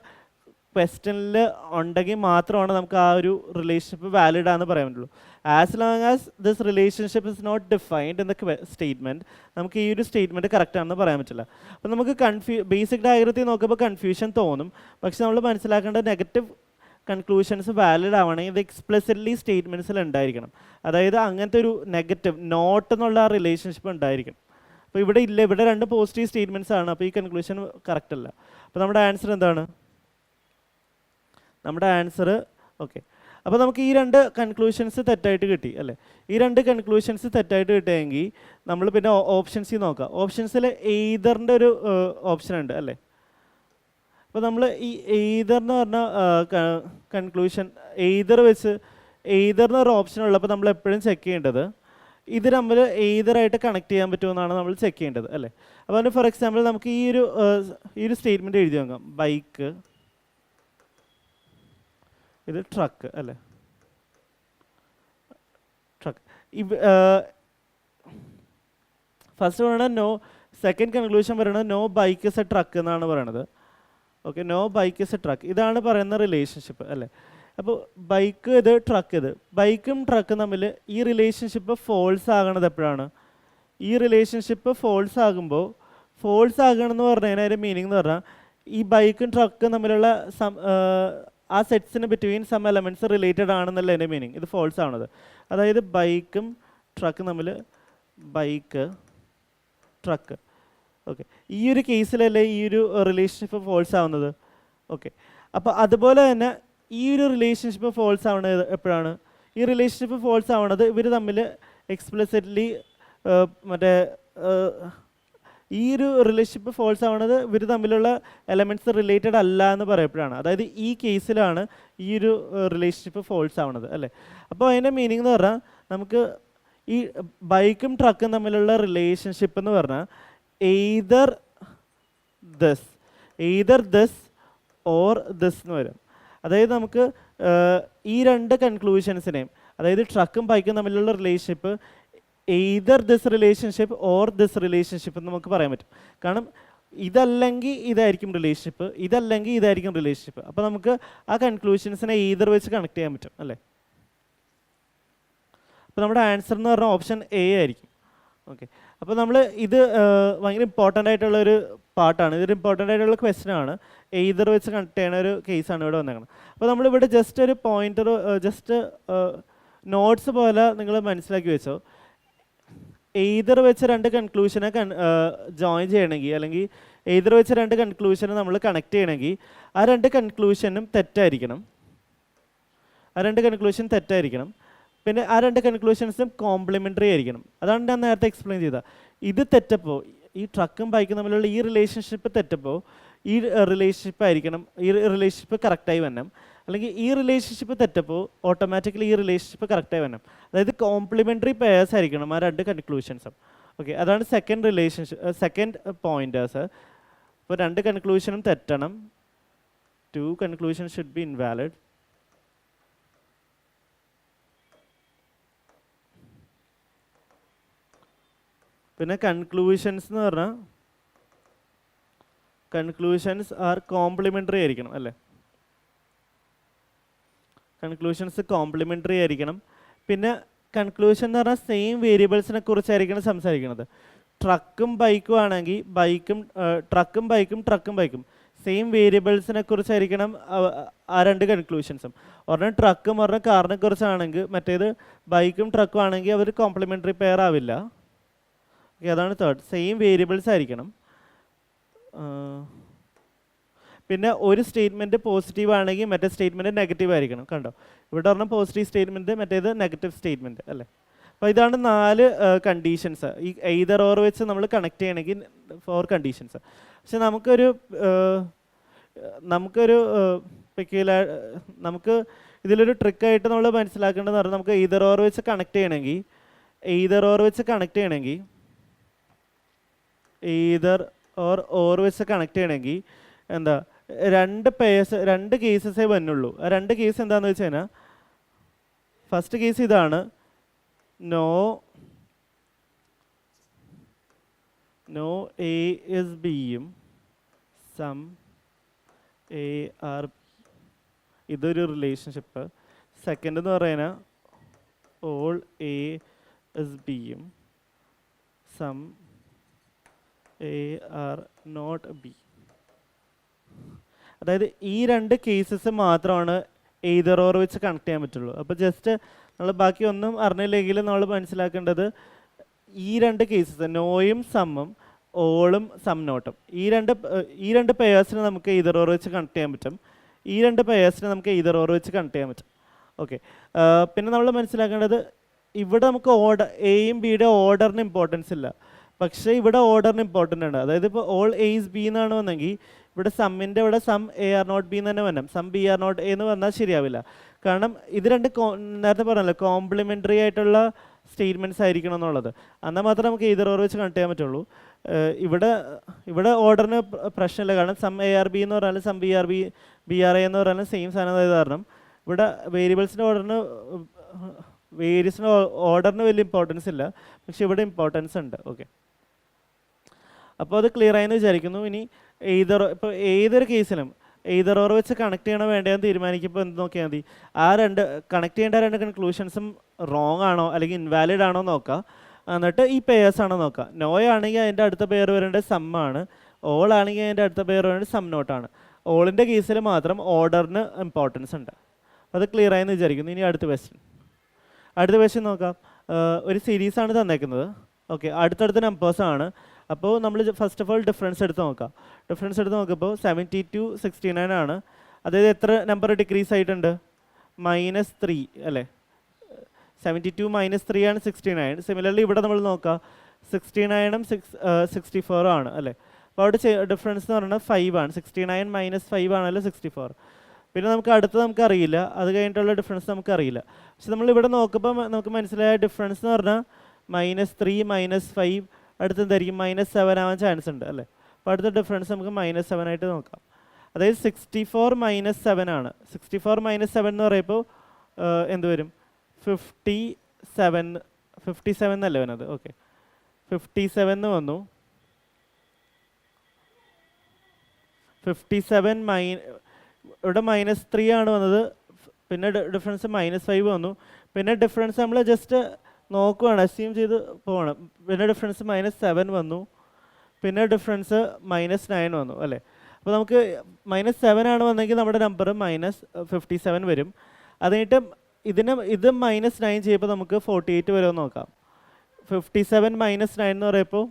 ക്വസ്റ്റ്യനിൽ ഉണ്ടെങ്കിൽ മാത്രമാണ് നമുക്ക് ആ ഒരു റിലേഷൻഷിപ്പ് വാലിഡ് ആണെന്ന് പറയാൻ പറ്റുള്ളൂ. As long as this relationship is not defined in the statement നമുക്ക് ഈ ഒരു സ്റ്റേറ്റ്മെൻറ്റ് കറക്റ്റ് ആണെന്ന് പറയാൻ പറ്റില്ല. അപ്പോൾ നമുക്ക് ബേസിക് ഡയഗ്രത്തിൽ നോക്കുമ്പോൾ കൺഫ്യൂഷൻ തോന്നും. പക്ഷെ നമ്മൾ മനസ്സിലാക്കേണ്ട നെഗറ്റീവ് കൺക്ലൂഷൻസ് വാലിഡ് ആവണമെങ്കിൽ ഇത് എക്സ്പ്ലിസിറ്റ്ലി സ്റ്റേറ്റ്മെൻറ്റ്സിൽ ഉണ്ടായിരിക്കണം. അതായത് അങ്ങനത്തെ ഒരു നെഗറ്റീവ് നോട്ട് എന്നുള്ള ആ റിലേഷൻഷിപ്പ് ഉണ്ടായിരിക്കണം. അപ്പോൾ ഇവിടെ ഇല്ല, ഇവിടെ രണ്ട് പോസിറ്റീവ് സ്റ്റേറ്റ്മെൻറ്റ്സ് ആണ്. അപ്പോൾ ഈ കൺക്ലൂഷൻ കറക്റ്റ് അല്ല. അപ്പോൾ നമ്മുടെ ആൻസർ എന്താണ്? നമ്മുടെ ആൻസർ ഓക്കെ. അപ്പോൾ നമുക്ക് ഈ രണ്ട് കൺക്ലൂഷൻസ് തെറ്റായിട്ട് കിട്ടി അല്ലേ. ഈ രണ്ട് കൺക്ലൂഷൻസ് തെറ്റായിട്ട് കിട്ടിയെങ്കിൽ നമ്മൾ പിന്നെ ഓപ്ഷൻസിൽ നോക്കാം. ഓപ്ഷൻസിൽ എയ്തറിൻ്റെ ഒരു ഓപ്ഷൻ ഉണ്ട് അല്ലേ. അപ്പോൾ നമ്മൾ ഈ എയ്തർ എന്ന് പറഞ്ഞ കൺക്ലൂഷൻ എയ്തർ എന്നൊരു ഓപ്ഷൻ ഉള്ളപ്പോൾ നമ്മൾ എപ്പോഴും ചെക്ക് ചെയ്യേണ്ടത് ഇത് നമ്മൾ എയ്തറായിട്ട് കണക്ട് ചെയ്യാൻ പറ്റുമെന്നാണ് നമ്മൾ ചെക്ക് ചെയ്യേണ്ടത് അല്ലേ. അപ്പോൾ അതിന് ഫോർ എക്സാമ്പിൾ നമുക്ക് ഈ ഒരു സ്റ്റേറ്റ്മെൻറ്റ് എഴുതി നോക്കാം. ബൈക്ക്, ഇത് ട്രക്ക് അല്ലേ, ട്രക്ക്. ഫസ്റ്റ് പറയണത് സെക്കൻഡ് കൺക്ലൂഷൻ പറയുന്നത് no bike is a truck എന്നാണ് പറയണത്. Okay, no bike is a truck, ഇതാണ് പറയുന്ന റിലേഷൻഷിപ്പ് അല്ലേ. അപ്പോൾ ബൈക്ക് ഇത്, ട്രക്ക് ഇത്, ബൈക്കും ട്രക്കും തമ്മിൽ ഈ റിലേഷൻഷിപ്പ് ഫോൾസ് ആകണത് എപ്പോഴാണ്? ഈ റിലേഷൻഷിപ്പ് ഫോൾസ് ആകുമ്പോൾ, ഫോൾസ് ആകണമെന്ന് പറഞ്ഞു കഴിഞ്ഞാൽ അതിൻ്റെ മീനിങ് എന്ന് പറഞ്ഞാൽ ഈ ബൈക്കും ട്രക്കും തമ്മിലുള്ള ആ സെറ്റ്സിന് ബിറ്റ്വീൻ സം എലമെൻറ്റ്സ് റിലേറ്റഡ് ആണെന്നല്ല എൻ്റെ മീനിങ്. ഇത് ഫോൾസ് ആവണത്. അതായത് ബൈക്കും ട്രക്കും തമ്മിൽ ബൈക്ക്, ട്രക്ക്, ഓക്കെ, ഈ ഒരു കേസിലല്ലേ ഈ ഒരു റിലേഷൻഷിപ്പ് ഫോൾസ് ആവുന്നത്. ഓക്കെ, അപ്പോൾ അതുപോലെ തന്നെ ഈ ഒരു റിലേഷൻഷിപ്പ് ഫോൾസ് ആവണത് എപ്പോഴാണ്? ഈ റിലേഷൻഷിപ്പ് ഫോൾസ് ആവണത് ഇവർ തമ്മിൽ എക്സ്പ്ലിസിറ്റ്ലി മറ്റേ ഈ ഒരു റിലേഷൻഷിപ്പ് ഫോൾസ് ആവണത് ഇവർ തമ്മിലുള്ള എലമെൻറ്റ്സ് റിലേറ്റഡ് അല്ല എന്ന് പറയപ്പോഴാണ്. അതായത് ഈ കേസിലാണ് ഈ ഒരു റിലേഷൻഷിപ്പ് ഫോൾസ് ആവണത് അല്ലേ. അപ്പോൾ അതിൻ്റെ മീനിങ് എന്ന് പറഞ്ഞാൽ നമുക്ക് ഈ ബൈക്കും ട്രക്കും തമ്മിലുള്ള റിലേഷൻഷിപ്പ് എന്ന് പറഞ്ഞാൽ എയ്തർ ദിസ് ഓർ ദിസ് എന്ന് വരും. അതായത് നമുക്ക് ഈ രണ്ട് കൺക്ലൂഷൻസിനെയും, അതായത് ട്രക്കും ബൈക്കും തമ്മിലുള്ള relationship either this relationship or this relationship എന്ന് നമുക്ക് പറയാൻ പറ്റും. കാരണം ഇതല്ലെങ്കിൽ ഇതായിരിക്കും റിലേഷൻഷിപ്പ്, ഇതല്ലെങ്കിൽ ഇതായിരിക്കും റിലേഷൻഷിപ്പ്. അപ്പോൾ നമുക്ക് ആ കൺക്ലൂഷൻസിനെ എയ്തർ വെച്ച് കണക്ട് ചെയ്യാൻ പറ്റും അല്ലേ. അപ്പോൾ നമ്മുടെ ആൻസർ എന്ന് പറഞ്ഞാൽ ഓപ്ഷൻ എ ആയിരിക്കും. ഓക്കെ, അപ്പോൾ നമ്മൾ ഇത് ഭയങ്കര ഇമ്പോർട്ടൻ്റ് ആയിട്ടുള്ളൊരു പാർട്ടാണ്, ഇതൊരു ഇമ്പോർട്ടൻ്റ് ആയിട്ടുള്ള ക്വസ്റ്റ്യൻ ആണ്. എയ്തർ വെച്ച് കണക്ട് ചെയ്യുന്ന ഒരു കേസാണ് ഇവിടെ വന്നേക്കുന്നത്. അപ്പോൾ നമ്മളിവിടെ ജസ്റ്റ് ഒരു പോയിൻ്റർ, ജസ്റ്റ് നോട്ട്സ് പോലെ നിങ്ങൾ മനസ്സിലാക്കി വെച്ചോ. എയ്തർ വെച്ച് രണ്ട് കൺക്ലൂഷനെ ജോയിൻ ചെയ്യണമെങ്കിൽ, അല്ലെങ്കിൽ എയ്തർ വെച്ച് രണ്ട് കൺക്ലൂഷനെ നമ്മൾ കണക്ട് ചെയ്യണമെങ്കിൽ ആ രണ്ട് കൺക്ലൂഷനും തെറ്റായിരിക്കണം. പിന്നെ ആ രണ്ട് കൺക്ലൂഷൻസും കോംപ്ലിമെൻ്ററി ആയിരിക്കണം. അതാണ് ഞാൻ നേരത്തെ എക്സ്പ്ലെയിൻ ചെയ്തത്. ഇത് തെറ്റപ്പോൾ, ഈ ട്രക്കും ബൈക്കും തമ്മിലുള്ള ഈ റിലേഷൻഷിപ്പ് തെറ്റപ്പോൾ ഈ റിലേഷൻഷിപ്പ് ആയിരിക്കണം, ഈ റിലേഷൻഷിപ്പ് കറക്റ്റായി വരണം. അല്ലെങ്കിൽ ഈ റിലേഷൻഷിപ്പ് തെറ്റപ്പോൾ ഓട്ടോമാറ്റിക്കലി ഈ റിലേഷൻഷിപ്പ് കറക്റ്റായി വരണം. അതായത് കോംപ്ലിമെൻ്ററി പെയർസ് ആയിരിക്കണം ആ രണ്ട് കൺക്ലൂഷൻസും. ഓക്കെ, അതാണ് സെക്കൻഡ് പോയിന്റേഴ്സ്. ഇപ്പോൾ രണ്ട് കൺക്ലൂഷനും തെറ്റണം. 2 conclusions should be invalid. പിന്നെ കൺക്ലൂഷൻസ് എന്ന് പറഞ്ഞാൽ കൺക്ലൂഷൻസ് ആർ കോംപ്ലിമെൻ്ററി ആയിരിക്കണം അല്ലേ. കൺക്ലൂഷൻസ് കോംപ്ലിമെൻ്ററി ആയിരിക്കണം. പിന്നെ കൺക്ലൂഷൻ എന്ന് പറഞ്ഞാൽ സെയിം വേരിയബിൾസിനെ കുറിച്ചായിരിക്കണം സംസാരിക്കുന്നത്. ട്രക്കും ബൈക്കും ആണെങ്കിൽ ട്രക്കും ബൈക്കും സെയിം വേരിയബിൾസിനെ കുറിച്ചായിരിക്കണം ആ രണ്ട് കൺക്ലൂഷൻസും. ഒരെണ്ണം ട്രക്കും ഒരെണ്ണം കാറിനെ കുറിച്ചാണെങ്കിൽ മറ്റേത് ബൈക്കും ട്രക്കും ആണെങ്കിൽ അവർ കോംപ്ലിമെൻ്ററി പെയർ ആവില്ല. ഓക്കെ, അതാണ് തേർഡ്. സെയിം വേരിയബിൾസ് ആയിരിക്കണം. പിന്നെ ഒരു സ്റ്റേറ്റ്മെൻറ്റ് പോസിറ്റീവ് ആണെങ്കിൽ മറ്റേ സ്റ്റേറ്റ്മെൻറ്റ് നെഗറ്റീവ് ആയിരിക്കണം. കണ്ടോ, ഇവിടെ പറഞ്ഞാൽ പോസിറ്റീവ് സ്റ്റേറ്റ്മെൻറ്റ്, മറ്റേത് നെഗറ്റീവ് സ്റ്റേറ്റ്മെൻറ്റ് അല്ലേ. അപ്പോൾ ഇതാണ് 4 കണ്ടീഷൻസ് ഈ എയ്തർ ഓർ വെച്ച് നമ്മൾ കണക്ട് ചെയ്യണമെങ്കിൽ 4 കണ്ടീഷൻസ്. പക്ഷെ നമുക്ക് ഇതിലൊരു ട്രിക്കായിട്ട് നമ്മൾ മനസ്സിലാക്കേണ്ടതെന്ന് പറഞ്ഞാൽ നമുക്ക് എയ്തർ ഓർ വെച്ച് കണക്ട് ചെയ്യണമെങ്കിൽ എയ്തർ ഓർ വെച്ച് കണക്ട് ചെയ്യണമെങ്കിൽ എന്താ, 2 കേസസേ വന്നുള്ളൂ. ആ 2 കേസ് എന്താണെന്ന് വെച്ച് കഴിഞ്ഞാൽ, ഫസ്റ്റ് കേസ് ഇതാണ്, നോ എ ഇസ് ബിയും സം എ ആർ, ഇതൊരു റിലേഷൻഷിപ്പ്. സെക്കൻഡ് എന്ന് പറയുന്നത് ഓൾ എ ഇസ് ബിയും some A are not B. അതായത് ഈ 2 കേസസ് മാത്രമാണ് എയ്തർ ഓർ വെച്ച് കണക്ട് ചെയ്യാൻ പറ്റുള്ളൂ. അപ്പോൾ ജസ്റ്റ് നമ്മൾ ബാക്കി ഒന്നും അറിഞ്ഞില്ലെങ്കിലും നമ്മൾ മനസ്സിലാക്കേണ്ടത് ഈ 2 കേസസ്, നോയും സമ്മും ഓളും സം നോട്ടും, ഈ രണ്ട് പെയേഴ്സിനെ നമുക്ക് എയ്തർ ഓർ വെച്ച് കണക്ട് ചെയ്യാൻ പറ്റും. ഈ 2 പെയേഴ്സിനെ നമുക്ക് എയ്തർ ഓർ വെച്ച് കണക്ട് ചെയ്യാൻ പറ്റും. ഓക്കെ, പിന്നെ നമ്മൾ മനസ്സിലാക്കേണ്ടത് ഇവിടെ നമുക്ക് എയും ബിയുടെ ഓർഡറിന് ഇമ്പോർട്ടൻസ് ഇല്ല, പക്ഷേ ഇവിടെ ഓർഡറിന് ഇമ്പോർട്ടൻ്റ് ആണ്. അതായത് ഇപ്പോൾ ഓൾ എ ഈസ് ബി എന്നാണ് വന്നെങ്കിൽ ഇവിടെ സമ്മിൻ്റെ ഇവിടെ some A are not B എന്ന് തന്നെ വരണം. Some B are not A എന്ന് പറഞ്ഞാൽ ശരിയാവില്ല. കാരണം ഇത് 2 നേരത്തെ പറഞ്ഞല്ലോ കോംപ്ലിമെൻ്ററി ആയിട്ടുള്ള സ്റ്റേറ്റ്മെൻറ്റ്സ് ആയിരിക്കണം എന്നുള്ളത്. എന്നാൽ മാത്രമേ നമുക്ക് എയ്തർ ഓർ വെച്ച് കണക്ട് ചെയ്യാൻ പറ്റുള്ളൂ. ഇവിടെ ഓർഡറിന് പ്രശ്നമില്ല, കാരണം സം എ ആർ ബി എന്ന് പറഞ്ഞാലും സം ബി ആർ എ എന്ന് പറഞ്ഞാലും സെയിം സാധനം ആയത് കാരണം ഇവിടെ വേരിയബിൾസിൻ്റെ ഓർഡറിന് വലിയ ഇമ്പോർട്ടൻസ് ഇല്ല, പക്ഷെ ഇവിടെ ഇമ്പോർട്ടൻസ് ഉണ്ട്. ഓക്കെ, അപ്പോൾ അത് ക്ലിയർ ആയെന്ന് വിചാരിക്കുന്നു. ഇനി ഇപ്പോൾ ഏതൊരു കേസിലും എയ്തർ ഓർ വെച്ച് കണക്ട് ചെയ്യണോ വേണ്ടതെന്ന് തീരുമാനിക്കുമ്പോൾ എന്ത് നോക്കിയാൽ മതി, കണക്ട് ചെയ്യേണ്ട 2 കൺക്ലൂഷൻസും റോങ് ആണോ അല്ലെങ്കിൽ ഇൻവാലിഡ് ആണോ നോക്കുക. എന്നിട്ട് ഈ പെയേഴ്സ് ആണോ നോക്കുക. നോ ആണെങ്കിൽ അതിൻ്റെ അടുത്ത പെയർ വരേണ്ടത് സം ആണ്, ഓൾ ആണെങ്കിൽ അതിൻ്റെ അടുത്ത പെയർ വരേണ്ടത് സം നോട്ടാണ്. ഓളിൻ്റെ കേസിൽ മാത്രം ഓർഡറിന് ഇമ്പോർട്ടൻസ് ഉണ്ട്. അത് ക്ലിയർ ആയെന്ന് വിചാരിക്കുന്നു. ഇനി അടുത്ത ക്വസ്റ്റ്യൻ നോക്കാം. ഒരു സീരീസാണ് തന്നേക്കുന്നത്. ഓക്കെ, അടുത്തടുത്ത നമ്പേഴ്സാണ്. അപ്പോൾ നമ്മൾ ഫസ്റ്റ് ഓഫ് ഓൾ ഡിഫറൻസ് എടുത്ത് നോക്കാം. നോക്കുമ്പോൾ 72 69 ആണ്. അതായത് എത്ര നമ്പർ ഡിക്രീസ് ആയിട്ടുണ്ട്? -3 അല്ലേ. 72 -3 ആണ് 69. സിമിലർലി ഇവിടെ നമ്മൾ നോക്കാം 69ഉം 64 ആണ് അല്ലേ. അപ്പോൾ അവിടെ ഡിഫറൻസ് എന്ന് പറയുന്നത് 5 ആണ്. 69 -5 ആണല്ലോ 64. പിന്നെ നമുക്ക് അറിയില്ല, അത് കഴിഞ്ഞിട്ടുള്ള ഡിഫറൻസ് നമുക്കറിയില്ല. പക്ഷെ നമ്മളിവിടെ നോക്കുമ്പോൾ നമുക്ക് മനസ്സിലായ ഡിഫറൻസ് എന്ന് പറഞ്ഞാൽ -3 -5 അടുത്ത് എന്തായിരിക്കും -7 ആവാൻ ചാൻസ് ഉണ്ട് അല്ലേ. അപ്പോൾ അടുത്ത ഡിഫറൻസ് നമുക്ക് -7 ആയിട്ട് നോക്കാം. അതായത് 64 -7 ആണ്. 64 -7 എന്ന് പറയുമ്പോൾ എന്ത് വരും? 57 എന്നല്ലേ വരുന്നത്. ഓക്കെ, 57 എന്ന് വന്നു. 57 ഇവിടെ -3 ആണ് വന്നത്. പിന്നെ ഡിഫറൻസ് -5 വന്നു. പിന്നെ ഡിഫറൻസ് നമ്മൾ ജസ്റ്റ് നോക്കുകയാണ്, അസ്യൂം ചെയ്ത് പോകണം. പിന്നെ ഡിഫറൻസ് -7 വന്നു. പിന്നെ ഡിഫറൻസ് -9 വന്നു അല്ലേ. അപ്പോൾ നമുക്ക് -7 ആണ് വന്നെങ്കിൽ നമ്മുടെ നമ്പർ -57 വരും. അത് കഴിഞ്ഞിട്ട് ഇത് -9 ചെയ്യുമ്പോൾ നമുക്ക് 48 വരുമെന്ന് നോക്കാം. 57 -9 എന്ന് പറയുമ്പോൾ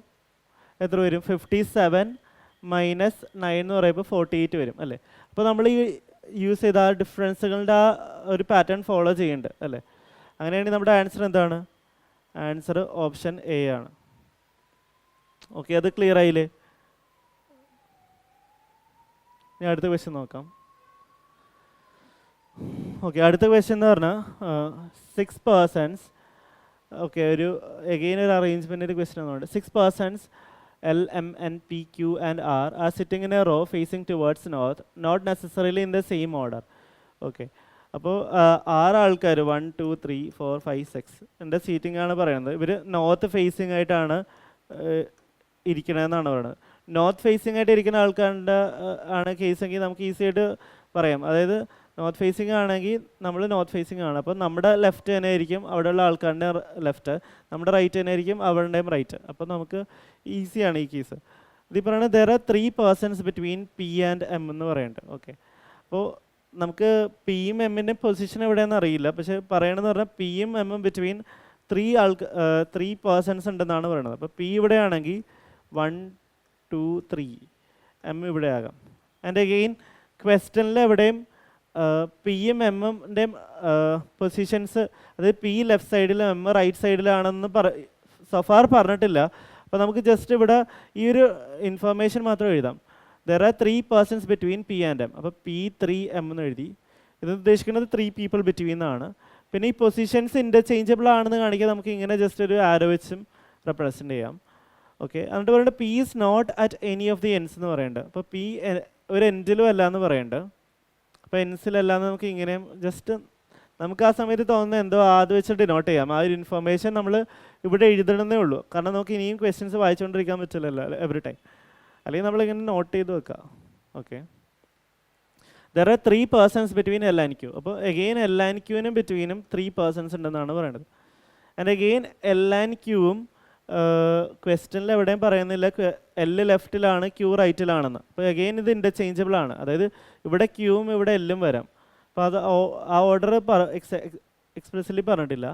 എത്ര വരും? 57 -9 എന്ന് പറയുമ്പോൾ 48 വരും അല്ലേ. അപ്പോൾ നമ്മൾ ഈ യൂസ് ചെയ്ത ആ ഡിഫറൻസുകളുടെ ആ ഒരു പാറ്റേൺ ഫോളോ ചെയ്യുന്നുണ്ട് അല്ലേ. അങ്ങനെയാണെങ്കിൽ നമ്മുടെ ആൻസർ എന്താണ്? ആൻസർ ഓപ്ഷൻ എ ആണ്. ഓക്കെ, അത് ക്ലിയർ ആയില്ലേ? ഇനി അടുത്ത ക്വസ്റ്റ്യൻ നോക്കാം. ഓക്കെ, അടുത്ത ക്വസ്റ്റ്യൻ എന്ന് പറഞ്ഞാൽ 6 persons. ഓക്കെ, ഒരു അറേഞ്ച്മെൻറ്റിൻ്റെ ക്വസ്റ്റ്യൻ ആണ്. 6 persons L, M, N, P, Q and R are sitting in a row facing towards north, not necessarily in the same order. Okay, അപ്പോൾ 6 ആൾക്കാർ 1 2 3 4 5 6 എൻ്റെ സീറ്റിംഗ് ആണ് പറയുന്നത്. ഇവർ നോർത്ത് ഫേസിംഗ് ആയിട്ടാണ് ഇരിക്കണമെന്നാണ് പറയുന്നത്. നോർത്ത് ഫേസിംഗ് ആയിട്ട് ഇരിക്കുന്ന ആൾക്കാരുടെ ആണ് കേസെങ്കിൽ നമുക്ക് ഈസി ആയിട്ട് പറയാം. അതായത് നോർത്ത് ഫേസിംഗ് ആണെങ്കിൽ നമ്മൾ നോർത്ത് ഫേസിംഗ് ആണ്, അപ്പോൾ നമ്മുടെ ലെഫ്റ്റ് തന്നെ ആയിരിക്കും അവിടെയുള്ള ആൾക്കാരുടെ ലെഫ്റ്റ്, നമ്മുടെ റൈറ്റ് തന്നെ ആയിരിക്കും അവരുടെയും റൈറ്റ്. അപ്പോൾ നമുക്ക് ഈസിയാണ് ഈ കേസ്. ഇത് പറയുന്നത് there are 3 persons between P and M എന്ന് പറയുന്നുണ്ട്. ഓക്കെ, അപ്പോൾ നമുക്ക് പിയും എമ്മിൻ്റെയും പൊസിഷൻ എവിടെയാണെന്ന് അറിയില്ല, പക്ഷേ പറയണമെന്ന് പറഞ്ഞാൽ പിയും എമ്മും ബിറ്റ്വീൻ ത്രീ പേഴ്സൺസ് ഉണ്ടെന്നാണ് പറയുന്നത്. അപ്പോൾ പി ഇവിടെ ആണെങ്കിൽ 1 2 3 എം ഇവിടെ ആകാം. ആൻഡ് അഗെയിൻ ക്വസ്റ്റനിൽ എവിടെയും പിയും എമ്മിൻ്റെയും പൊസിഷൻസ്, അതായത് പി ലെഫ്റ്റ് സൈഡിലും എം റൈറ്റ് സൈഡിലാണെന്ന് സഫാർ പറഞ്ഞിട്ടില്ല. അപ്പോൾ നമുക്ക് ജസ്റ്റ് ഇവിടെ ഈ ഒരു ഇൻഫർമേഷൻ മാത്രം എഴുതാം. There are 3 persons between P and M. അപ്പോൾ പി 3 എം എന്ന് എഴുതി. ഇത് ഉദ്ദേശിക്കുന്നത് 3 പീപ്പിൾ ബിറ്റ്വീൻ എന്നാണ്. പിന്നെ ഈ പൊസിഷൻസ് ഇൻ്റർചേഞ്ചബിൾ ആണെന്ന് കാണിക്കാൻ നമുക്ക് ഇങ്ങനെ ജസ്റ്റ് ഒരു ആരോ വെച്ചും റെപ്രസെൻറ്റ് ചെയ്യാം. ഓക്കെ, എന്നിട്ട് പറയുന്നത് P is not at any of the ends എന്ന് പറയുന്നുണ്ട്. അപ്പോൾ പി ഒരു എൻഡിലും അല്ല എന്ന് പറയുന്നുണ്ട്. അപ്പോൾ എൻസിലല്ല എന്ന് നമുക്ക് ഇങ്ങനെയും ജസ്റ്റ് നമുക്ക് ആ സമയത്ത് തോന്നുന്ന എന്തോ അത് വെച്ച് ഡിനോട്ട് ചെയ്യാം. ആ ഒരു ഇൻഫർമേഷൻ നമ്മൾ ഇവിടെ എഴുതണമെന്നേ ഉള്ളൂ. കാരണം നമുക്ക് ഇനിയും ക്വസ്റ്റ്യൻസ് വായിച്ചുകൊണ്ടിരിക്കാൻ പറ്റില്ലല്ലോ എവറി ടൈം. അല്ലെങ്കിൽ നമ്മളിങ്ങനെ നോട്ട് ചെയ്ത് വെക്കാം. Okay, there are 3 persons between L and Q. അപ്പോൾ എഗെയിൻ എൽ ആൻഡ് ക്യൂവിനും ബിറ്റ്വീനും 3 പേഴ്സൺസ് ഉണ്ടെന്നാണ് പറയുന്നത്. ആൻഡ് എഗെയിൻ എൽ ആൻഡ് ക്യൂവും ക്വസ്റ്റനിൽ എവിടെയും പറയുന്നില്ല എൽ ലെഫ്റ്റിലാണ് ക്യൂ റൈറ്റിലാണെന്ന്. അപ്പോൾ എഗെയിൻ ഇത് ഇൻ്റർചേഞ്ചബിൾ ആണ്. അതായത് ഇവിടെ ക്യൂവും ഇവിടെ എല്ലും വരാം. അപ്പോൾ അത് ആ ഓർഡർ എക്സ്പ്രസ്ലി പറഞ്ഞിട്ടില്ല.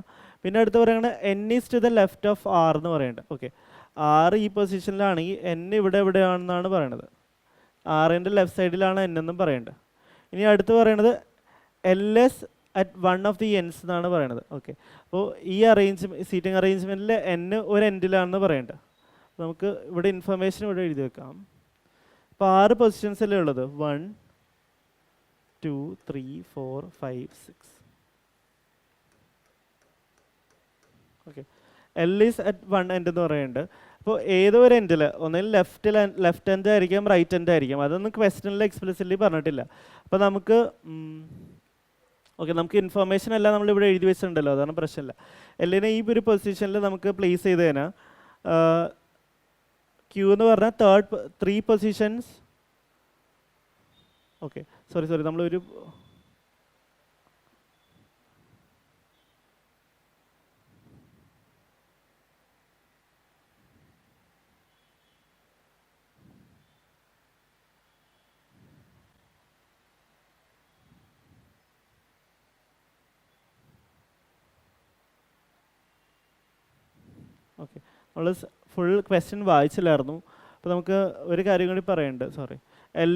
പിന്നെ അടുത്ത് പറയുന്നത് N is to the left of R എന്ന് പറയുന്നുണ്ട്. ഓക്കെ, ആർ ഈ പൊസിഷനിലാണെങ്കിൽ എൻ ഇവിടെ എവിടെയാണെന്നാണ് പറയണത്. ആറിൻ്റെ ലെഫ്റ്റ് സൈഡിലാണ് എൻ എന്നും പറയുന്നുണ്ട്. ഇനി അടുത്ത് പറയണത് L S at 1 of the ends എന്നാണ് പറയണത്. ഓക്കെ, അപ്പോൾ ഈ സീറ്റിംഗ് അറേഞ്ച്മെൻറ്റിൽ എൻ ഒരു എൻഡിലാണെന്ന് പറയുന്നുണ്ട്. നമുക്ക് ഇവിടെ ഇൻഫർമേഷൻ ഇവിടെ എഴുതി വെക്കാം. അപ്പോൾ 6 പൊസിഷൻസ് അല്ലേ ഉള്ളത്. 1 2 3 4 5 6. Okay, L is at 1 end എന്ന് പറയുന്നുണ്ട്. അപ്പോൾ ഏതോ ഒരു എൻഡിൽ ഒന്നിൽ ലെഫ്റ്റ് എൻഡ് ആയിരിക്കാം, റൈറ്റ് എൻഡ് ആയിരിക്കാം. അതൊന്നും ക്വസ്റ്റനിൽ എക്സ്പ്ലിസിറ്റ്ലി പറഞ്ഞിട്ടില്ല. അപ്പോൾ നമുക്ക് നമുക്ക് ഇൻഫർമേഷൻ എല്ലാം നമ്മളിവിടെ എഴുതി വെച്ചിട്ടുണ്ടല്ലോ, അതാണ് പ്രശ്നമില്ല. എല്ലിനെ ഈ ഒരു പൊസിഷനിൽ നമുക്ക് പ്ലേസ് ചെയ്ത് കഴിഞ്ഞാൽ ക്യൂ എന്ന് പറഞ്ഞാൽ 3 പൊസിഷൻസ്. ഓക്കെ, സോറി നമ്മളൊരു ഓക്കെ, നമ്മൾ ഫുൾ ക്വസ്റ്റ്യൻ വായിച്ചില്ലായിരുന്നു. അപ്പോൾ നമുക്ക് ഒരു കാര്യം കൂടി പറയുന്നുണ്ട്. L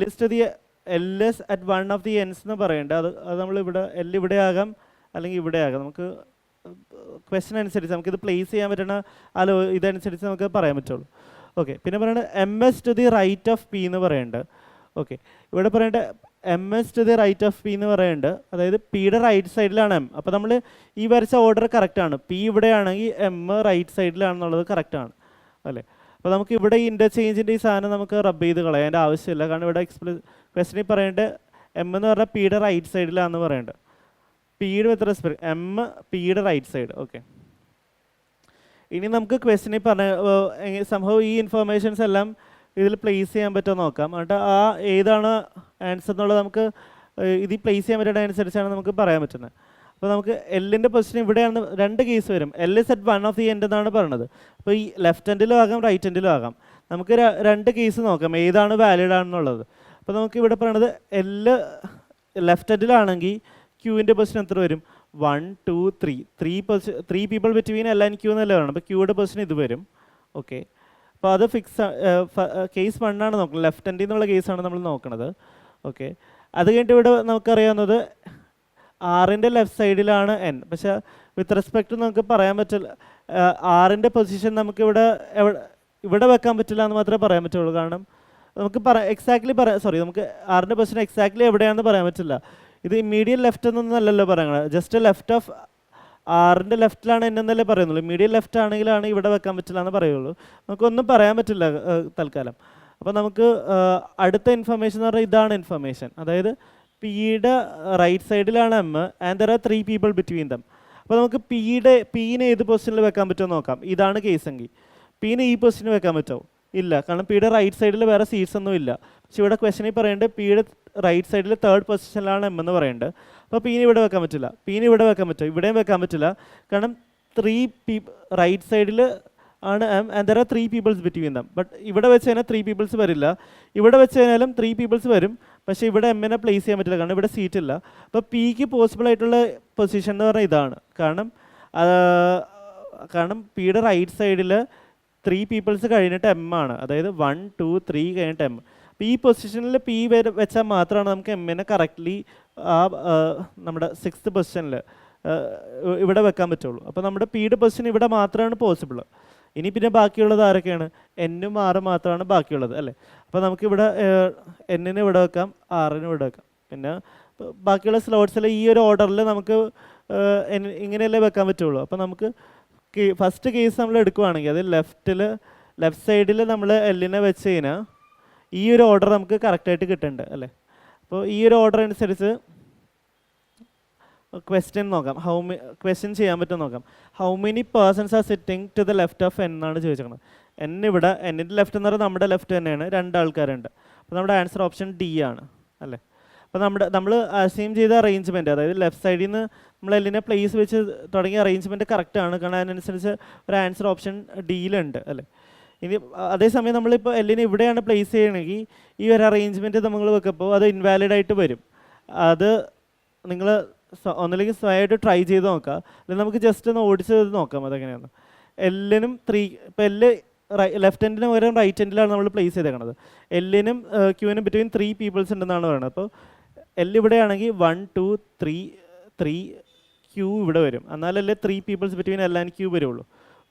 S at 1 of the ends എന്ന് പറയുന്നുണ്ട്. അത് നമ്മളിവിടെ എൽ ഇവിടെ ആകാം അല്ലെങ്കിൽ ഇവിടെ ആകാം. നമുക്ക് ക്വസ്റ്റ്യൻ അനുസരിച്ച് നമുക്കിത് പ്ലേസ് ചെയ്യാൻ പറ്റുന്ന ഇതനുസരിച്ച് നമുക്ക് പറയാൻ പറ്റുള്ളൂ. ഓക്കെ, പിന്നെ പറയുന്നത് M is to the right of P എന്ന് പറയുന്നുണ്ട്. ഓക്കെ, ഇവിടെ പറയേണ്ട M is to the right of P എന്ന് പറയുന്നുണ്ട്. അതായത് പിയുടെ റൈറ്റ് സൈഡിലാണ് എം. അപ്പോൾ നമ്മൾ ഈ വരച്ച ഓർഡർ കറക്റ്റാണ്. പി ഇവിടെയാണെങ്കിൽ എം റൈറ്റ് സൈഡിലാണെന്നുള്ളത് കറക്റ്റാണ് അല്ലേ. അപ്പോൾ നമുക്ക് ഇവിടെ ഈ ഇൻ്റർചേഞ്ചിൻ്റെ ഈ സാധനം നമുക്ക് റബ്ബ് ചെയ്ത് കളയേണ്ട ആവശ്യമില്ല. കാരണം ഇവിടെ ക്വസ്റ്റനിൽ പറയേണ്ടത് എം എന്ന് പറഞ്ഞാൽ പിയുടെ റൈറ്റ് സൈഡിലാണെന്ന് പറയുന്നുണ്ട്. പിയുടെ വിത്ത് റെസ്പെക്ട് എം പിയുടെ റൈറ്റ് സൈഡ്. ഓക്കെ, ഇനി നമുക്ക് ക്വസ്റ്റനിൽ സംഭവം ഈ ഇൻഫർമേഷൻസ് എല്ലാം ഇതിൽ പ്ലേസ് ചെയ്യാൻ പറ്റുമോ നോക്കാം. എന്നിട്ട് ഏതാണ് ആൻസർ എന്നുള്ളത് നമുക്ക് ഇതിൽ പ്ലേസ് ചെയ്യാൻ പറ്റുന്ന അനുസരിച്ചാണ് നമുക്ക് പറയാൻ പറ്റുന്നത്. അപ്പോൾ നമുക്ക് എല്ലിൻ്റെ പൊസിഷൻ ഇവിടെയാണ്. 2 കേസ് വരും. L is at 1 of the end എന്നാണ് പറയുന്നത്. അപ്പോൾ ഈ ലെഫ്റ്റ് എൻഡിലും ആകാം റൈറ്റ് എൻഡിലും ആകാം. നമുക്ക് 2 കേസ് നോക്കാം ഏതാണ് വാലിഡ് ആണെന്നുള്ളത്. അപ്പോൾ നമുക്ക് ഇവിടെ പറയണത് എല്ല് ലെഫ്റ്റ് എൻഡിലാണെങ്കിൽ ക്യൂവിൻ്റെ പൊസിഷൻ എത്ര വരും? 1 2 3 3 people between L and Q എന്നല്ലേ പറയണം. അപ്പോൾ ക്യൂയുടെ പൊസിഷൻ ഇത് വരും. ഓക്കെ, അപ്പോൾ അത് കേസ് 1 ആണ് നോക്കുന്നത്. ലെഫ്റ്റ് എൻഡിൽ നിന്നുള്ള കേസാണ് നമ്മൾ നോക്കുന്നത്. ഓക്കെ, അത് കഴിഞ്ഞിട്ട് ഇവിടെ നമുക്കറിയാവുന്നത് ആറിൻ്റെ ലെഫ്റ്റ് സൈഡിലാണ് എൻ. പക്ഷേ വിത്ത് റെസ്പെക്ട് നമുക്ക് പറയാൻ പറ്റില്ല. ആറിൻ്റെ പൊസിഷൻ നമുക്ക് ഇവിടെ വെക്കാൻ പറ്റില്ല എന്ന് മാത്രമേ പറയാൻ പറ്റുള്ളൂ. കാരണം നമുക്ക് നമുക്ക് ആറിൻ്റെ പൊസിഷൻ എക്സാക്ട്ലി എവിടെയാണെന്ന് പറയാൻ പറ്റില്ല. ഇത് ഇമ്മീഡിയറ്റ് ലെഫ്റ്റ് എന്നൊന്നും അല്ലല്ലോ പറയുന്നത്. ജസ്റ്റ് ലെഫ്റ്റ് ഓഫ് ആറിൻ്റെ ലെഫ്റ്റിലാണ് എന്നല്ലേ പറയുന്നുള്ളൂ. ഇമ്മീഡിയറ്റ് ലെഫ്റ്റ് ആണെങ്കിലാണ് ഇവിടെ വെക്കാൻ പറ്റില്ല എന്ന് പറയുള്ളൂ. നമുക്കൊന്നും പറയാൻ പറ്റില്ല തൽക്കാലം. അപ്പോൾ നമുക്ക് അടുത്ത ഇൻഫർമേഷൻ എന്ന് പറഞ്ഞാൽ ഇതാണ് ഇൻഫർമേഷൻ. അതായത് പിയുടെ റൈറ്റ് സൈഡിലാണ് M and there are 3 people between them. അപ്പോൾ നമുക്ക് പീനെ ഏത് പൊസിഷനിൽ വെക്കാൻ പറ്റുമോ നോക്കാം. ഇതാണ് കേസെങ്കിൽ പീനെ ഈ പൊസിഷനിൽ വെക്കാൻ പറ്റുമോ? ഇല്ല, കാരണം പിയുടെ റൈറ്റ് സൈഡിൽ വേറെ സീറ്റ്സ് ഒന്നും ഇല്ല. പക്ഷെ ഇവിടെ ക്വസ്റ്റനിൽ പറയുന്നുണ്ട് പിയുടെ റൈറ്റ് സൈഡിൽ 3rd പൊസിഷനിലാണ് എം എന്ന് പറയുന്നുണ്ട്. അപ്പോൾ പീനെ ഇവിടെ വെക്കാൻ പറ്റില്ല. പീനെ ഇവിടെ വെക്കാൻ പറ്റുമോ? ഇവിടെയും വെക്കാൻ പറ്റില്ല. കാരണം 3 റൈറ്റ് സൈഡിൽ ആണ് M and there are 3 peoples between them. But ഇവിടെ വെച്ച് കഴിഞ്ഞാൽ 3 പീപ്പിൾസ് വരില്ല. ഇവിടെ വെച്ച് കഴിഞ്ഞാലും 3 പീപ്പിൾസ് വരും. പക്ഷേ ഇവിടെ എമ്മിനെ പ്ലേസ് ചെയ്യാൻ പറ്റില്ല, കാരണം ഇവിടെ സീറ്റ് ഇല്ല. അപ്പോൾ പിക്ക് പോസിബിൾ ആയിട്ടുള്ള പൊസിഷൻ എന്ന് പറഞ്ഞാൽ ഇതാണ്. കാരണം കാരണം പിയുടെ റൈറ്റ് സൈഡിൽ 3 പീപ്പിൾസ് കഴിഞ്ഞിട്ട് എം ആണ്, അതായത് 1 2 3 കഴിഞ്ഞിട്ട് എം. അപ്പോൾ ഈ പൊസിഷനിൽ പി വെച്ചാൽ മാത്രമാണ് നമുക്ക് എമ്മിനെ കറക്റ്റ്ലി ആ നമ്മുടെ 6th പൊസിഷനിൽ ഇവിടെ വെക്കാൻ പറ്റുള്ളൂ. അപ്പോൾ നമ്മുടെ പിയുടെ പൊസിഷൻ ഇവിടെ മാത്രമാണ് പോസിബിൾ. ഇനി പിന്നെ ബാക്കിയുള്ളത് ആരൊക്കെയാണ്? എന്നും ആറും മാത്രമാണ് ബാക്കിയുള്ളത് അല്ലേ. അപ്പോൾ നമുക്കിവിടെ എന്നിന് ഇവിടെ വെക്കാം, ആറിന് ഇവിടെ വെക്കാം. പിന്നെ ബാക്കിയുള്ള സ്ലോട്ട്സിൽ ഈ ഒരു ഓർഡറിൽ നമുക്ക് ഇങ്ങനെയല്ലേ വെക്കാൻ പറ്റുള്ളൂ. അപ്പോൾ നമുക്ക് ഫസ്റ്റ് കേസ് നമ്മൾ എടുക്കുവാണെങ്കിൽ അത് ലെഫ്റ്റ് സൈഡിൽ നമ്മൾ എല്ലിനെ വെച്ച് കഴിഞ്ഞാൽ ഈ ഒരു ഓർഡർ നമുക്ക് കറക്റ്റായിട്ട് കിട്ടുന്നുണ്ട് അല്ലേ. അപ്പോൾ ഈ ഒരു ഓർഡർ അനുസരിച്ച് ക്വസ്റ്റ്യൻ നോക്കാം, ക്വസ്റ്റ്യൻ ചെയ്യാൻ പറ്റും നോക്കാം. How many persons are sitting to the left of N എന്നാണ് ചോദിച്ചിരിക്കുന്നത്. എൻ ഇവിടെ എന്നിൻ്റെ ലെഫ്റ്റ് എന്ന് പറഞ്ഞാൽ നമ്മുടെ ലെഫ്റ്റ് തന്നെയാണ്, 2 ആൾക്കാരുണ്ട്. അപ്പോൾ നമ്മുടെ ആൻസർ ഓപ്ഷൻ ഡി ആണ് അല്ലേ. അപ്പോൾ നമ്മൾ അസ്യൂം ചെയ്ത അറേഞ്ച്മെൻറ്റ്, അതായത് ലെഫ്റ്റ് സൈഡിൽ നിന്ന് നമ്മൾ എല്ലിനെ പ്ലേസ് വെച്ച് തുടങ്ങിയ അറേഞ്ച്മെൻറ്റ് കറക്റ്റാണ്, കാരണം അതിനനുസരിച്ച് ഒരു ആൻസർ ഓപ്ഷൻ ഡിയിലുണ്ട് അല്ലേ. ഇനി അതേസമയം നമ്മളിപ്പോൾ എല്ലിനെ ഇവിടെയാണ് പ്ലേസ് ചെയ്യണമെങ്കിൽ ഈ ഒരു അറേഞ്ച്മെൻറ്റ് നമ്മൾ വെക്കുമ്പോൾ അത് ഇൻവാലിഡ് ആയിട്ട് വരും. അത് നിങ്ങൾ ഒന്നില്ലെങ്കിൽ സ്വയമായിട്ട് ട്രൈ ചെയ്ത് നോക്കുക, അല്ലെങ്കിൽ നമുക്ക് ജസ്റ്റ് ഒന്ന് ഓടിച്ച് നോക്കാം അതെങ്ങനെയാണ്. എല്ലിനും 3 ഇപ്പോൾ ലെഫ്റ്റ് ഹാൻഡിന് പകരം റൈറ്റ് ഹാൻഡിലാണ് നമ്മൾ പ്ലേസ് ചെയ്തേക്കണത്. എല്ലിനും ക്യൂവിനും ബിറ്റ്വീൻ 3 പീപ്പിൾസ് ഉണ്ടെന്നാണ് പറയുന്നത്. അപ്പോൾ എൽ ഇവിടെ ആണെങ്കിൽ 1 2 3 ക്യൂ ഇവിടെ വരും, എന്നാലല്ലേ 3 peoples between L and Q വരുള്ളൂ.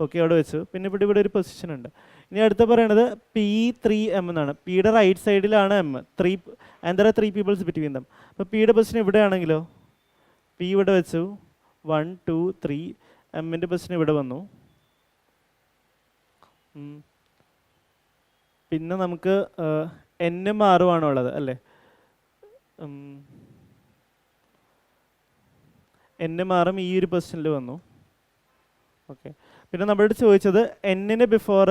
ഓക്കെ, അവിടെ വെച്ചു. പിന്നെ ഇവിടെ ഒരു പൊസിഷൻ ഉണ്ട്. ഇനി അടുത്ത പറയണത് P3M എന്നാണ്. പിയുടെ റൈറ്റ് സൈഡിലാണ് M, 3 and there are 3 peoples between them. അപ്പോൾ പിയുടെ പൊസിഷൻ ഇവിടെ ആണെങ്കിലോ പി ഇവിടെ വെച്ചു, 1 2 3, എമ്മിൻ്റെ പൊസിഷൻ ഇവിടെ വന്നു. പിന്നെ നമുക്ക് എന്നും ആറുമാണ് ഉള്ളത് അല്ലേ. എന്നും ആറും ഈ ഒരു പൊസിഷനിൽ വന്നു. ഓക്കെ, പിന്നെ നമ്മളോട് ചോദിച്ചത് എന്നിന് before.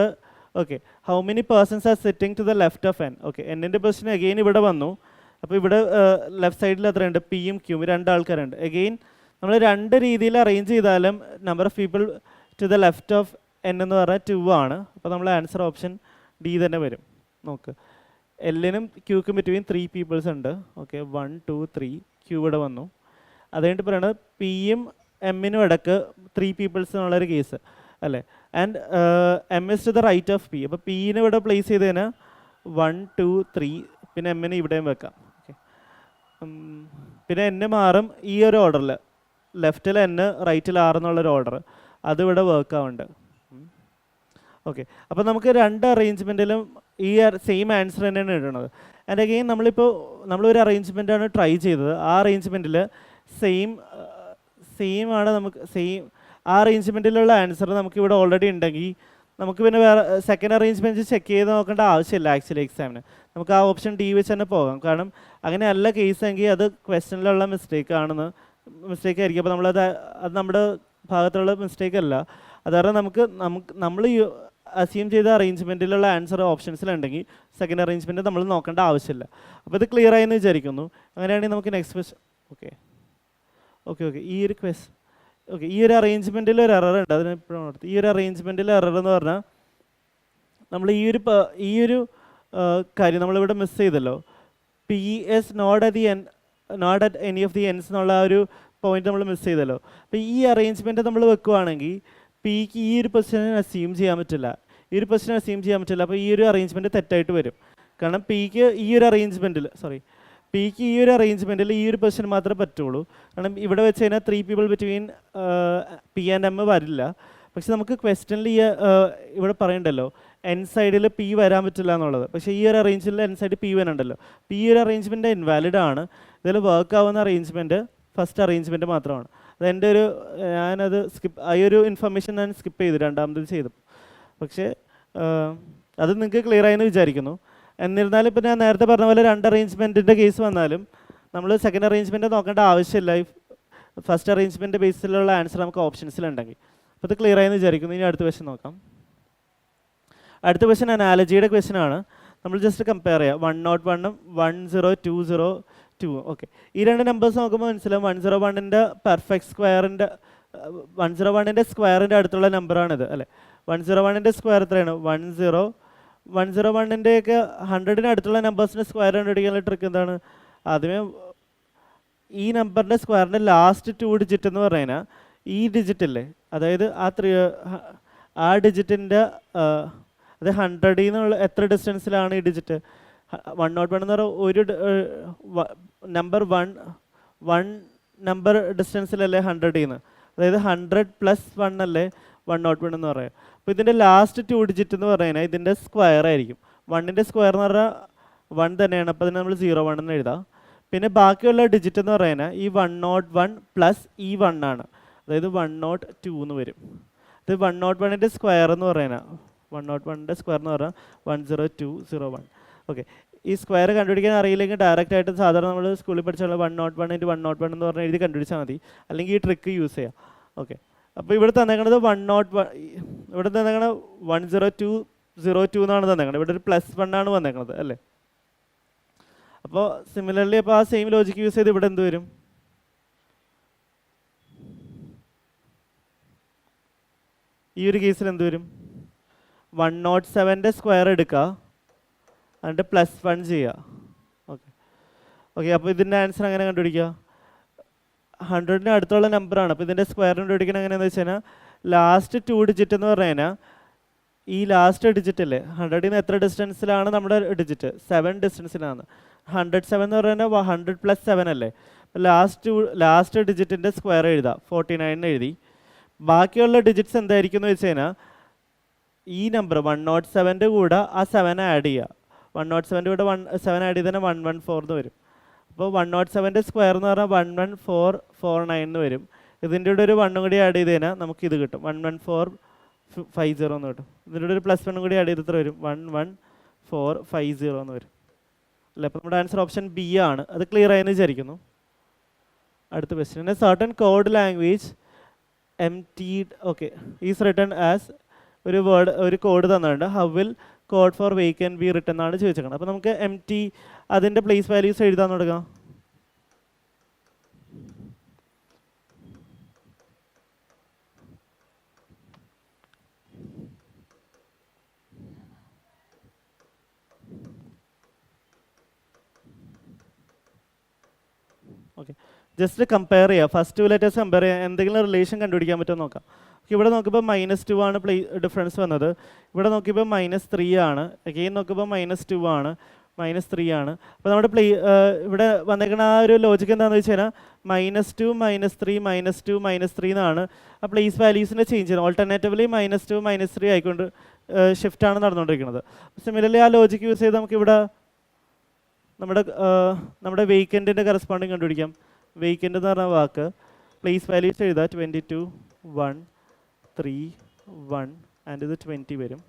Okay, how many persons are sitting to the left of N. Okay, എന്നിൻ്റെ പൊസിഷൻ അഗെയിൻ ഇവിടെ വന്നു. അപ്പോൾ ഇവിടെ ലെഫ്റ്റ് സൈഡിൽ എത്രയുണ്ട്? പിയും ക്യൂവും 2 ആൾക്കാരുണ്ട്. അഗെയിൻ നമ്മൾ 2 രീതിയിൽ അറേഞ്ച് ചെയ്താലും number of people to the left of N എന്ന് പറഞ്ഞാൽ 2 ആണ്. അപ്പോൾ നമ്മൾ ആൻസർ ഓപ്ഷൻ ഡി തന്നെ വരും. നോക്ക്, എല്ലിനും ക്യൂക്കും ബിറ്റ്വീൻ 3 പീപ്പിൾസ് ഉണ്ട്. ഓക്കെ, 1 2 3 ക്യൂ ഇവിടെ വന്നു. അത് കഴിഞ്ഞിട്ട് പറയുന്നത് പിയും എമ്മിനും ഇടയ്ക്ക് 3 പീപ്പിൾസ് എന്നുള്ളൊരു കേസ് അല്ലേ. And M is to the right of P. അപ്പോൾ പിനെ ഇവിടെ പ്ലേസ് ചെയ്തതിന് 1 2 3, പിന്നെ എമ്മിനെ ഇവിടെയും വെക്കാം. ഓക്കെ, പിന്നെ എന്നെ മാറും ഈ ഒരു ഓർഡറിൽ, ലെഫ്റ്റിൽ എൻ റൈറ്റിൽ ആർ എന്നുള്ളൊരു ഓർഡർ, അതിവിടെ വർക്ക് ആവുന്നുണ്ട്. ഓക്കെ, അപ്പോൾ നമുക്ക് 2 അറേഞ്ച്മെൻറ്റിലും ഈ സെയിം ആൻസർ തന്നെയാണ് ഇടുന്നത്. ആൻഡ് അഗെയിൻ നമ്മളൊരു അറേഞ്ച്മെൻറ്റാണ് ട്രൈ ചെയ്തത്. ആ അറേഞ്ച്മെൻറ്റിൽ സെയിം ആണ്, നമുക്ക് ആ അറേഞ്ച്മെൻറ്റിലുള്ള ആൻസർ നമുക്കിവിടെ ഓൾറെഡി ഉണ്ടെങ്കിൽ നമുക്ക് പിന്നെ വേറെ സെക്കൻഡ് അറേഞ്ച്മെൻറ്റ് ചെക്ക് ചെയ്ത് നോക്കേണ്ട ആവശ്യമില്ല ആക്ച്വലി എക്സാമിന്. നമുക്ക് ആ ഓപ്ഷൻ ഡി വെച്ച് തന്നെ പോകാം. കാരണം അങ്ങനെയല്ല കേസെങ്കിൽ അത് ക്വസ്റ്റനിലുള്ള മിസ്റ്റേക്ക് ആയിരിക്കും. അപ്പോൾ അത് നമ്മുടെ ഭാഗത്തുള്ള മിസ്റ്റേക്ക് അല്ല. അത് കാരണം നമ്മൾ അസ്യൂം ചെയ്ത അറേഞ്ച്മെൻറ്റിലുള്ള ആൻസർ ഓപ്ഷൻസിലുണ്ടെങ്കിൽ സെക്കൻഡ് അറേഞ്ച്മെൻറ്റ് നമ്മൾ നോക്കേണ്ട ആവശ്യമില്ല. അപ്പോൾ ഇത് ക്ലിയർ ആയെന്ന് വിചാരിക്കുന്നു. അങ്ങനെയാണെങ്കിൽ നമുക്ക് നെക്സ്റ്റ് ക്വസ്റ്റ്യൻ. ഓക്കെ, ഈ ഒരു അറേഞ്ച്മെൻറ്റിൽ ഒരു എറർ ഉണ്ട്, അതിന് ഇപ്പോഴും അടുത്ത്. ഈ ഒരു അറേഞ്ച്മെൻറ്റിൽ എറർ എന്ന് പറഞ്ഞാൽ നമ്മൾ ഈ ഒരു കാര്യം നമ്മളിവിടെ മിസ് ചെയ്തല്ലോ. P S not at any of the ends എന്നുള്ള ആ ഒരു പോയിന്റ് നമ്മൾ മിസ് ചെയ്തല്ലോ. അപ്പോൾ ഈ അറേഞ്ച്മെൻറ്റ് നമ്മൾ വെക്കുവാണെങ്കിൽ പിക്ക് ഈ ഒരു പൊസിഷൻ അസ്യൂം ചെയ്യാൻ പറ്റില്ല. അപ്പോൾ ഈ ഒരു അറേഞ്ച്മെൻറ്റ് തെറ്റായിട്ട് വരും. കാരണം പിക്ക് ഈ ഒരു അറേഞ്ച്മെൻറ്റിൽ ഈ ഒരു പൊസിഷൻ മാത്രമേ പറ്റുള്ളൂ. കാരണം ഇവിടെ വെച്ച് കഴിഞ്ഞാൽ 3 people between P and M വരില്ല. പക്ഷെ നമുക്ക് ക്വസ്റ്റനിൽ ഇവിടെ പറയണ്ടല്ലോ എൻ സൈഡിൽ പി വരാൻ പറ്റില്ല എന്നുള്ളത്. പക്ഷേ ഈ ഒരു അറേഞ്ച്മെൻറ്റിൽ എൻ സൈഡിൽ പി വരണ്ടല്ലോ. അപ്പോൾ ഈ ഒരു അറേഞ്ച്മെൻറ്റ് ഇൻവാലിഡ് ആണ്. ഇതിൽ വർക്ക് ആവുന്ന അറേഞ്ച്മെൻറ്റ് ഫസ്റ്റ് അറേഞ്ച്മെൻറ്റ് മാത്രമാണ്. ഞാനത് ഈ ഒരു ഇൻഫർമേഷൻ ഞാൻ സ്കിപ്പ് ചെയ്തു രണ്ടാമത് ചെയ്തു. പക്ഷേ അത് നിങ്ങൾക്ക് ക്ലിയർ ആയെന്ന് വിചാരിക്കുന്നു. എന്നിരുന്നാലും ഇപ്പോൾ ഞാൻ നേരത്തെ പറഞ്ഞ പോലെ 2 അറേഞ്ച്മെൻറ്റിൻ്റെ കേസ് വന്നാലും നമ്മൾ സെക്കൻഡ് അറേഞ്ച്മെൻറ്റ് നോക്കേണ്ട ആവശ്യമില്ല. ഫസ്റ്റ് അറേഞ്ച്മെൻറ്റ് ബേസിലുള്ള ആൻസർ നമുക്ക് ഓപ്ഷൻസിലുണ്ടെങ്കിൽ. അപ്പോൾ ഇത് ക്ലിയർ ആയെന്ന് വിചാരിക്കുന്നു. ഇനി അടുത്ത ക്വസ്റ്റ്യൻ നോക്കാം. അടുത്ത ക്വസ്റ്റ്യൻ അനാലജിയുടെ ക്വസ്റ്റ്യൻ ആണ്. നമ്മൾ ജസ്റ്റ് കമ്പയർ ചെയ്യാം 101ഉം 10202. ഓക്കെ, ഈ 2 നമ്പേഴ്സ് നോക്കുമ്പോൾ മനസ്സിലാവും 101ൻ്റെ പെർഫെക്റ്റ് സ്ക്വയറിൻ്റെ 101ൻ്റെ സ്ക്വയറിൻ്റെ അടുത്തുള്ള നമ്പറാണിത് അല്ലേ. 101ൻ്റെ സ്ക്വയർ എത്രയാണ്? 101ൻ്റെയൊക്കെ 100ന് അടുത്തുള്ള നമ്പേഴ്സിൻ്റെ സ്ക്വയർ കണ്ടുപിടിക്കാനുള്ള ട്രിക്ക് എന്താണ്? ആദ്യമേ ഈ നമ്പറിൻ്റെ സ്ക്വയറിൻ്റെ ലാസ്റ്റ് 2 ഡിജിറ്റ് എന്ന് പറഞ്ഞാൽ ഈ ഡിജിറ്റ് ഇല്ലേ, അതായത് ആ ഡിജിറ്റിൻ്റെ അത് 100 നിന്നുള്ള എത്ര ഡിസ്റ്റൻസിലാണ് ഈ ഡിജിറ്റ്? 101 എന്ന് പറഞ്ഞാൽ ഒരു നമ്പർ വൺ നമ്പർ ഡിസ്റ്റൻസിലല്ലേ 100 നിന്ന്, അതായത് 100 + 1 അല്ലേ 101 എന്ന് പറയാം. അപ്പോൾ ഇതിൻ്റെ ലാസ്റ്റ് 2 ഡിജിറ്റ് എന്ന് പറഞ്ഞാൽ ഇതിൻ്റെ സ്ക്വയർ ആയിരിക്കും. 1ൻ്റെ സ്ക്വയർ എന്ന് പറഞ്ഞാൽ 1 തന്നെയാണ്, അപ്പോൾ അതിന് നമ്മൾ 01 എന്ന് എഴുതാം. പിന്നെ ബാക്കിയുള്ള ഡിജിറ്റ് എന്ന് പറയുന്നത് ഈ 101 + ഈ 1 ആണ്, അതായത് 102 എന്ന് വരും. ഇത് 101ൻ്റെ സ്ക്വയർ എന്ന് പറയുന്നത് 101ൻ്റെ സ്ക്വയർ എന്ന് പറഞ്ഞാൽ 10201. ഓക്കെ, ഈ സ്ക്വയർ കണ്ടുപിടിക്കാൻ അറിയില്ലെങ്കിൽ ഡയറക്റ്റ് ആയിട്ട് സാധാരണ നമ്മൾ സ്കൂളിൽ പഠിച്ചുള്ള 101 × 101 എന്ന് പറഞ്ഞാൽ എഴുതി കണ്ടുപിടിച്ചാൽ മതി, അല്ലെങ്കിൽ ഈ ട്രിക്ക് യൂസ് ചെയ്യാം. ഓക്കെ, അപ്പോൾ ഇവിടെ തന്നേക്കണത് 101, ഇവിടെ തന്നേക്കണത് 10202 എന്നാണ് തന്നേക്കണത്. ഇവിടെ ഒരു +1 ആണ് വന്നേക്കണത് അല്ലേ. അപ്പോൾ സിമിലർലി അപ്പോൾ ആ സെയിം ലോജിക്ക് യൂസ് ചെയ്ത് ഇവിടെ എന്ത് വരും? ഈ ഒരു കേസിൽ എന്ത് വരും? 107ൻ്റെ സ്ക്വയർ എടുക്കുക, എന്നിട്ട് +1 ചെയ്യുക. ഓക്കെ ഓക്കെ, അപ്പോൾ ഇതിൻ്റെ ആൻസർ അങ്ങനെ കണ്ടുപിടിക്കുക. 100ന് അടുത്തുള്ള നമ്പറാണ്, അപ്പോൾ ഇതിൻ്റെ സ്ക്വയർ കണ്ടുപിടിക്കണം എങ്ങനെയാണെന്ന് വെച്ച് കഴിഞ്ഞാൽ ലാസ്റ്റ് 2 ഡിജിറ്റ് എന്ന് പറഞ്ഞു കഴിഞ്ഞാൽ ഈ ലാസ്റ്റ് ഡിജിറ്റ് അല്ലേ 100ൽ നിന്ന് എത്ര ഡിസ്റ്റൻസിലാണ് നമ്മുടെ ഡിജിറ്റ്? 7 ഡിസ്റ്റൻസിലാണ്. 107 എന്ന് പറഞ്ഞാൽ 100 + 7 അല്ലേ. ലാസ്റ്റ് ഡിജിറ്റിൻ്റെ സ്ക്വയർ എഴുതുക, 49 എഴുതി. ബാക്കിയുള്ള ഡിജിറ്റ്സ് എന്തായിരിക്കും എന്ന് വെച്ച് കഴിഞ്ഞാൽ ഈ നമ്പർ 107ൻ്റെ കൂടെ ആ 7 ആഡ് ചെയ്യുക. 107ൻ്റെ കൂടെ 7 ആഡ് ചെയ്ത് തന്നെ 114 എന്ന് വരും. അപ്പോൾ 107ൻ്റെ സ്ക്വയർ എന്ന് പറഞ്ഞാൽ 11449 എന്ന് വരും. ഇതിൻ്റെ കൂടെ ഒരു 1 കൂടി ആഡ് ചെയ്ത് കഴിഞ്ഞാൽ നമുക്ക് ഇത് കിട്ടും, 11450 എന്ന് കിട്ടും. ഇതിൻ്റെ കൂടെ ഒരു +1 കൂടി ആഡ് ചെയ്ത് എത്ര വരും? 11450 എന്ന് വരും അല്ലേ. അപ്പോൾ നമ്മുടെ ആൻസർ ഓപ്ഷൻ ബി ആണ്. അത് ക്ലിയർ ആയെന്ന് വിചാരിക്കുന്നു. അടുത്ത question, certain code language MT is written as ഒരു കോഡ് തന്നിട്ടുണ്ട്. How will code for waken be written എന്നാണ് ചോദിച്ചേക്കുന്നത്. അപ്പോൾ നമുക്ക് MT അതിൻ്റെ പ്ലേസ് വാല്യൂസ് എഴുതാൻ തുടങ്ങാം. ഓക്കെ, ജസ്റ്റ് കമ്പയർ ചെയ്യുക, ഫസ്റ്റ് 2 ലെറ്റേഴ്സ് കമ്പയർ ചെയ്യുക, എന്തെങ്കിലും റിലേഷൻ കണ്ടുപിടിക്കാൻ പറ്റുമോ നോക്കാം. ഇവിടെ നോക്കിയപ്പോൾ -2 ആണ് ഡിഫറൻസ് വന്നത്. ഇവിടെ നോക്കിയപ്പോൾ -3 ആണ്. അഗെയിൻ നോക്കിയപ്പോൾ -2 ആണ്, -3 ആണ്. അപ്പോൾ നമ്മുടെ ഇവിടെ വന്നേക്കുന്ന ആ ഒരു ലോജിക്ക് എന്താണെന്ന് വെച്ച് കഴിഞ്ഞാൽ -2 -3 -2 -3 എന്നാണ് ആ പ്ലേസ് വാല്യൂസിൻ്റെ ചേഞ്ച് ചെയ്യുന്നത്. ഓൾട്ടർനേറ്റീവ്ലി -2 -3 ആയിക്കൊണ്ട് ഷിഫ്റ്റാണ് നടന്നുകൊണ്ടിരിക്കുന്നത്. സിമിലർലി ആ ലോജിക്ക് യൂസ് ചെയ്ത് നമുക്കിവിടെ നമ്മുടെ വേക്കൻറ്റിൻ്റെ കറസ്പോണ്ടിങ് കണ്ടുപിടിക്കാം. വേക്കൻ്റ് എന്ന് പറഞ്ഞ വാക്ക് പ്ലേസ് വാല്യൂസ് എഴുതുക, 22 1 3 1 ആൻഡ് ഇത് 20 വരും.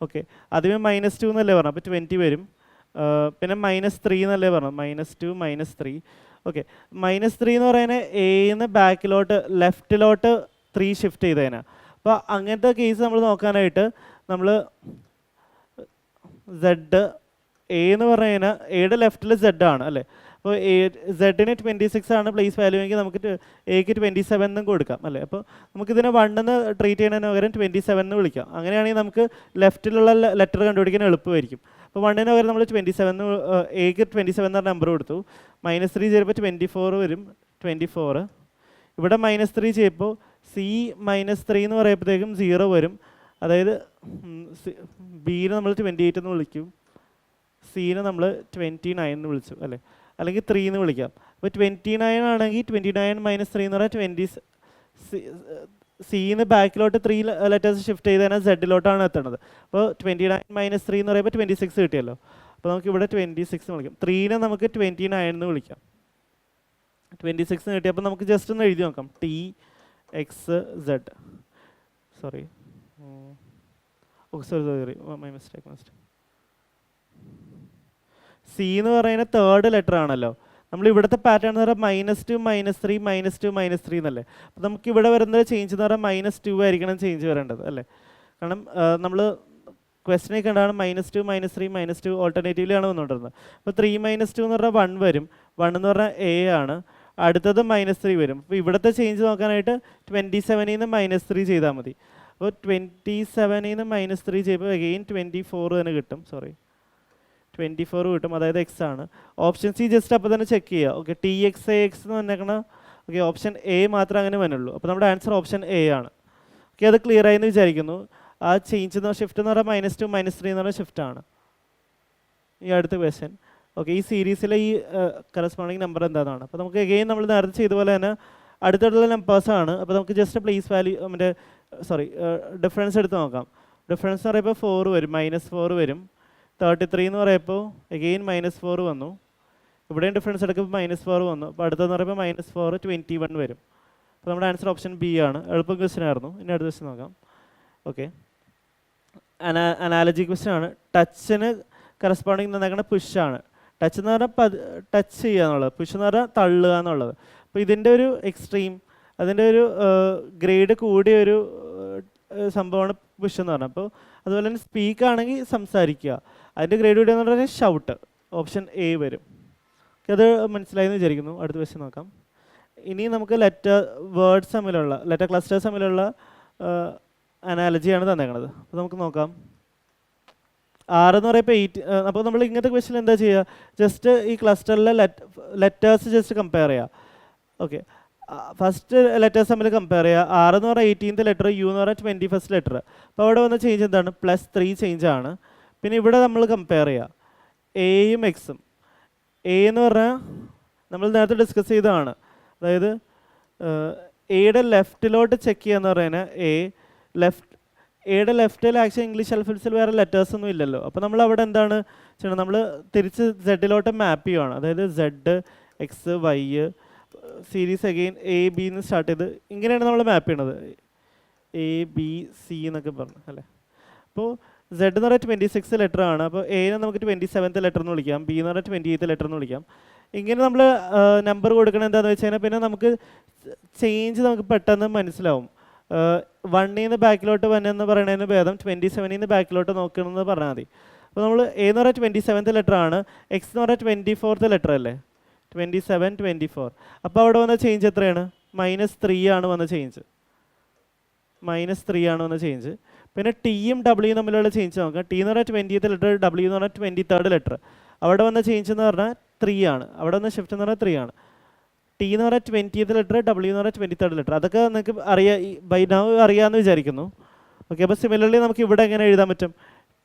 ഓക്കെ, ആദ്യമേ -2 എന്നല്ലേ പറഞ്ഞു, അപ്പോൾ 20 വരും. പിന്നെ -3 എന്നല്ലേ പറഞ്ഞു, -2 -3. ഓക്കെ, -3 എന്ന് പറയുന്നത് എന്ന് ബാക്കിലോട്ട് ലെഫ്റ്റിലോട്ട് 3 ഷിഫ്റ്റ് ചെയ്തതിനാണ്. അപ്പോൾ അങ്ങനത്തെ കേസ് നമ്മൾ നോക്കാനായിട്ട് നമ്മൾ എ എന്ന് പറഞ്ഞു കഴിഞ്ഞാൽ എയുടെ ലെഫ്റ്റിൽ Z ആണ് അല്ലേ. അപ്പോൾ സെഡിന് 26 ആണ് പ്ലേസ് വാല്യൂ എങ്കിൽ നമുക്ക് എക്ക് 27 എന്നും കൊടുക്കാം അല്ലേ. അപ്പോൾ നമുക്കിതിനെ 1 എന്ന് ട്രീറ്റ് ചെയ്യുന്നതിന് പകരം 27 എന്ന് വിളിക്കാം. അങ്ങനെയാണെങ്കിൽ നമുക്ക് ലെഫ്റ്റിലുള്ള ലെറ്റർ കണ്ടുപിടിക്കാൻ എളുപ്പമായിരിക്കും. അപ്പോൾ 1ന് പകരം നമ്മൾ 27 എക്ക് 27 എന്ന നമ്പർ കൊടുത്തു. -3 ചെയ്യുമ്പോൾ 24 വരും, 24. ഇവിടെ -3 ചെയ്യുമ്പോൾ C-3 എന്ന് പറയുമ്പോഴത്തേക്കും 0 വരും. അതായത് ബിനെ നമ്മൾ 28 എന്ന് വിളിക്കും, സീനെ നമ്മൾ 29 എന്ന് വിളിച്ചു അല്ലേ, അല്ലെങ്കിൽ 3 എന്ന് വിളിക്കാം. അപ്പോൾ 29 ആണെങ്കിൽ 29 - 3 എന്ന് പറഞ്ഞാൽ 20. സിന്ന് ബാക്കിലോട്ട് 3 ലെറ്റേഴ്സ് ഷിഫ്റ്റ് ചെയ്ത് കഴിഞ്ഞാൽ സെഡിലോട്ടാണ് എത്തുന്നത്. അപ്പോൾ 29 - 3 എന്ന് പറയുമ്പോൾ 26 കിട്ടിയല്ലോ. അപ്പോൾ നമുക്ക് ഇവിടെ 26 എന്ന് വിളിക്കാം. 3നെ നമുക്ക് 29 എന്ന് വിളിക്കാം. 26 എന്ന് കിട്ടിയപ്പോൾ നമുക്ക് ജസ്റ്റ് ഒന്ന് എഴുതി നോക്കാം, TXZ. Sorry my mistake. C എന്ന് പറയുന്ന തേർഡ് ലെറ്റർ ആണല്ലോ. നമ്മൾ ഇവിടുത്തെ പാറ്റേൺ എന്ന് പറഞ്ഞാൽ -2 -3 -2 -3 എന്നല്ലേ. അപ്പോൾ നമുക്ക് ഇവിടെ വരുന്ന ചേഞ്ച് എന്ന് പറഞ്ഞാൽ -2 ആയിരിക്കണം ചേഞ്ച് വരേണ്ടത് അല്ലേ. കാരണം നമ്മൾ ക്വസ്റ്റിനൊക്കെ ഉണ്ടാണ് -2 -3 -2 ഓൾട്ടർനേറ്റീവ്ലി ആണ് വന്നുകൊണ്ടിരുന്നത്. അപ്പോൾ 3 - 2 എന്ന് പറഞ്ഞാൽ 1 വരും. 1 എന്ന് പറഞ്ഞാൽ എ ആണ്. അടുത്തത് -3 വരും. അപ്പോൾ ഇവിടുത്തെ ചേഞ്ച് നോക്കാനായിട്ട് 27 നിന്ന് -3 ചെയ്താൽ മതി. അപ്പോൾ 27 നിന്ന് -3 ചെയ്യുമ്പോൾ അഗെയിൻ 24 തന്നെ കിട്ടും. 24 കിട്ടും, അതായത് എക്സ് ആണ്. ഓപ്ഷൻ സി ജസ്റ്റ് അപ്പോൾ തന്നെ ചെക്ക് ചെയ്യുക. ഓക്കെ, TXAX എന്ന് പറഞ്ഞേക്കണ ഓക്കെ, ഓപ്ഷൻ എ മാത്രമേ അങ്ങനെ വരുള്ളൂ. അപ്പോൾ നമ്മുടെ ആൻസർ ഓപ്ഷൻ എ ആണ്. ഓക്കെ, അത് ക്ലിയർ ആയി എന്ന് വിചാരിക്കുന്നു. ആ ചേഞ്ച് എന്ന് ഷിഫ്റ്റ് എന്ന് പറഞ്ഞാൽ -2 -3 എന്ന് പറഞ്ഞാൽ ഷിഫ്റ്റ് ആണ്. ഈ അടുത്ത ക്വസ്റ്റ്യൻ. ഓക്കെ, ഈ സീരീസിലെ ഈ കറസ്പോണ്ടിങ് നമ്പർ എന്താണെന്നാണ്. അപ്പോൾ നമുക്ക് എഗെയിൻ നമ്മൾ നേരത്തെ ചെയ്ത പോലെ തന്നെ അടുത്തുള്ള നമ്പേഴ്സാണ്. അപ്പോൾ നമുക്ക് ജസ്റ്റ് പ്ലേസ് വാല്യൂ മറ്റേ ഡിഫറൻസ് എടുത്ത് നോക്കാം. ഡിഫറൻസ് എന്ന് പറയുമ്പോൾ 4 വരും, -4 വരും. 33 എന്ന് പറയുമ്പോൾ എഗെയിൻ -4 വന്നു. ഇവിടെയും ഡിഫറൻസ് എടുക്കുമ്പോൾ -4 വന്നു. അപ്പോൾ അടുത്തെന്ന് പറയുമ്പോൾ -4 21 വരും. അപ്പോൾ നമ്മുടെ ആൻസർ ഓപ്ഷൻ ബി ആണ്. എളുപ്പം ക്വസ്റ്റ്യൻ ആയിരുന്നു. ഇനി അടുത്ത ക്വസ്റ്റ്യൻ നോക്കാം. ഓക്കെ, അനാലജി ക്വസ്റ്റ്യൻ ആണ്. ടച്ചിന് കറസ്പോണ്ടിങ് തന്നേക്കണ പുഷാണ്. ടച്ച് എന്ന് പറഞ്ഞാൽ ടച്ച് ചെയ്യുക എന്നുള്ളത്, പുഷ് എന്ന് പറഞ്ഞാൽ തള്ളുക എന്നുള്ളത്. അപ്പോൾ ഇതിൻ്റെ ഒരു എക്സ്ട്രീം, അതിൻ്റെ ഒരു ഗ്രേഡ് കൂടിയ ഒരു സംഭവമാണ് പുഷ് എന്ന് പറഞ്ഞാൽ. അപ്പോൾ അതുപോലെ തന്നെ സ്പീക്ക് ആണെങ്കിൽ സംസാരിക്കുക, അതിൻ്റെ ഗ്രേഡ് കൂടിയ എന്ന് പറഞ്ഞാൽ ഷൗട്ട്. ഓപ്ഷൻ എ വരും. അത് മനസ്സിലായെന്ന് വിചാരിക്കുന്നു. അടുത്ത ക്വസ്റ്റ്യൻ നോക്കാം. ഇനി നമുക്ക് ലെറ്റർ ക്ലസ്റ്റേഴ്സ് തമ്മിലുള്ള അനാലജിയാണ് തന്നേക്കണത്. അപ്പോൾ നമുക്ക് നോക്കാം. 6 എന്ന് പറയുമ്പോൾ 8. അപ്പോൾ നമ്മൾ ഇങ്ങനത്തെ ക്വസ്റ്റ്യൻ എന്താ ചെയ്യുക, ജസ്റ്റ് ഈ ക്ലസ്റ്ററിലെ ലെറ്റേഴ്സ് ജസ്റ്റ് കമ്പയർ ചെയ്യുക. ഓക്കെ, ഫസ്റ്റ് ലെറ്റേഴ്സ് തമ്മിൽ കമ്പയർ ചെയ്യുക. 6 എന്ന് പറഞ്ഞാൽ 18th ലെറ്റർ, യു എന്ന് പറഞ്ഞാൽ 21st ലെറ്റർ. അപ്പോൾ അവിടെ വന്ന ചേഞ്ച് എന്താണ്, +3 ചേഞ്ച് ആണ്. പിന്നെ ഇവിടെ നമ്മൾ കമ്പയർ ചെയ്യുക എയും എക്സും. എ എന്ന് പറഞ്ഞാൽ നമ്മൾ നേരത്തെ ഡിസ്കസ് ചെയ്തതാണ്. അതായത് എയുടെ ലെഫ്റ്റിലോട്ട് ചെക്ക് ചെയ്യുക എന്ന് പറയുന്നത് എയുടെ ലെഫ്റ്റിൽ ആക്ച്വലി ഇംഗ്ലീഷ് അൽഫബറ്റ്സിൽ വേറെ ലെറ്റേഴ്സ് ഒന്നും ഇല്ലല്ലോ. അപ്പോൾ നമ്മൾ അവിടെ എന്താണ് ചെയ്യണം, നമ്മൾ തിരിച്ച് സെഡിലോട്ട് മാപ്പ് ചെയ്യുകയാണ്. അതായത് Z, X, Y series again A B എന്ന് സ്റ്റാർട്ട് ചെയ്ത് ഇങ്ങനെയാണ് നമ്മൾ മാപ്പ് ചെയ്യണത്. എ ബി സി എന്നൊക്കെ പറഞ്ഞു അല്ലേ. അപ്പോൾ സെഡ് എന്ന് പറഞ്ഞാൽ 26 ലെറ്റർ ആണ്. അപ്പോൾ എനെ നമുക്ക് 27th ലെറ്റർ എന്ന് വിളിക്കാം, ബി എന്ന് പറഞ്ഞാൽ 28th ലെറ്റർ എന്ന് വിളിക്കാം. ഇങ്ങനെ നമ്മൾ നമ്പർ കൊടുക്കണം. എന്താണെന്ന് വെച്ച് കഴിഞ്ഞാൽ പിന്നെ നമുക്ക് ചേഞ്ച് നമുക്ക് പെട്ടെന്ന് മനസ്സിലാവും. 1 നിന്ന് ബാക്കിലോട്ട് വന്നെന്ന് പറയുന്നതിന് ഭേദം 27 നിന്ന് ബാക്കിലോട്ട് നോക്കണമെന്ന് പറഞ്ഞാൽ മതി. അപ്പോൾ നമ്മൾ എ എന്ന് പറഞ്ഞാൽ 27th ലെറ്റർ ആണ്, എക്സ് എന്ന് പറഞ്ഞാൽ 24th ലെറ്റർ അല്ലേ, 27, 24. അപ്പോൾ അവിടെ വന്ന ചേഞ്ച് എത്രയാണ്, -3 ആണ് വന്ന ചേഞ്ച്. -3 ആണ് വന്ന ചേഞ്ച്. പിന്നെ ടിയും ഡബ്ല്യൂയും തമ്മിലുള്ള ചേഞ്ച് നോക്കാം. ടി എന്ന് പറഞ്ഞാൽ 20th ലെറ്റർ, ഡബ്ല്യൂ എന്ന് പറഞ്ഞാൽ 23rd ലെറ്റർ. അവിടെ വന്ന ചേഞ്ച് എന്ന് പറഞ്ഞാൽ 3 ആണ്. അവിടെ വന്ന ഷിഫ്റ്റ് എന്ന് പറഞ്ഞാൽ 3 ആണ്. ടി എന്ന് പറഞ്ഞാൽ 20th ലെറ്റർ, ഡബ്ല്യൂ എന്ന് പറഞ്ഞാൽ 23rd ലെറ്റർ. അതൊക്കെ നിങ്ങൾക്ക് ബൈ നൗ അറിയാമെന്ന് വിചാരിക്കുന്നു. ഓക്കെ, അപ്പോൾ സിമിലർലി നമുക്ക് ഇവിടെ എങ്ങനെ എഴുതാൻ പറ്റും,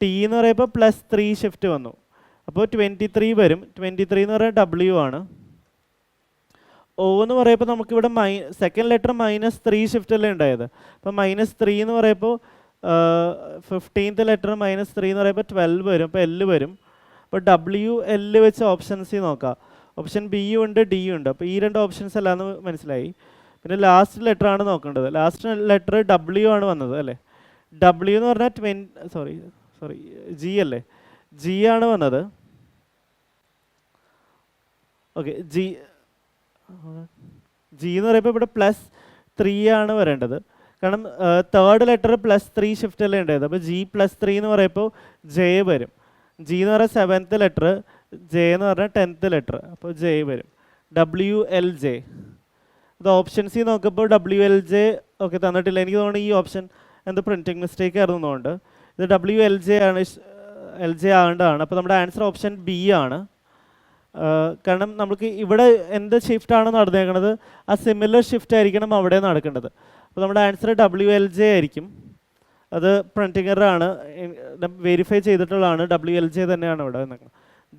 ടി എന്ന് പറയുമ്പോൾ +3 ഷിഫ്റ്റ് വന്നു. അപ്പോൾ 23 വരും. 23 എന്ന് പറഞ്ഞാൽ ഡബ്ല്യൂ ആണ്. ഒ എന്ന് പറയുമ്പോൾ നമുക്കിവിടെ സെക്കൻഡ് ലെറ്റർ -3 ഷിഫ്റ്റ് അല്ലേ ഉണ്ടായത്. അപ്പോൾ -3 എന്ന് പറയുമ്പോൾ 15th ലെറ്റർ -3 എന്ന് പറയുമ്പോൾ 12 വരും. അപ്പോൾ എൽ വരും. അപ്പോൾ ഡബ്ല്യു എൽ വെച്ച് ഓപ്ഷൻസ് നോക്കാം. ഓപ്ഷൻ ബിയും ഉണ്ട്, ഡിയും ഉണ്ട്. അപ്പോൾ ഈ 2 ഓപ്ഷൻസ് അല്ലാന്ന് മനസ്സിലായി. പിന്നെ ലാസ്റ്റ് ലെറ്റർ ആണ് നോക്കേണ്ടത്. ലാസ്റ്റ് ലെറ്റർ ഡബ്ല്യു ആണ് വന്നത് അല്ലേ. ഡബ്ല്യു എന്ന് പറഞ്ഞാൽ സോറി ജി അല്ലേ, ജി ആണ് വന്നത്. ഓക്കെ, ജി എന്ന് പറയുമ്പോൾ ഇവിടെ +3 ആണ് വരേണ്ടത്. കാരണം തേർഡ് ലെറ്റർ +3 ഷിഫ്റ്റ് അല്ലേ ഉണ്ടായത്. അപ്പോൾ ജി +3 എന്ന് പറയുമ്പോൾ ജെ വരും. ജി എന്ന് പറഞ്ഞാൽ 7th ലെറ്റർ, ജെ എന്ന് പറഞ്ഞാൽ 10th ലെറ്റർ. അപ്പോൾ ജെ വരും. WLJ. ഇത് ഓപ്ഷൻസ് നോക്കുമ്പോൾ WLJ ഓക്കെ തന്നിട്ടില്ല. എനിക്ക് തോന്നുന്നു ഈ ഓപ്ഷൻ എന്ത് പ്രിൻറ്റിങ് മിസ്റ്റേക്ക് ആയിരുന്നു തോന്നുന്നുണ്ട്. ഇത് WLJ ആണ്, LJ ആകേണ്ടതാണ്. അപ്പോൾ നമ്മുടെ ആൻസർ ഓപ്ഷൻ ബി ആണ്. കാരണം നമുക്ക് ഇവിടെ എന്ത് ഷിഫ്റ്റാണ് നടന്നേക്കുന്നത്, ആ സിമിലർ ഷിഫ്റ്റ് ആയിരിക്കണം അവിടെ നടക്കേണ്ടത്. അപ്പോൾ നമ്മുടെ ആൻസർ WLJ ആയിരിക്കും. അത് പ്രിൻറ്റിംഗ് എററാണ്, വെരിഫൈ ചെയ്തിട്ടുള്ളതാണ്. WLJ തന്നെയാണ് ഇവിടെ നിൽക്കുന്നത്.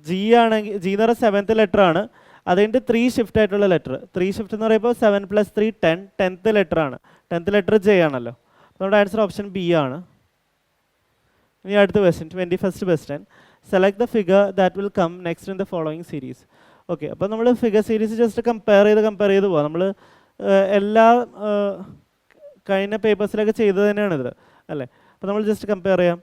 ജി ആണെങ്കിൽ ജി എന്ന് പറഞ്ഞാൽ 7th ലെറ്റർ ആണ്. അതിൻ്റെ 3 ഷിഫ്റ്റ് ആയിട്ടുള്ള ലെറ്റർ. 3 ഷിഫ്റ്റ് എന്ന് പറയുമ്പോൾ 7 + 3 10, 10th ലെറ്റർ ആണ്. 10th ലെറ്റർ ജെ ആണല്ലോ. നമ്മുടെ ആൻസർ ഓപ്ഷൻ ബി ആണ്. ഇനി അടുത്ത question, 21st question. Select the figure that will come next in the following series. Okay, അപ്പോൾ നമ്മൾ ഫിഗർ സീരീസ് ജസ്റ്റ് കമ്പയർ ചെയ്ത് പോവാം. നമ്മൾ എല്ലാ കഴിഞ്ഞ പേപ്പേഴ്സിലൊക്കെ ചെയ്തത് തന്നെയാണിത് അല്ലേ. അപ്പോൾ നമ്മൾ ജസ്റ്റ് കമ്പയർ ചെയ്യാം.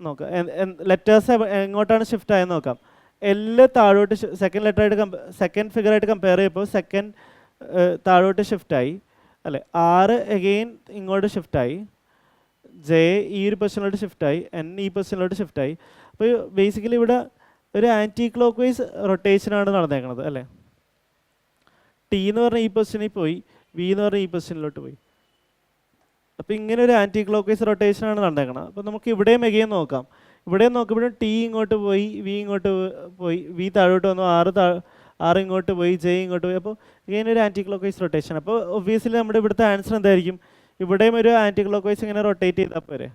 നോക്കാം ലെറ്റേഴ്സ് എങ്ങോട്ടാണ് ഷിഫ്റ്റ് ആയെന്ന് നോക്കാം. എല് താഴോട്ട് സെക്കൻഡ് ലെറ്റർ ആയിട്ട് സെക്കൻഡ് ഫിഗർ ആയിട്ട് കമ്പയർ ചെയ്യുമ്പോൾ സെക്കൻഡ് താഴോട്ട് ഷിഫ്റ്റായി അല്ലേ. 6 എഗെയിൻ ഇങ്ങോട്ട് ഷിഫ്റ്റായി. ജെ ഈ ഒരു പൊസിഷനിലോട്ട് ഷിഫ്റ്റായി. എൻ ഈ പൊസിഷനിലോട്ട് ഷിഫ്റ്റായി. അപ്പോൾ ബേസിക്കലി ഇവിടെ ഒരു ആൻറ്റി ക്ലോക്ക് വൈസ് റൊട്ടേഷനാണ് നടന്നേക്കുന്നത് അല്ലേ. ടി എന്ന് പറഞ്ഞാൽ ഈ പൊസിഷനിൽ പോയി, വി എന്ന് പറഞ്ഞാൽ ഈ പൊസിഷനിലോട്ട് പോയി. അപ്പോൾ ഇങ്ങനെ ഒരു ആൻറ്റി ക്ലോക്ക് വൈസ് റൊട്ടേഷനാണ് നടന്നേക്കുന്നത്. അപ്പോൾ നമുക്ക് ഇവിടെയും എഗെയിൻ നോക്കാം. ഇവിടെയും നോക്കുമ്പോഴും ടി ഇങ്ങോട്ട് പോയി, വി ഇങ്ങോട്ട് പോയി, വി താഴോട്ട് വന്നു, ആർ ഇങ്ങോട്ട് പോയി ജെ ഇങ്ങോട്ട് പോയി. അപ്പോൾ ഇങ്ങനെ ഒരു ആൻറ്റി ക്ലോക്ക് വൈസ് റൊട്ടേഷൻ. അപ്പോൾ ഒബ്വിയസ്ലി നമ്മുടെ ഇവിടുത്തെ ആൻസർ എന്തായിരിക്കും? ഇവിടെയും ഒരു ആൻറ്റി ക്ലോക്ക് വൈസ് ഇങ്ങനെ റൊട്ടേറ്റ് ചെയ്താൽ പോരെ,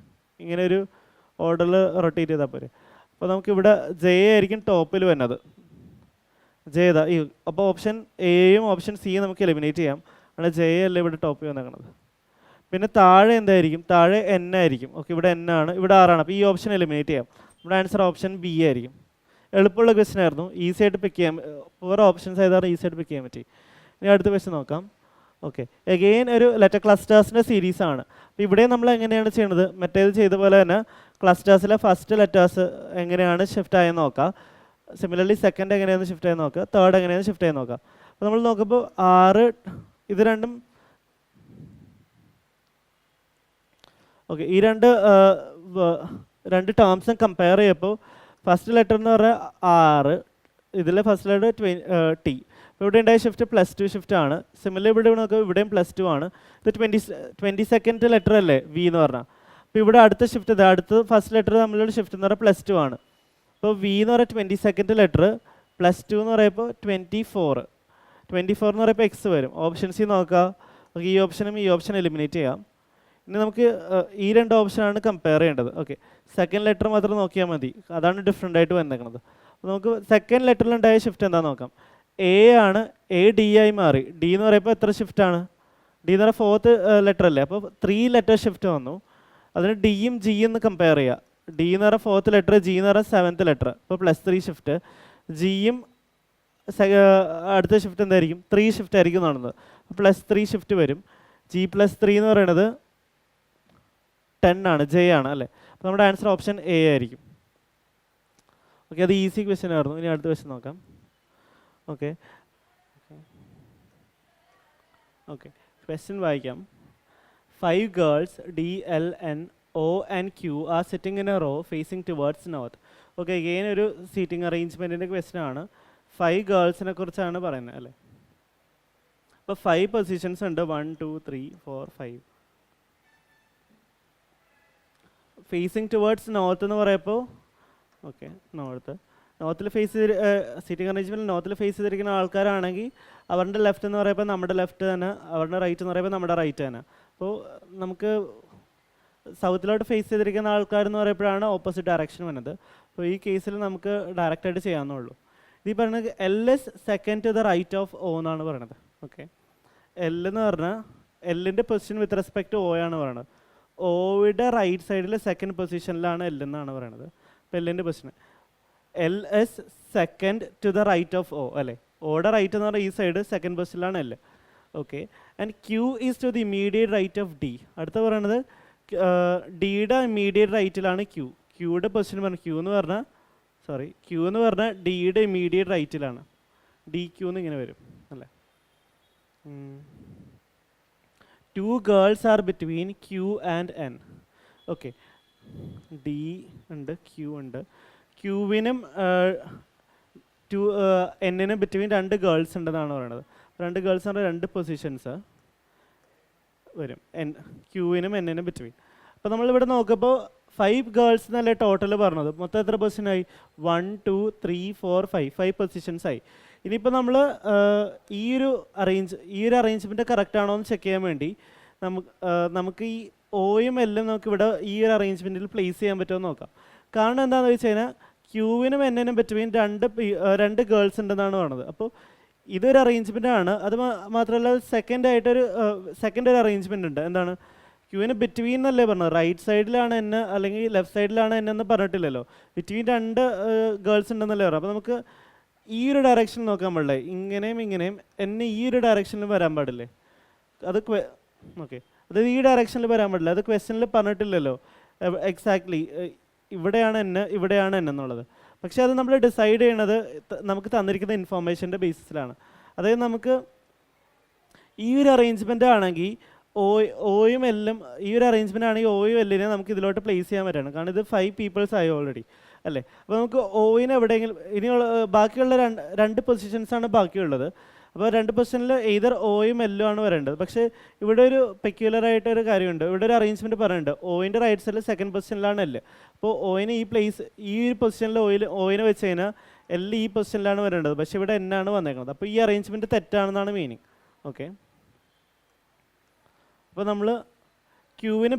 ഇങ്ങനെ ഒരു ഓർഡറിൽ റൊട്ടേറ്റ് ചെയ്താൽ പോരെ. അപ്പോൾ നമുക്കിവിടെ ജെ ആയിരിക്കും ടോപ്പിൽ വരുന്നത്. ജെ ഏതാ ഈ, അപ്പോൾ ഓപ്ഷൻ എയും ഓപ്ഷൻ സിയും നമുക്ക് എലിമിനേറ്റ് ചെയ്യാം. അവിടെ ജെ അല്ല ഇവിടെ ടോപ്പിൽ വന്നേക്കണത്. പിന്നെ താഴെ എന്തായിരിക്കും? താഴെ എൻ ആയിരിക്കും. ഓക്കെ, ഇവിടെ എൻ ആണ്, ഇവിടെ ആറാണ്. അപ്പോൾ ഈ ഓപ്ഷൻ എലിമിനേറ്റ് ചെയ്യാം. നമ്മുടെ ആൻസർ ഓപ്ഷൻ ബി ആയിരിക്കും. എളുപ്പമുള്ള ക്വസ്റ്റ്യൻ ആയിരുന്നു, ഈസി ആയിട്ട് പിക്ക് ചെയ്യാൻ. ഓരോ ഓപ്ഷൻസ് ആയതാണ് ഈസി ആയിട്ട് പിക്ക് ചെയ്യാൻ പറ്റി. ഇനി അടുത്ത ക്വസ്റ്റ്യൻ നോക്കാം. ഓക്കെ, എഗെയിൻ ഒരു ലെറ്റർ ക്ലസ്റ്റേഴ്സിൻ്റെ സീരീസ് ആണ്. അപ്പോൾ ഇവിടെ നമ്മൾ എങ്ങനെയാണ് ചെയ്യുന്നത്? മറ്റേത് ചെയ്ത പോലെ തന്നെ ക്ലസ്റ്റേഴ്സിലെ ഫസ്റ്റ് ലെറ്റേഴ്സ് എങ്ങനെയാണ് ഷിഫ്റ്റ് ആയെന്ന് നോക്കാം. സിമിലർലി സെക്കൻഡ് എങ്ങനെയാണ് ഷിഫ്റ്റ് ആയെന്ന് നോക്കുക, തേർഡ് എങ്ങനെയാണ് ഷിഫ്റ്റ് ആയെന്ന് നോക്കാം. അപ്പോൾ നമ്മൾ നോക്കുമ്പോൾ 6 ഇത് രണ്ടും ഓക്കെ, ഈ രണ്ട് ടേംസും കമ്പയർ ചെയ്യപ്പോൾ ഫസ്റ്റ് ലെറ്റർ എന്ന് പറഞ്ഞാൽ 6, ഇതിലെ ഫസ്റ്റ് ലെറ്റർ ടി. അപ്പോൾ ഇവിടെ ഉണ്ടായ ഷിഫ്റ്റ് +2 ഷിഫ്റ്റ് ആണ്. സിമിലർ ഇവിടെ നോക്കുക, ഇവിടെയും +2 ആണ്. ഇത് 22nd ലെറ്റർ അല്ലേ വി എന്ന് പറഞ്ഞാൽ. അപ്പോൾ ഇവിടെ അടുത്ത ഷിഫ്റ്റ് ഇത് അടുത്ത ഫസ്റ്റ് ലെറ്റർ തമ്മിലുള്ള ഷിഫ്റ്റ് എന്ന് പറഞ്ഞാൽ +2 ആണ്. അപ്പോൾ വി എന്ന് പറയുക 22nd ലെറ്റർ, +2 എന്ന് പറയുമ്പോൾ 24 എന്ന് പറയുമ്പോൾ എക്സ് വരും. ഓപ്ഷൻ സി നോക്കുക. ഈ ഓപ്ഷനും ഈ ഓപ്ഷൻ എലിമിനേറ്റ് ചെയ്യാം. ഇനി നമുക്ക് ഈ രണ്ട് ഓപ്ഷനാണ് കമ്പയർ ചെയ്യേണ്ടത്. ഓക്കെ, സെക്കൻഡ് ലെറ്റർ മാത്രം നോക്കിയാൽ മതി, അതാണ് ഡിഫറെൻ്റ് ആയിട്ട് വന്നേക്കുന്നത്. അപ്പോൾ നമുക്ക് സെക്കൻഡ് ലെറ്ററിലുണ്ടായ ഷിഫ്റ്റ് എന്താണെന്ന് നോക്കാം. എ ആണ്, എ ഡി ആയി മാറി. ഡി എന്ന് പറയുമ്പോൾ എത്ര ഷിഫ്റ്റാണ്? ഡി എന്ന് പറയുമ്പോൾ 4th ലെറ്റർ അല്ലേ, അപ്പോൾ 3 ലെറ്റർ ഷിഫ്റ്റ് വന്നു. അതിന് ഡിയും ജിയും എന്ന് കമ്പയർ ചെയ്യുക. ഡി എന്ന് പറയുമ്പോൾ 4th ലെറ്റർ, ജി എന്ന് പറയുമ്പോൾ 7th ലെറ്റർ, അപ്പോൾ +3 ഷിഫ്റ്റ്. ജിയും അടുത്ത ഷിഫ്റ്റ് എന്തായിരിക്കും? 3 ഷിഫ്റ്റ് ആയിരിക്കും നടന്നത്, അപ്പോൾ +3 ഷിഫ്റ്റ് വരും. ജി +3 എന്ന് പറയുന്നത് 10 ആണ്, ജെ ആണ് അല്ലേ. അപ്പോൾ നമ്മുടെ ആൻസർ ഓപ്ഷൻ എ ആയിരിക്കും. ഓക്കെ, അത് ഈസി ക്വസ്റ്റ്യൻ ആയിരുന്നു. ഇനി അടുത്ത ക്വസ്റ്റ്യൻ നോക്കാം. ഓക്കെ ഓക്കെ ക്വസ്റ്റ്യൻ വായിക്കാം. 5 girls D, L, N, O and Q are sitting in a row facing towards north. Okay, again ഒരു സീറ്റിംഗ് അറേഞ്ച്മെൻറ്റിൻ്റെ ക്വസ്റ്റ്യൻ ആണ്. 5 ഗേൾസിനെ കുറിച്ചാണ് പറയുന്നത് അല്ലേ. അപ്പോൾ 5 പൊസിഷൻസ് ഉണ്ട്, 1 2 3 4 5. ഫേസിങ് ടുവേർഡ്സ് നോർത്ത് എന്ന് പറയുമ്പോൾ ഓക്കെ, നോർത്തിൽ ഫേസ് ചെയ്ത് സീറ്റിംഗ് അറേഞ്ച്മെൻറ്റിൽ നോർത്തിൽ ഫേസ് ചെയ്തിരിക്കുന്ന ആൾക്കാരാണെങ്കിൽ അവരുടെ ലെഫ്റ്റ് എന്ന് പറയുമ്പോൾ നമ്മുടെ ലെഫ്റ്റ് തന്നെ, അവരുടെ റൈറ്റ് എന്ന് പറയുമ്പോൾ നമ്മുടെ റൈറ്റ് തന്നെ. അപ്പോൾ നമുക്ക് സൗത്തിലോട്ട് ഫേസ് ചെയ്തിരിക്കുന്ന ആൾക്കാരെന്ന് പറയുമ്പോഴാണ് ഓപ്പോസിറ്റ് ഡയറക്ഷൻ വരുന്നത്. അപ്പോൾ ഈ കേസിൽ നമുക്ക് ഡയറക്റ്റായിട്ട് ചെയ്യാവുന്നുള്ളൂ. ഈ പറയുന്നത് L is second to the right of O എന്നാണ് പറയുന്നത്. ഓക്കെ, എൽ എന്ന് പറഞ്ഞാൽ എല്ലിൻ്റെ പൊസിഷൻ വിത്ത് റെസ്പെക്ട് ഒ ആണ് പറയുന്നത്. ഒയുടെ റൈറ്റ് സൈഡിൽ സെക്കൻഡ് പൊസിഷനിലാണ് എൽ എന്നാണ് പറയുന്നത്. അപ്പോൾ എല്ലിൻ്റെ position L is second to the right of O അല്ലേ. ഒയുടെ റൈറ്റ് എന്ന് പറഞ്ഞാൽ ഈ സൈഡ്, സെക്കൻഡ് പൊസിഷനിലാണ് L. Okay, and Q is to the immediate right of D. അടുത്ത പറയുന്നത് ഡിയുടെ ഇമീഡിയറ്റ് റൈറ്റിലാണ് ക്യൂ. ക്യൂയുടെ പൊസിഷൻ പറഞ്ഞാൽ ക്യൂ എന്ന് പറഞ്ഞാൽ ഡിയുടെ ഇമീഡിയറ്റ് റൈറ്റിലാണ്. ഡി ക്യൂ എന്ന് ഇങ്ങനെ വരും അല്ലേ. 2 girls are between Q and N. Okay, D ഉണ്ട്, ക്യൂ ഉണ്ട്. ക്യൂവിനും എന്നിനും ബിറ്റ്വീൻ 2 ഗേൾസ് ഉണ്ടെന്നാണ് പറയുന്നത്. 2 ഗേൾസ് എന്ന് പറഞ്ഞാൽ 2 പൊസിഷൻസ് വരും, ക്യൂവിനും എന്നിനും ബിറ്റ്വീൻ. അപ്പോൾ നമ്മളിവിടെ നോക്കുമ്പോൾ 5 ഗേൾസ് എന്നല്ലേ ടോട്ടൽ പറഞ്ഞത്. മൊത്തം എത്ര പൊസിഷനായി? 1 2 3 4 5 പൊസിഷൻസ് ആയി. ഇനിയിപ്പോൾ നമ്മൾ ഈ ഒരു അറേഞ്ച്മെൻറ്റ് കറക്റ്റ് ആണോ എന്ന് ചെക്ക് ചെയ്യാൻ വേണ്ടി നമുക്ക് ഈ ഒയും എല്ലും നമുക്കിവിടെ ഈ ഒരു അറേഞ്ച്മെൻറ്റിൽ പ്ലേസ് ചെയ്യാൻ പറ്റുമോ നോക്കാം. കാരണം എന്താണെന്ന് വെച്ച് കഴിഞ്ഞാൽ ക്യൂവിനും എന്നിനും ബിറ്റ്വീൻ 2 ഗേൾസ് ഉണ്ടെന്നാണ് പറഞ്ഞത്. അപ്പോൾ ഇതൊരു അറേഞ്ച്മെൻ്റ് ആണ്. അത് മാത്രമല്ല സെക്കൻഡ് ഒരു അറേഞ്ച്മെൻ്റ് ഉണ്ട്. എന്താണ്? ക്യൂവിന് ബിറ്റ്വീൻ എന്നല്ലേ പറഞ്ഞത്. റൈറ്റ് സൈഡിലാണ് എന്നെ അല്ലെങ്കിൽ ലെഫ്റ്റ് സൈഡിലാണ് എന്നെന്ന് പറഞ്ഞിട്ടില്ലല്ലോ. ബിറ്റ്വീൻ 2 ഗേൾസ് ഉണ്ടെന്നല്ലേ പറഞ്ഞു. അപ്പോൾ നമുക്ക് ഈ ഒരു ഡയറക്ഷൻ നോക്കാൻ പാടില്ലേ, ഇങ്ങനെയും എന്നെ ഈ ഒരു ഡയറക്ഷനിൽ വരാൻ പാടില്ലേ. അത് ഓക്കെ, അത് ഈ ഡയറക്ഷനിൽ വരാൻ പാടില്ല. അത് ക്വസ്റ്റ്യനിൽ പറഞ്ഞിട്ടില്ലല്ലോ എക്സാക്ട്ലി ഇവിടെയാണ് എന്നുള്ളത്. പക്ഷേ അത് നമ്മൾ ഡിസൈഡ് ചെയ്യണത് നമുക്ക് തന്നിരിക്കുന്ന ഇൻഫോർമേഷൻ്റെ ബേസിസിലാണ്. അതായത് നമുക്ക് ഈ ഒരു അറേഞ്ച്മെൻ്റ് ആണെങ്കിൽ ഒയും എല്ലും, ഈ ഒരു അറേഞ്ച്മെൻ്റ് ആണെങ്കിൽ ഒയും എല്ലിനെ നമുക്ക് ഇതിലോട്ട് പ്ലേസ് ചെയ്യാൻ പറ്റണം. കാരണം ഇത് 5 പീപ്പിൾസ് ആയി ഓൾറെഡി അല്ലേ. അപ്പോൾ നമുക്ക് ഒയിന് എവിടെയെങ്കിലും ഇനിയുള്ള ബാക്കിയുള്ള 2 പൊസിഷൻസാണ് ബാക്കിയുള്ളത്. അപ്പോൾ 2 പൊസിഷനിൽ എയ്തർ ഒയും എല്ലും ആണ് വരേണ്ടത്. പക്ഷേ ഇവിടെ ഒരു പെക്യുലർ ആയിട്ടൊരു കാര്യമുണ്ട്. ഇവിടെ ഒരു അറേഞ്ച്മെൻറ്റ് പറയുന്നുണ്ട്, ഒയിൻ്റെ റൈറ്റ് സൈഡിൽ സെക്കൻഡ് പൊസിഷനിലാണ് എല്ല്. അപ്പോൾ ഒയിന് ഈ ഒരു പൊസിഷനിൽ ഒയിനെ വെച്ച് കഴിഞ്ഞാൽ എല്ല് ഈ പൊസിഷനിലാണ് വരേണ്ടത്. പക്ഷേ ഇവിടെ എന്നാണ് വന്നേക്കുന്നത്. അപ്പോൾ ഈ അറേഞ്ച്മെൻറ്റ് തെറ്റാണെന്നാണ് മീനിങ്. ഓക്കെ, അപ്പോൾ നമ്മൾ ക്യൂവിന്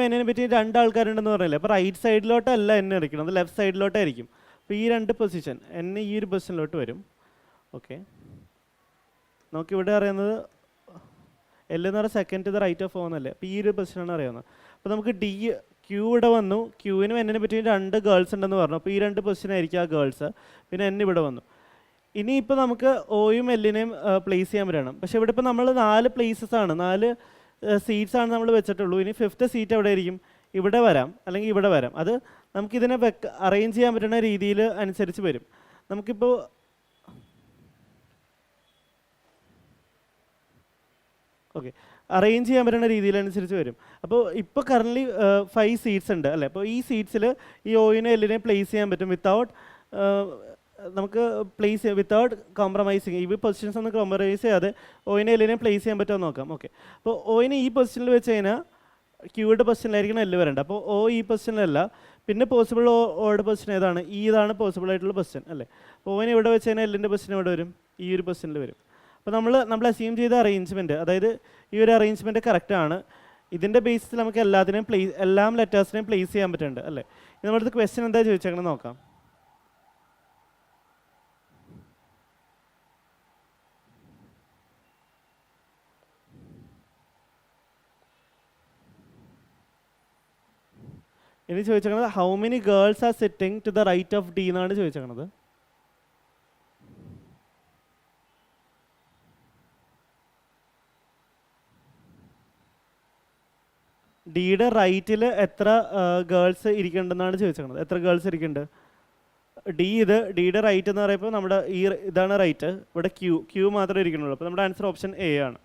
എന്നതിനെ പറ്റി 2 ആൾക്കാരുണ്ടെന്ന് പറഞ്ഞില്ലേ. അപ്പോൾ റൈറ്റ് സൈഡിലോട്ടല്ല എന്നെ ഇരിക്കണം, അത് ലെഫ്റ്റ് സൈഡിലോട്ടായിരിക്കും. അപ്പോൾ ഈ 2 പൊസിഷൻ എന്നെ ഈ ഒരു പൊസിഷനിലോട്ട് വരും. ഓക്കെ, നമുക്കിവിടെ അറിയുന്നത് എൽ എന്ന് പറഞ്ഞാൽ second to the right of എന്നല്ലേ. അപ്പോൾ ഈ ഒരു പൊസിഷനാണ് അറിയാവുന്നത്. അപ്പോൾ നമുക്ക് ക്യൂ ഇവിടെ വന്നു. ക്യൂവിനും എന്നിനെ പറ്റി 2 ഗേൾസ് ഉണ്ടെന്ന് പറഞ്ഞു. അപ്പോൾ ഈ 2 പൊസിഷൻ ആയിരിക്കും ആ ഗേൾസ്. പിന്നെ എൻ ഇവിടെ വന്നു. ഇനിയിപ്പോൾ നമുക്ക് ഒയും എല്ലിനെയും പ്ലേസ് ചെയ്യാൻ പറ്റണം. പക്ഷേ ഇവിടെ ഇപ്പോൾ നമ്മൾ 4 പ്ലേസസ് ആണ്, 4 സീറ്റ്സ് ആണ് നമ്മൾ വെച്ചിട്ടുള്ളൂ. ഇനി 5th സീറ്റ് എവിടെ ആയിരിക്കും? ഇവിടെ വരാം, അല്ലെങ്കിൽ ഇവിടെ വരാം. അത് നമുക്കിതിനെ അറേഞ്ച് ചെയ്യാൻ പറ്റുന്ന രീതിയിൽ അനുസരിച്ച് വരും. നമുക്കിപ്പോൾ ഓക്കെ, അറേഞ്ച് ചെയ്യാൻ പറ്റുന്ന രീതിയിലനുസരിച്ച് വരും. അപ്പോൾ ഇപ്പോൾ കറൻ്റ്ലി 5 സീറ്റ്സ് ഉണ്ട് അല്ലേ. അപ്പോൾ ഈ സീറ്റ്സിൽ ഈ ഒയിനെ എല്ലിനെ പ്ലേസ് ചെയ്യാൻ പറ്റും നമുക്ക് വിത്തൗട്ട് കോംപ്രമൈസിങ്. ഈ പൊസിഷൻസ് ഒന്നും കോംപ്രമൈസ് ചെയ്യാതെ ഒയിനെ എല്ലിനെ പ്ലേസ് ചെയ്യാൻ പറ്റുമോ നോക്കാം. ഓക്കെ, അപ്പോൾ ഒയിനെ ഈ പൊസിഷനിൽ വെച്ച് കഴിഞ്ഞാൽ ക്യൂയുടെ പൊസിഷനിലായിരിക്കണം എല്ല് വരേണ്ടത്. അപ്പോൾ ഒ ഈ പൊസിഷനിലല്ല. പിന്നെ പോസിബിൾ ഓയുടെ പൊസിഷൻ ഏതാണ്? ഇതാണ് പോസിബിൾ ആയിട്ടുള്ള പൊസിഷൻ അല്ലേ. അപ്പോൾ ഒയിനെ ഇവിടെ വെച്ച് കഴിഞ്ഞാൽ എല്ലിൻ്റെ പൊസിഷൻ എവിടെ വരും? ഈ ഒരു പൊസിഷനിൽ വരും. അപ്പോൾ നമ്മൾ അസ്യൂം ചെയ്ത അറേഞ്ച്മെൻറ്റ്, അതായത് ഈ ഒരു അറേഞ്ച്മെൻറ്റ് കറക്റ്റാണ്. ഇതിൻ്റെ ബേസിൽ നമുക്ക് എല്ലാ ലെറ്റേഴ്സിനെയും പ്ലേസ് ചെയ്യാൻ പറ്റുന്നുണ്ട് അല്ലേ. ഇത് നമ്മുടെ അടുത്ത് ക്വസ്റ്റ്യൻ എന്താ ചോദിച്ചേക്കണം നോക്കാം. ഇനി ചോദിച്ചേക്കുന്നത് how many girls are sitting to the right of D എന്നാണ് ചോദിച്ചേക്കുന്നത്. ഡിയുടെ റൈറ്റിൽ എത്ര ഗേൾസ് ഇരിക്കുന്നുണ്ടെന്നാണ് ചോദിച്ചേക്കുന്നത്. എത്ര ഗേൾസ് ഇരിക്കുന്നുണ്ട്? ഡിയുടെ റൈറ്റ് എന്ന് പറയുമ്പോൾ നമ്മുടെ ഇതാണ് റൈറ്റ്. ഇവിടെ ക്യൂ മാത്രമേ ഇരിക്കുന്നുള്ളൂ. അപ്പോൾ നമ്മുടെ ആൻസർ ഓപ്ഷൻ എ ആണ്.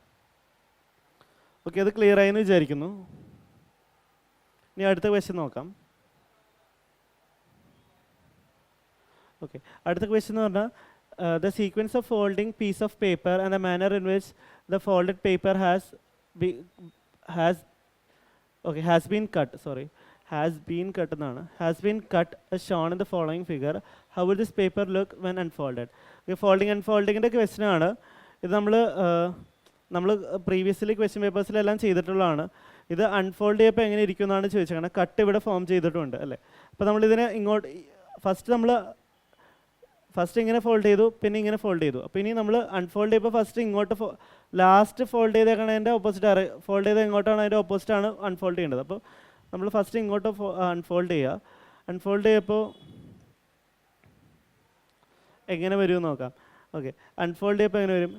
ഓക്കെ, അത് ക്ലിയർ ആയെന്ന് വിചാരിക്കുന്നു. ഇനി അടുത്ത ക്വസ്റ്റ്യൻ നോക്കാം. ഓക്കെ, അടുത്ത ക്വസ്റ്റ്യൻ എന്ന് പറഞ്ഞാൽ the sequence of folding piece of paper and the manner in which the folded paper has been cut എന്നാണ്. Has been cut as shown in the following figure. How will this paper look when unfolded? അൺഫോൾഡിങ്ങിൻ്റെ question ആണ് ഇത്. നമ്മൾ previously question പേപ്പേഴ്സിലെല്ലാം ചെയ്തിട്ടുള്ളതാണ്. ഇത് unfold ചെയ്യുമ്പോൾ എങ്ങനെ ഇരിക്കും എന്നാണ് ചോദിച്ചത്. കട്ട് ഇവിടെ ഫോം ചെയ്തിട്ടുണ്ട് അല്ലേ. അപ്പോൾ നമ്മളിതിനെ ഇങ്ങോട്ട് ഫസ്റ്റ് ഇങ്ങനെ ഫോൾഡ് ചെയ്തു, പിന്നെ ഇങ്ങനെ ഫോൾഡ് ചെയ്തു. അപ്പോൾ ഇനി നമ്മൾ അൺഫോൾഡ് ചെയ്യുമ്പോൾ ഫസ്റ്റ് ഇങ്ങോട്ട് ലാസ്റ്റ് ഫോൾഡ് ചെയ്തേക്കണ അതിൻ്റെ ഓപ്പോസിറ്റ്, ഫോൾഡ് ചെയ്ത് എങ്ങോട്ടാണ് അതിൻ്റെ ഓപ്പോസിറ്റാണ് അൺഫോൾഡ് ചെയ്യേണ്ടത്. അപ്പോൾ നമ്മൾ ഫസ്റ്റ് ഇങ്ങോട്ട് അൺഫോൾഡ് ചെയ്യുക. അൺഫോൾഡ് ചെയ്യുമ്പോൾ എങ്ങനെ വരുമെന്ന് നോക്കാം. ഓക്കെ, അൺഫോൾഡ് ചെയ്യുമ്പോൾ എങ്ങനെ വരും?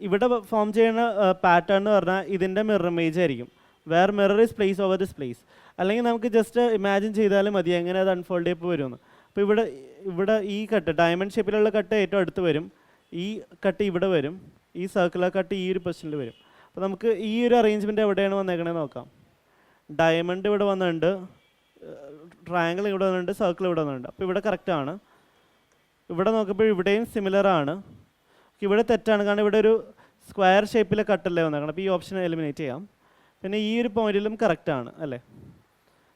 ഇവിടെ ഫോം ചെയ്യുന്ന പാറ്റേൺ എന്ന് പറഞ്ഞാൽ ഇതിൻ്റെ മിറർ ഇമേജ് ആയിരിക്കും. Where mirror is place over this place. അല്ലെങ്കിൽ നമുക്ക് ജസ്റ്റ് ഇമാജിൻ ചെയ്താലും മതി എങ്ങനെ അത് അൺഫോൾഡ് ചെയ്യുമ്പോൾ വരുമെന്ന്. അപ്പോൾ ഇവിടെ ഈ കട്ട് ഡയമണ്ട് ഷേപ്പിലുള്ള കട്ട് ഏറ്റവും അടുത്ത് വരും. ഈ കട്ട് ഇവിടെ വരും. ഈ സർക്കുലർ കട്ട് ഈ ഒരു പൊസിഷനിൽ വരും. അപ്പോൾ നമുക്ക് ഈ ഒരു അറേഞ്ച്മെൻറ്റ് എവിടെയാണ് വന്നേക്കണേ നോക്കാം. ഡയമണ്ട് ഇവിടെ വന്നിട്ടുണ്ട്, ട്രയാങ്കിൾ ഇവിടെ വന്നിട്ടുണ്ട്, സർക്കിൾ ഇവിടെ വന്നിട്ടുണ്ട്. അപ്പോൾ ഇവിടെ കറക്റ്റാണ്. ഇവിടെ നോക്കുമ്പോൾ ഇവിടെയും സിമിലർ ആണ്. ഇവിടെ തെറ്റാണ്, കാരണം ഇവിടെ ഒരു സ്ക്വയർ ഷേപ്പിലെ കട്ടല്ലേ വന്നേക്കണം. അപ്പോൾ ഈ ഓപ്ഷൻ എലിമിനേറ്റ് ചെയ്യാം. പിന്നെ ഈ ഒരു പോയിന്റിലും കറക്റ്റാണ് അല്ലേ.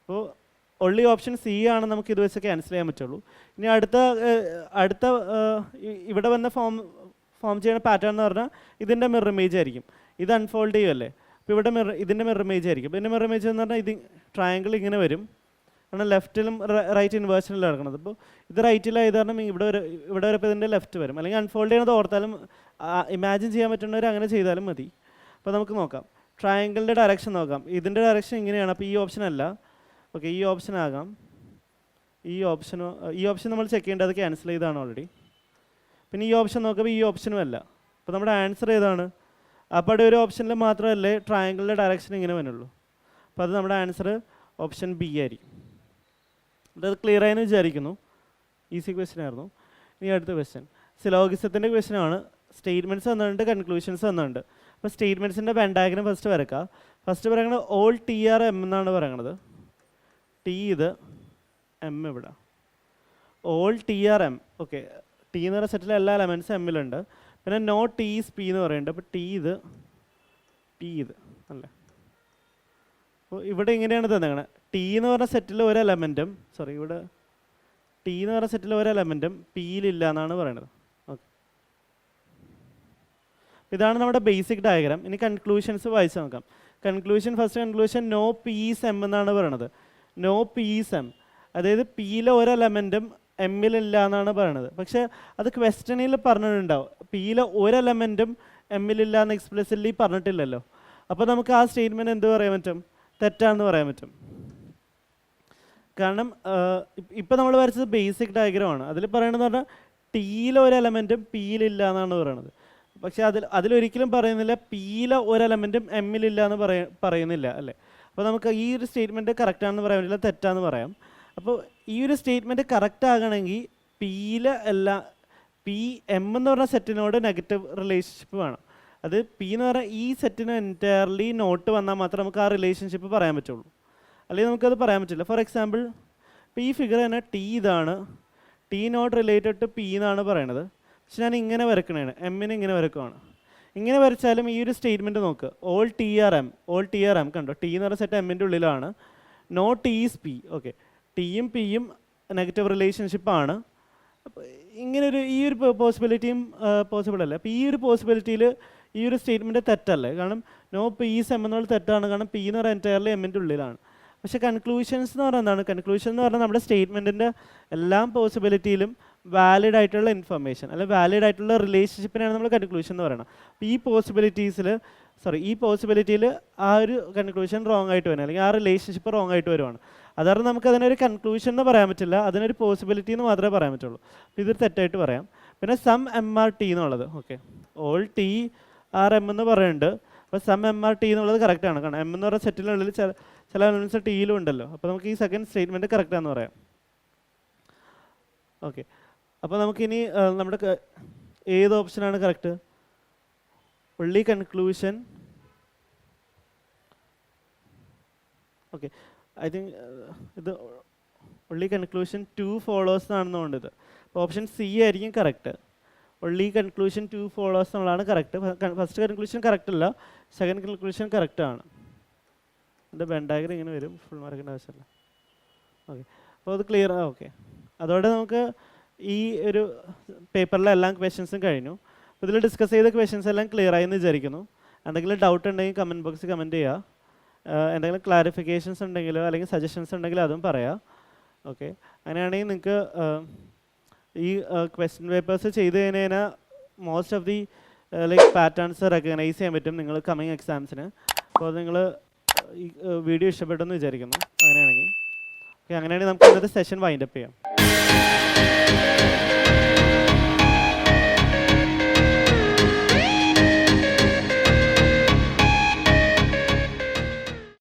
അപ്പോൾ ഒള്ളി ഓപ്ഷൻ സി ആണ് നമുക്ക് ഇത് വെച്ച് ക്യാൻസൽ ചെയ്യാൻ പറ്റുള്ളൂ. ഇനി അടുത്ത ഇവിടെ വന്ന ഫോം ചെയ്യുന്ന പാറ്റേൺ എന്ന് പറഞ്ഞാൽ ഇതിൻ്റെ മിറർ ഇമേജ് ആയിരിക്കും. ഇത് അൺഫോൾഡ് ചെയ്യുമല്ലേ. അപ്പോൾ ഇവിടെ ഇതിൻ്റെ മിറർ ഇമേജ് ആയിരിക്കും. ഇതിൻ്റെ മിറർ ഇമേജ് എന്ന് പറഞ്ഞാൽ ഇത് ട്രയാങ്കിൾ ഇങ്ങനെ വരും. കാരണം ലെഫ്റ്റിലും റൈറ്റ് ഇൻവേഴ്ഷനിലും നടക്കുന്നത്. അപ്പോൾ ഇത് റൈറ്റിലായത് കാരണം ഇവിടെ വരെ ഇപ്പോൾ ഇതിൻ്റെ ലെഫ്റ്റ് വരും. അല്ലെങ്കിൽ അൺഫോൾഡ് ചെയ്യണത് ഓർത്താലും ഇമാജിൻ ചെയ്യാൻ പറ്റുന്നവർ അങ്ങനെ ചെയ്താലും മതി. അപ്പോൾ നമുക്ക് നോക്കാം. ട്രയാങ്കിളിൻ്റെ ഡയറക്ഷൻ നോക്കാം. ഇതിൻ്റെ ഡയറക്ഷൻ ഇങ്ങനെയാണ്. അപ്പോൾ ഈ ഓപ്ഷൻ അല്ല. ഓക്കെ, ഈ ഓപ്ഷൻ ആകാം. ഈ ഓപ്ഷൻ നമ്മൾ ചെക്ക് ചെയ്യേണ്ടത് ക്യാൻസൽ ചെയ്താണ് ഓൾറെഡി. പിന്നെ ഈ ഓപ്ഷൻ നോക്കുമ്പോൾ ഈ ഓപ്ഷനും അല്ല. അപ്പോൾ നമ്മുടെ ആൻസർ ഏതാണ്? അപ്പോൾ അവിടെ ഒരു ഓപ്ഷനിൽ മാത്രമല്ലേ ട്രയാങ്കിളിൻ്റെ ഡയറക്ഷൻ ഇങ്ങനെ വരുള്ളൂ. അപ്പോൾ അത് നമ്മുടെ ആൻസർ ഓപ്ഷൻ ബി ആയിരിക്കും. അത് ക്ലിയർ ആയെന്ന് വിചാരിക്കുന്നു. ഈസി ക്വസ്റ്റ്യൻ ആയിരുന്നു. ഇനി അടുത്ത ക്വസ്റ്റ്യൻ സിലോഗിസത്തിൻ്റെ ക്വസ്റ്റ്യൻ ആണ്. സ്റ്റേറ്റ്മെൻറ്റ്സ് തന്നിട്ടുണ്ട്, കൺക്ലൂഷൻസ് തന്നിട്ടുണ്ട്. അപ്പോൾ സ്റ്റേറ്റ്മെൻറ്റ്സിൻ്റെ വെൻ ഡയഗ്രം ഫസ്റ്റ് വരക്കുക. ഫസ്റ്റ് പറയുന്നത് ഓൾ ടി ആർ എം എന്നാണ് പറയുന്നത്. ടി ഇത് എം ഇവിടെ. All T R M. Okay, T എന്ന് പറയുന്ന സെറ്റിലെ എല്ലാ എലമെൻറ്റ്സും എമ്മിലുണ്ട്. പിന്നെ നോട്ട് ടി ഈസ് പി എന്ന് പറയുന്നുണ്ട്. അപ്പോൾ ടി ഇത് അല്ലേ. അപ്പോൾ ഇവിടെ ഇങ്ങനെയാണ് തന്നേക്കണത്. ടി എന്ന് പറഞ്ഞ സെറ്റിലെ ഒരു എലമെൻറ്റും ഇവിടെ ടി എന്ന് പറഞ്ഞ സെറ്റിലെ ഒരു എലമെൻറ്റും പിയിലില്ല എന്നാണ് പറയുന്നത്. ഓക്കെ, ഇതാണ് നമ്മുടെ ബേസിക് ഡയഗ്രാം. ഇനി കൺക്ലൂഷൻസ് വായിച്ച് നോക്കാം. First conclusion no P is M എന്നാണ് പറയണത്. നോ പി ഈസ് എം, അതായത് പിയിലെ ഒരു എലമെൻറ്റും എമ്മിലില്ല എന്നാണ് പറയണത്. പക്ഷേ അത് ക്വസ്റ്റനിൽ പറഞ്ഞിട്ടുണ്ടാവും, പിയിലെ ഒരു എലമെൻറ്റും എമ്മിലില്ല എന്ന് എക്സ്പ്ലിസിറ്റ്ലി പറഞ്ഞിട്ടില്ലല്ലോ. അപ്പോൾ നമുക്ക് ആ സ്റ്റേറ്റ്മെൻറ്റ് എന്ത് പറയാൻ പറ്റും? തെറ്റാണെന്ന് പറയാൻ പറ്റും. കാരണം ഇപ്പം നമ്മൾ വരച്ചത് ബേസിക് ഡയഗ്രമാണ്. അതിൽ പറയണമെന്ന് പറഞ്ഞാൽ ടിയിലെ ഒരു എലമെൻറ്റും പിയിലില്ല എന്നാണ് പറയണത്. പക്ഷേ അതിലൊരിക്കലും പറയുന്നില്ല പിയിലെ ഒരു എലമെൻറ്റും എമ്മിലില്ല എന്ന് പറയുന്നില്ല അല്ലേ. അപ്പോൾ നമുക്ക് ഈ ഒരു സ്റ്റേറ്റ്മെൻറ്റ് കറക്റ്റാണെന്ന് പറയാൻ പറ്റില്ല, തെറ്റാന്ന് പറയാം. അപ്പോൾ ഈ ഒരു സ്റ്റേറ്റ്മെൻറ്റ് കറക്റ്റ് ആകണമെങ്കിൽ പിയിലെ പി എം എന്ന് പറഞ്ഞ സെറ്റിനോട് നെഗറ്റീവ് റിലേഷൻഷിപ്പ് വേണം. അത് പി എന്ന് പറഞ്ഞാൽ ഈ സെറ്റിന് എൻറ്റയർലി നോട്ട് വന്നാൽ മാത്രമേ നമുക്ക് ആ റിലേഷൻഷിപ്പ് പറയാൻ പറ്റുള്ളൂ, അല്ലെങ്കിൽ നമുക്കത് പറയാൻ പറ്റില്ല. ഫോർ എക്സാമ്പിൾ, ഇപ്പോൾ ഈ ഫിഗർ തന്നെ ടി ഇതാണ്, T not related to P എന്നാണ് പറയണത്. പക്ഷെ ഞാൻ ഇങ്ങനെ വരക്കണേണ്, എമ്മിന് ഇങ്ങനെ വരക്കുവാണ്. ഇങ്ങനെ വരച്ചാലും ഈ ഒരു സ്റ്റേറ്റ്മെൻറ്റ് നോക്ക്, ഓൾ ടി ആർ എം കണ്ടോ, ടി എന്ന് പറഞ്ഞ സെറ്റ് എമ്മിൻ്റെ ഉള്ളിലാണ്. No T is P. Okay, ടിയും പിയും നെഗറ്റീവ് റിലേഷൻഷിപ്പാണ്. അപ്പോൾ ഇങ്ങനൊരു ഈ ഒരു പോസിബിലിറ്റിയും പോസിബിൾ അല്ല. അപ്പോൾ ഈ ഒരു പോസിബിലിറ്റിയിൽ ഈ ഒരു സ്റ്റേറ്റ്മെൻറ്റ് തെറ്റല്ലേ, കാരണം നോ പി ഈസ് എം എന്നുള്ള തെറ്റാണ്, കാരണം പി എന്ന് പറയുന്നത് എൻറ്റയർലി എമ്മിൻ്റെ ഉള്ളിലാണ്. പക്ഷേ കൺക്ലൂഷൻസ് എന്ന് പറയുന്നത് എന്താണ്? കൺക്ലൂഷൻ എന്ന് പറഞ്ഞാൽ നമ്മുടെ സ്റ്റേറ്റ്മെൻറ്റിൻ്റെ എല്ലാ പോസിബിലിറ്റിയിലും വാലിഡ് ആയിട്ടുള്ള ഇൻഫർമേഷൻ അല്ലെങ്കിൽ വാലിഡ് ആയിട്ടുള്ള റിലേഷൻഷിപ്പിനാണ് നമ്മൾ കൺക്ലൂഷൻ എന്ന് പറയുന്നത്. അപ്പോൾ ഈ പോസിബിലിറ്റിയിൽ ആ ഒരു കൺക്ലൂഷൻ റോങ് ആയിട്ട് വരുന്നത് അല്ലെങ്കിൽ ആ റിലേഷൻഷിപ്പ് റോങ് ആയിട്ട് വരുവാണ്. അതാണ് നമുക്ക് അതിനൊരു കൺക്ലൂഷൻ എന്ന് പറയാൻ പറ്റില്ല, അതിനൊരു പോസിബിലിറ്റി എന്ന് മാത്രമേ പറയാൻ പറ്റുള്ളൂ. അപ്പോൾ ഇതൊരു തെറ്റായിട്ട് പറയാം. പിന്നെ സം എം ആർ ടി എന്നുള്ളത്, okay, all T R M എന്ന് പറയുന്നുണ്ട്. അപ്പോൾ സം എം ആർ ടി എന്നുള്ളത് കറക്റ്റാണ്, കാരണം എം എന്ന് പറയുന്ന സെറ്റിനുള്ളിൽ ചില എലമെൻറ്റ്സ് ടിയിലും ഉണ്ടല്ലോ. അപ്പോൾ നമുക്ക് ഈ സെക്കൻഡ് സ്റ്റേറ്റ്മെൻറ്റ് കറക്റ്റാന്ന് പറയാം. ഓക്കെ, അപ്പോൾ നമുക്കിനി നമ്മുടെ ഏത് ഓപ്ഷനാണ് correct? Only conclusion. Okay, I think ഇത് ഒൺലി കൺക്ലൂഷൻ 2 ഫോളോസ് ആണെന്ന് വേണ്ടത്. അപ്പോൾ ഓപ്ഷൻ സി ആയിരിക്കും കറക്റ്റ്. ഒൺലി കൺക്ലൂഷൻ 2 ഫോളോസ് എന്നുള്ളതാണ് കറക്റ്റ്. ഫസ്റ്റ് കൺക്ലൂഷൻ കറക്റ്റ് അല്ല, സെക്കൻഡ് കൺക്ലൂഷൻ കറക്റ്റാണ്. എൻ്റെ വെൻ ഡയഗ്രം ഇങ്ങനെ വരും, ഫുൾ മാർക്കിൻ്റെ ആവശ്യമില്ല. ഓക്കെ, അപ്പോൾ അത് ക്ലിയർ. ഓക്കെ, അതോടെ നമുക്ക് ഈ ഒരു പേപ്പറിലെ എല്ലാ ക്വസ്റ്റ്യൻസും കഴിഞ്ഞു. അപ്പോൾ ഇതിൽ ഡിസ്കസ് ചെയ്ത ക്വസ്റ്റ്യൻസ് എല്ലാം ക്ലിയർ ആയി എന്ന് വിചാരിക്കുന്നു. എന്തെങ്കിലും ഡൗട്ട് ഉണ്ടെങ്കിൽ കമൻറ്റ് ബോക്സിൽ കമൻറ്റ് ചെയ്യുക. എന്തെങ്കിലും ക്ലാരിഫിക്കേഷൻസ് ഉണ്ടെങ്കിലോ അല്ലെങ്കിൽ സജഷൻസ് ഉണ്ടെങ്കിലോ അതും പറയാം. ഓക്കെ, അങ്ങനെയാണെങ്കിൽ നിങ്ങൾക്ക് ഈ ക്വസ്റ്റ്യൻ പേപ്പേഴ്സ് ചെയ്ത് കഴിഞ്ഞാൽ most of the like patterns recognise ചെയ്യാൻ പറ്റും നിങ്ങൾ കമ്മിങ് എക്സാംസിന്. അപ്പോൾ നിങ്ങൾ ഈ വീഡിയോ ഇഷ്ടപ്പെട്ടെന്ന് വിചാരിക്കുന്നു. അങ്ങനെയാണെങ്കിൽ നമുക്ക് ഇന്നത്തെ സെഷൻ വൈൻഡപ്പ് ചെയ്യാം.